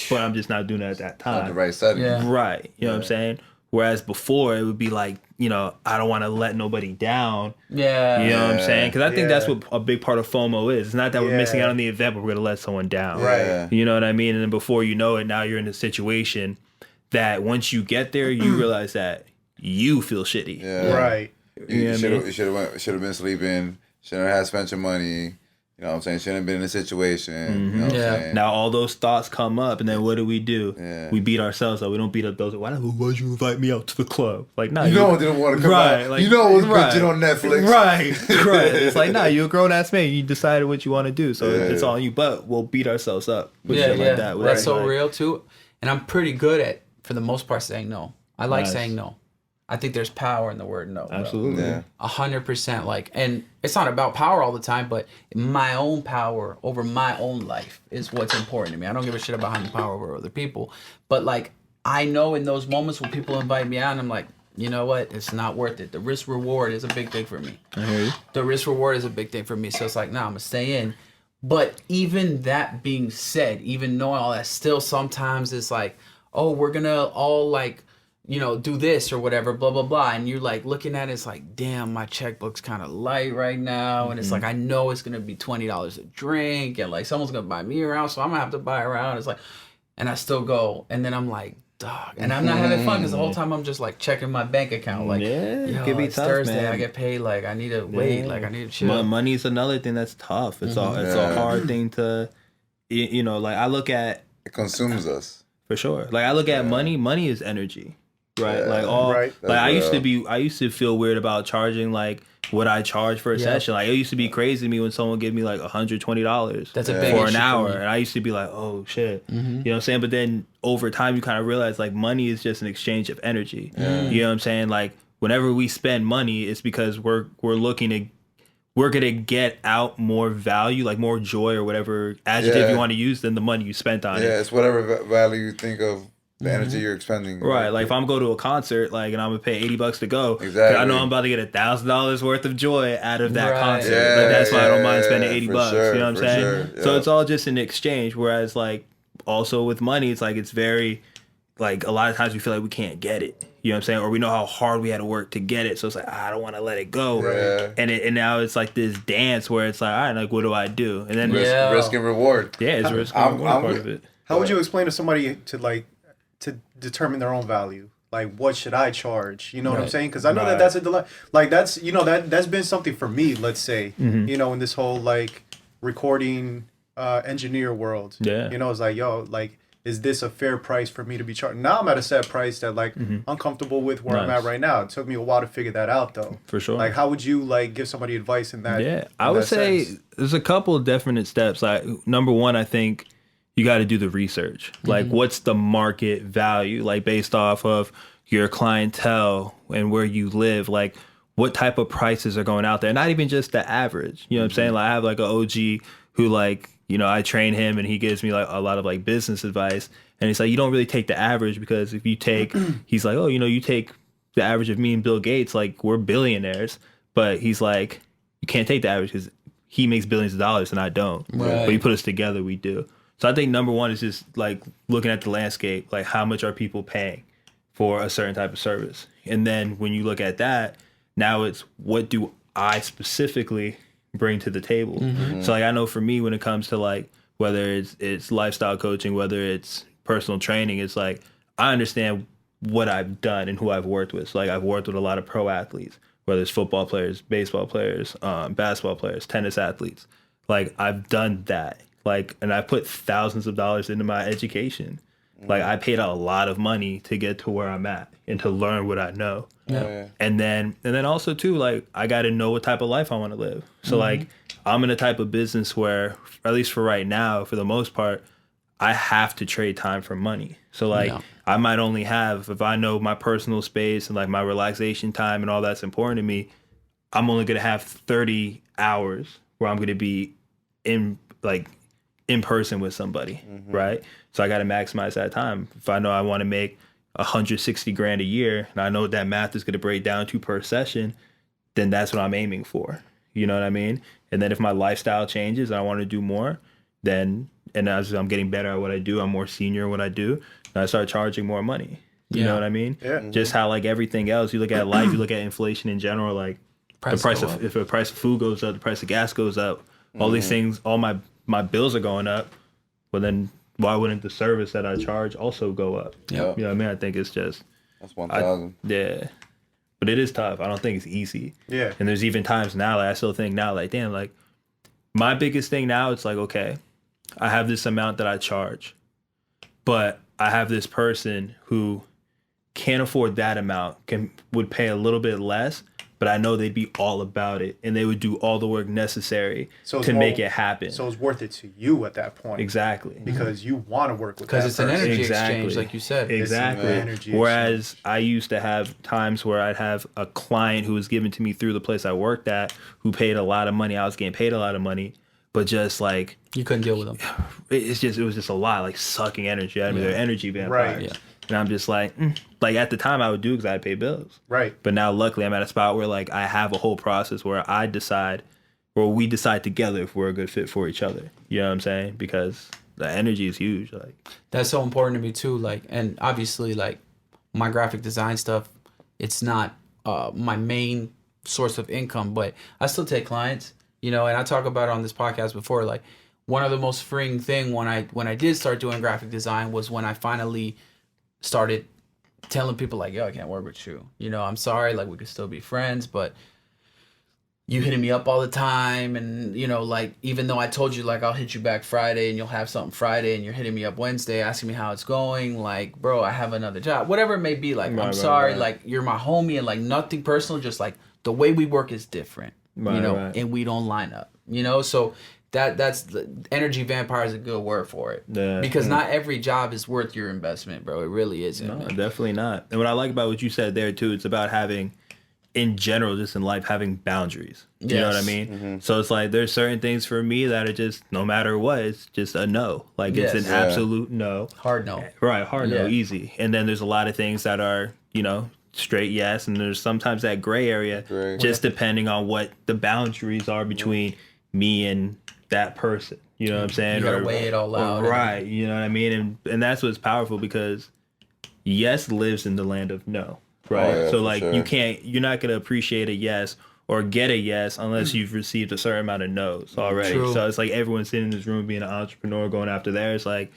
Speaker 4: but I'm just not doing it at that time.
Speaker 2: Not the right setting.
Speaker 1: Yeah.
Speaker 4: Right. You know what I'm saying? Whereas before it would be like, you know, I don't want to let nobody down.
Speaker 1: Yeah.
Speaker 4: You know what I'm saying? Because I think that's
Speaker 3: Yeah.
Speaker 4: what a big part of FOMO is. It's not that we're missing out on the event, but we're going to let someone down.
Speaker 3: Right.
Speaker 2: Yeah.
Speaker 4: You know what I mean? And then before you know it, now you're in a situation that once you get there, you realize that you feel shitty.
Speaker 2: Yeah.
Speaker 3: Right.
Speaker 2: You should have been sleeping. Shouldn't have spent your money. You know what I'm saying? Shouldn't have been in a situation. You know what I'm saying?
Speaker 4: Now all those thoughts come up, and then what do?
Speaker 2: Yeah.
Speaker 4: We beat ourselves up. We don't beat up those. Why'd you invite me out to the club? Like, nah,
Speaker 2: You know I didn't want to come out.
Speaker 4: Like,
Speaker 2: you know it was
Speaker 4: right.
Speaker 2: bitching on Netflix.
Speaker 4: Right. It's like, nah, you're a grown ass man. You decided what you want to do, so it's all on you. But we'll beat ourselves up with shit like that.
Speaker 1: That's so
Speaker 4: Like,
Speaker 1: real too. And I'm pretty good at, for the most part, saying no. I like
Speaker 4: Nice.
Speaker 1: saying no. I think there's power in the word no. Bro.
Speaker 4: absolutely.
Speaker 2: Yeah.
Speaker 1: 100%. Like, and it's not about power all the time, but my own power over my own life is what's important to me. I don't give a shit about having power over other people. But like, I know in those moments when people invite me out, and I'm like, you know what? It's not worth it. The risk reward is a big thing for me.
Speaker 4: I hear you.
Speaker 1: The risk reward is a big thing for me. So it's like, nah, I'm gonna stay in. But even that being said, even knowing all that, still sometimes it's like, oh, we're gonna all like, you know, do this or whatever, blah, blah, blah. And you're like looking at it, it's like, damn, my checkbook's kind of light right now. And it's like, I know it's going to be $20 a drink. And like, someone's going to buy me around. So I'm going to have to buy around. It's like, and I still go. And then I'm like, dog. And I'm not having fun because the whole time I'm just like checking my bank account. Like,
Speaker 4: it can be
Speaker 1: it's
Speaker 4: tough,
Speaker 1: Thursday.
Speaker 4: man.
Speaker 1: I get paid. Like, I need to wait. Like, I need to chill.
Speaker 4: Money's another thing that's tough. It's a hard thing to, you know, like I look at,
Speaker 2: It consumes us.
Speaker 4: for sure. Like I look at money is energy. Right. Like all
Speaker 3: Right.
Speaker 4: like I
Speaker 2: That's
Speaker 4: used to feel weird about charging like what I charge for a session. Like it used to be crazy to me when someone gave me like $120
Speaker 1: That's a big
Speaker 4: for
Speaker 1: issue
Speaker 4: an
Speaker 1: for
Speaker 4: hour.
Speaker 1: me.
Speaker 4: And I used to be like, oh shit. You know what I'm saying? But then over time you kind of realize like money is just an exchange of energy. You know what I'm saying? Like whenever we spend money, it's because we're gonna get out more value, like more joy or whatever adjective you want to use than the money you spent on it.
Speaker 2: Yeah, it's whatever value you think of the energy you're expending.
Speaker 4: Right, like if I'm going to a concert, like, and I'm gonna pay $80 to go, 'cause
Speaker 2: Exactly.
Speaker 4: I know I'm about to get $1,000 worth of joy out of that
Speaker 1: Right.
Speaker 4: concert.
Speaker 2: Yeah,
Speaker 4: like that's why I don't mind
Speaker 2: yeah,
Speaker 4: spending
Speaker 2: for
Speaker 4: $80.
Speaker 2: sure,
Speaker 4: You know what I'm
Speaker 2: for
Speaker 4: saying?
Speaker 2: sure,
Speaker 4: So
Speaker 2: yeah.
Speaker 4: it's all just an exchange. Whereas, like, also with money, it's like it's very, like, a lot of times we feel like we can't get it. You know what I'm saying? Or we know how hard we had to work to get it, so it's like I don't want to let it go.
Speaker 2: Yeah.
Speaker 4: And now it's like this dance where it's like, all right, like what do I do? And then
Speaker 1: Yeah.
Speaker 2: Risk and reward.
Speaker 4: it's risk
Speaker 2: I'm-
Speaker 4: and reward
Speaker 2: I'm
Speaker 4: part
Speaker 2: with-
Speaker 4: of it.
Speaker 3: How would you explain to somebody to determine their own value? Like, what should I charge? You know what I'm
Speaker 1: Right.
Speaker 3: saying? Because I know that that's a dilemma. Like, that's that's been something for me. Let's say, you know, in this whole like recording engineer world.
Speaker 4: Yeah.
Speaker 3: You know, it's like, yo, like is this a fair price for me to be charged? Now I'm at a set price that like I'm comfortable with where I'm
Speaker 4: Nice.
Speaker 3: at right now. It took me a while to figure that out though.
Speaker 4: For sure.
Speaker 3: Like how would you like give somebody advice in that?
Speaker 4: Yeah,
Speaker 3: in
Speaker 4: I would
Speaker 3: that
Speaker 4: say
Speaker 3: sense?
Speaker 4: there's a couple of definite steps. Like number one, I think you got to do the research. Like what's the market value? Like based off of your clientele and where you live. Like what type of prices are going out there? Not even just the average. You know what I'm saying? Like I have like an OG who like, you know, I train him and he gives me like a lot of like business advice. And it's like, you don't really take the average because if you take, he's like, oh, you know, you take the average of me and Bill Gates, like we're billionaires. But he's like, you can't take the average because he makes billions of dollars and I don't.
Speaker 1: Right.
Speaker 4: But you put us together, we do. So I think number one is just like looking at the landscape, like how much are people paying for a certain type of service? And then when you look at that, now it's what do I specifically bring to the table? So like I know for me when it comes to like whether it's lifestyle coaching, whether it's personal training, it's like I understand what I've done and who I've worked with. So like I've worked with a lot of pro athletes, whether it's football players, baseball players, basketball players, tennis athletes. Like I've done that. Like, and I put thousands of dollars into my education. Like I paid a lot of money to get to where I'm at and to learn what I know.
Speaker 1: Yeah.
Speaker 4: And then also too, like I got to know what type of life I want to live. So like I'm in a type of business where, at least for right now, for the most part, I have to trade time for money. So like I might only have, if I know my personal space and like my relaxation time and all that's important to me, I'm only going to have 30 hours where I'm going to be in person with somebody, right? So I got to maximize that time. If I know I want to make 160 grand a year, and I know that math is going to break down to per session, then that's what I'm aiming for. You know what I mean? And then if my lifestyle changes and I want to do more, then, and as I'm getting better at what I do, I'm more senior at what I do, and I start charging more money. You know what I mean?
Speaker 3: Yeah.
Speaker 4: Just how like everything else, you look at life, you look at inflation in general, like the price of, if the price of food goes up, the price of gas goes up, all these things, all my bills are going up. Well, then why wouldn't the service that I charge also go up?
Speaker 1: Yeah.
Speaker 4: You know what I mean? I think it's just,
Speaker 2: That's 1,000.
Speaker 4: yeah. But it is tough. I don't think it's easy.
Speaker 3: Yeah.
Speaker 4: And there's even times now, like I still think now, like, damn, like my biggest thing now, it's like, okay, I have this amount that I charge, but I have this person who can't afford that amount, would pay a little bit less, but I know they'd be all about it and they would do all the work necessary to make it happen.
Speaker 3: So it's worth it to you at that point.
Speaker 4: Exactly.
Speaker 3: Because you want to work with that
Speaker 1: Because it's an
Speaker 3: person.
Speaker 1: energy
Speaker 4: Exactly.
Speaker 1: exchange, like you said.
Speaker 4: Exactly.
Speaker 3: It's an energy
Speaker 4: Whereas I used to have times where I'd have a client who was given to me through the place I worked at who paid a lot of money. I was getting paid a lot of money, but just like
Speaker 1: You couldn't deal with them.
Speaker 4: it was just a lot, like sucking energy out of me. They're energy vampires.
Speaker 3: Right.
Speaker 1: Yeah.
Speaker 4: And I'm just like at the time I would do because I had to pay bills.
Speaker 3: Right.
Speaker 4: But now luckily I'm at a spot where like I have a whole process where we decide together if we're a good fit for each other. You know what I'm saying? Because the energy is huge. Like
Speaker 1: That's so important to me too. Like, and obviously, like my graphic design stuff, it's not my main source of income, but I still take clients. You know, and I talk about it on this podcast before. Like, one of the most freeing thing when I did start doing graphic design was when I finally started telling people like, yo, I can't work with you. You know, I'm sorry, like we could still be friends, but you hitting me up all the time, and you know, like even though I told you like I'll hit you back Friday and you'll have something Friday, and you're hitting me up Wednesday asking me how it's going, like bro, I have another job, whatever it may be. Like I'm sorry, like you're my homie, and like nothing personal, just like the way we work is different, you know, and we don't line up, you know. So that's the energy vampire is a good word for it.
Speaker 4: Yeah.
Speaker 1: Because not every job is worth your investment, bro. It really isn't.
Speaker 4: no,
Speaker 1: man.
Speaker 4: definitely not. And what I like about what you said there too, it's about having, in general, just in life, having boundaries. You know what I
Speaker 1: Yes.
Speaker 4: mean? So it's like there's certain things for me that are just no matter what, it's just a no. Like it's
Speaker 1: Yes.
Speaker 4: an
Speaker 1: Yeah.
Speaker 4: absolute no.
Speaker 1: Hard no.
Speaker 4: Right, hard no,
Speaker 1: Yeah.
Speaker 4: easy. And then there's a lot of things that are, you know, straight yes, and there's sometimes that gray area,
Speaker 2: Gray.
Speaker 4: just depending on what the boundaries are between me and that person. You know what I'm saying?
Speaker 1: You gotta weigh it all out.
Speaker 4: Right. You know what I mean? And that's what's powerful because yes lives in the land of no. Right.
Speaker 2: Oh, yeah,
Speaker 4: so
Speaker 2: for
Speaker 4: like
Speaker 2: sure.
Speaker 4: you're not gonna appreciate a yes or get a yes unless you've received a certain amount of no's already.
Speaker 1: True.
Speaker 4: So it's like everyone sitting in this room being an entrepreneur going after theirs. Like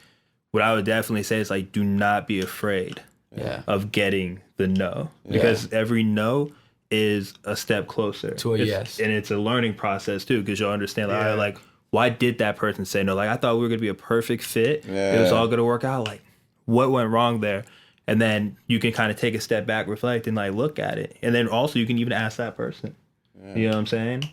Speaker 4: what I would definitely say is like do not be afraid
Speaker 1: Yeah.
Speaker 4: of getting the no. Because every no is a step closer
Speaker 1: To a yes.
Speaker 4: And it's a learning process too, because you'll understand like, all right, like why did that person say no? Like, I thought we were going to be a perfect fit. It was
Speaker 2: Yeah.
Speaker 4: all going to work out. Like, what went wrong there? And then you can kind of take a step back, reflect, and like look at it. And then also you can even ask that person. You know what I'm saying?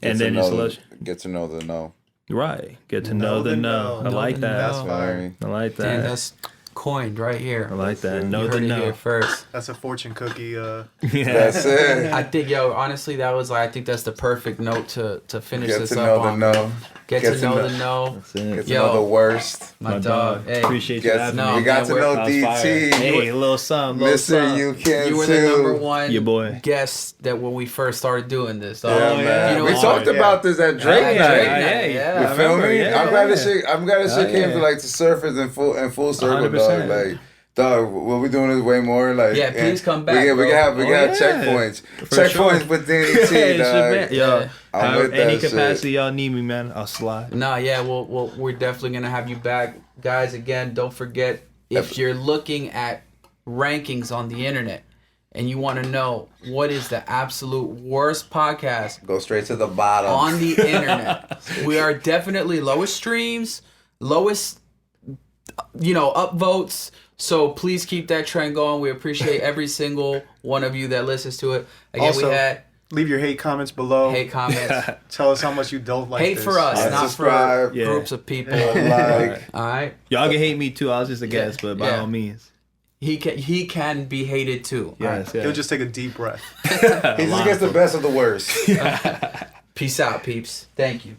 Speaker 4: And then just
Speaker 2: get to know the no.
Speaker 4: right. Get to know the no. I like that.
Speaker 3: That's fire.
Speaker 4: I like that.
Speaker 1: Damn, that's coined right here.
Speaker 4: I like that.
Speaker 1: You
Speaker 4: Know
Speaker 1: heard
Speaker 4: the
Speaker 1: it here
Speaker 4: no.
Speaker 1: first.
Speaker 3: That's a fortune cookie.
Speaker 4: Yeah.
Speaker 2: That's it.
Speaker 1: I think, yo, honestly, that was like, I think that's the perfect note to finish
Speaker 2: Get
Speaker 1: this
Speaker 2: to
Speaker 1: up
Speaker 2: know the
Speaker 1: on.
Speaker 2: no.
Speaker 1: Get to know the no.
Speaker 4: That's it.
Speaker 2: Get to
Speaker 1: Yo.
Speaker 2: know the worst.
Speaker 1: My dog. Hey,
Speaker 4: Appreciate you
Speaker 2: Get,
Speaker 4: having
Speaker 1: no,
Speaker 4: me.
Speaker 2: we got
Speaker 1: man,
Speaker 2: to
Speaker 1: we're-
Speaker 2: know
Speaker 4: That was fire.
Speaker 2: DT.
Speaker 4: Hey, a little something. Little
Speaker 2: Mr.
Speaker 4: something.
Speaker 2: YouCan2.
Speaker 1: you were the number one
Speaker 4: Your boy.
Speaker 1: guest that when we first started doing this.
Speaker 2: Yeah,
Speaker 1: dog.
Speaker 2: man.
Speaker 1: You know
Speaker 2: we
Speaker 1: what?
Speaker 2: talked about this at Drake
Speaker 1: Yeah,
Speaker 2: night.
Speaker 1: Drake
Speaker 4: yeah,
Speaker 1: night,
Speaker 4: yeah.
Speaker 2: You
Speaker 1: yeah.
Speaker 2: feel me?
Speaker 4: Yeah,
Speaker 2: I'm glad
Speaker 4: yeah.
Speaker 2: this shit came
Speaker 4: yeah.
Speaker 2: to like to surface in full circle, dog.
Speaker 4: 100%.
Speaker 2: Like, dog, what we doing is way more like.
Speaker 1: Yeah,
Speaker 2: and
Speaker 1: please come
Speaker 2: We
Speaker 1: back,
Speaker 2: can
Speaker 1: bro.
Speaker 2: have
Speaker 4: Oh,
Speaker 2: checkpoints.
Speaker 4: For
Speaker 2: Checkpoints
Speaker 4: sure.
Speaker 2: with DT,
Speaker 4: Hey, shit, man.
Speaker 2: dog.
Speaker 4: Yo,
Speaker 1: Yeah.
Speaker 2: I'm with
Speaker 4: any
Speaker 2: that shit.
Speaker 4: capacity y'all need me, man, I'll slide.
Speaker 1: Nah, yeah, well, we're definitely gonna have you back, guys. Again, don't forget if you're looking at rankings on the internet and you want to know what is the absolute worst podcast
Speaker 2: Go straight to the bottom.
Speaker 1: on the internet, we are definitely lowest streams, lowest, upvotes. So please keep that trend going. We appreciate every single one of you that listens to it. Again,
Speaker 3: Also,
Speaker 1: we had
Speaker 3: leave your hate comments below.
Speaker 1: hate comments.
Speaker 3: Tell us how much you don't like
Speaker 1: Hate
Speaker 3: this.
Speaker 1: for us, not for
Speaker 2: Unsubscribe.
Speaker 4: Yeah.
Speaker 1: groups of people.
Speaker 2: Like,
Speaker 1: All right.
Speaker 4: Y'all can hate me too. I was just a guest, but by
Speaker 1: yeah.
Speaker 4: all means.
Speaker 1: He can be hated too.
Speaker 4: Yes,
Speaker 3: He'll just take a deep breath.
Speaker 2: he just gets the best of the worst.
Speaker 1: Peace out, peeps. Thank you.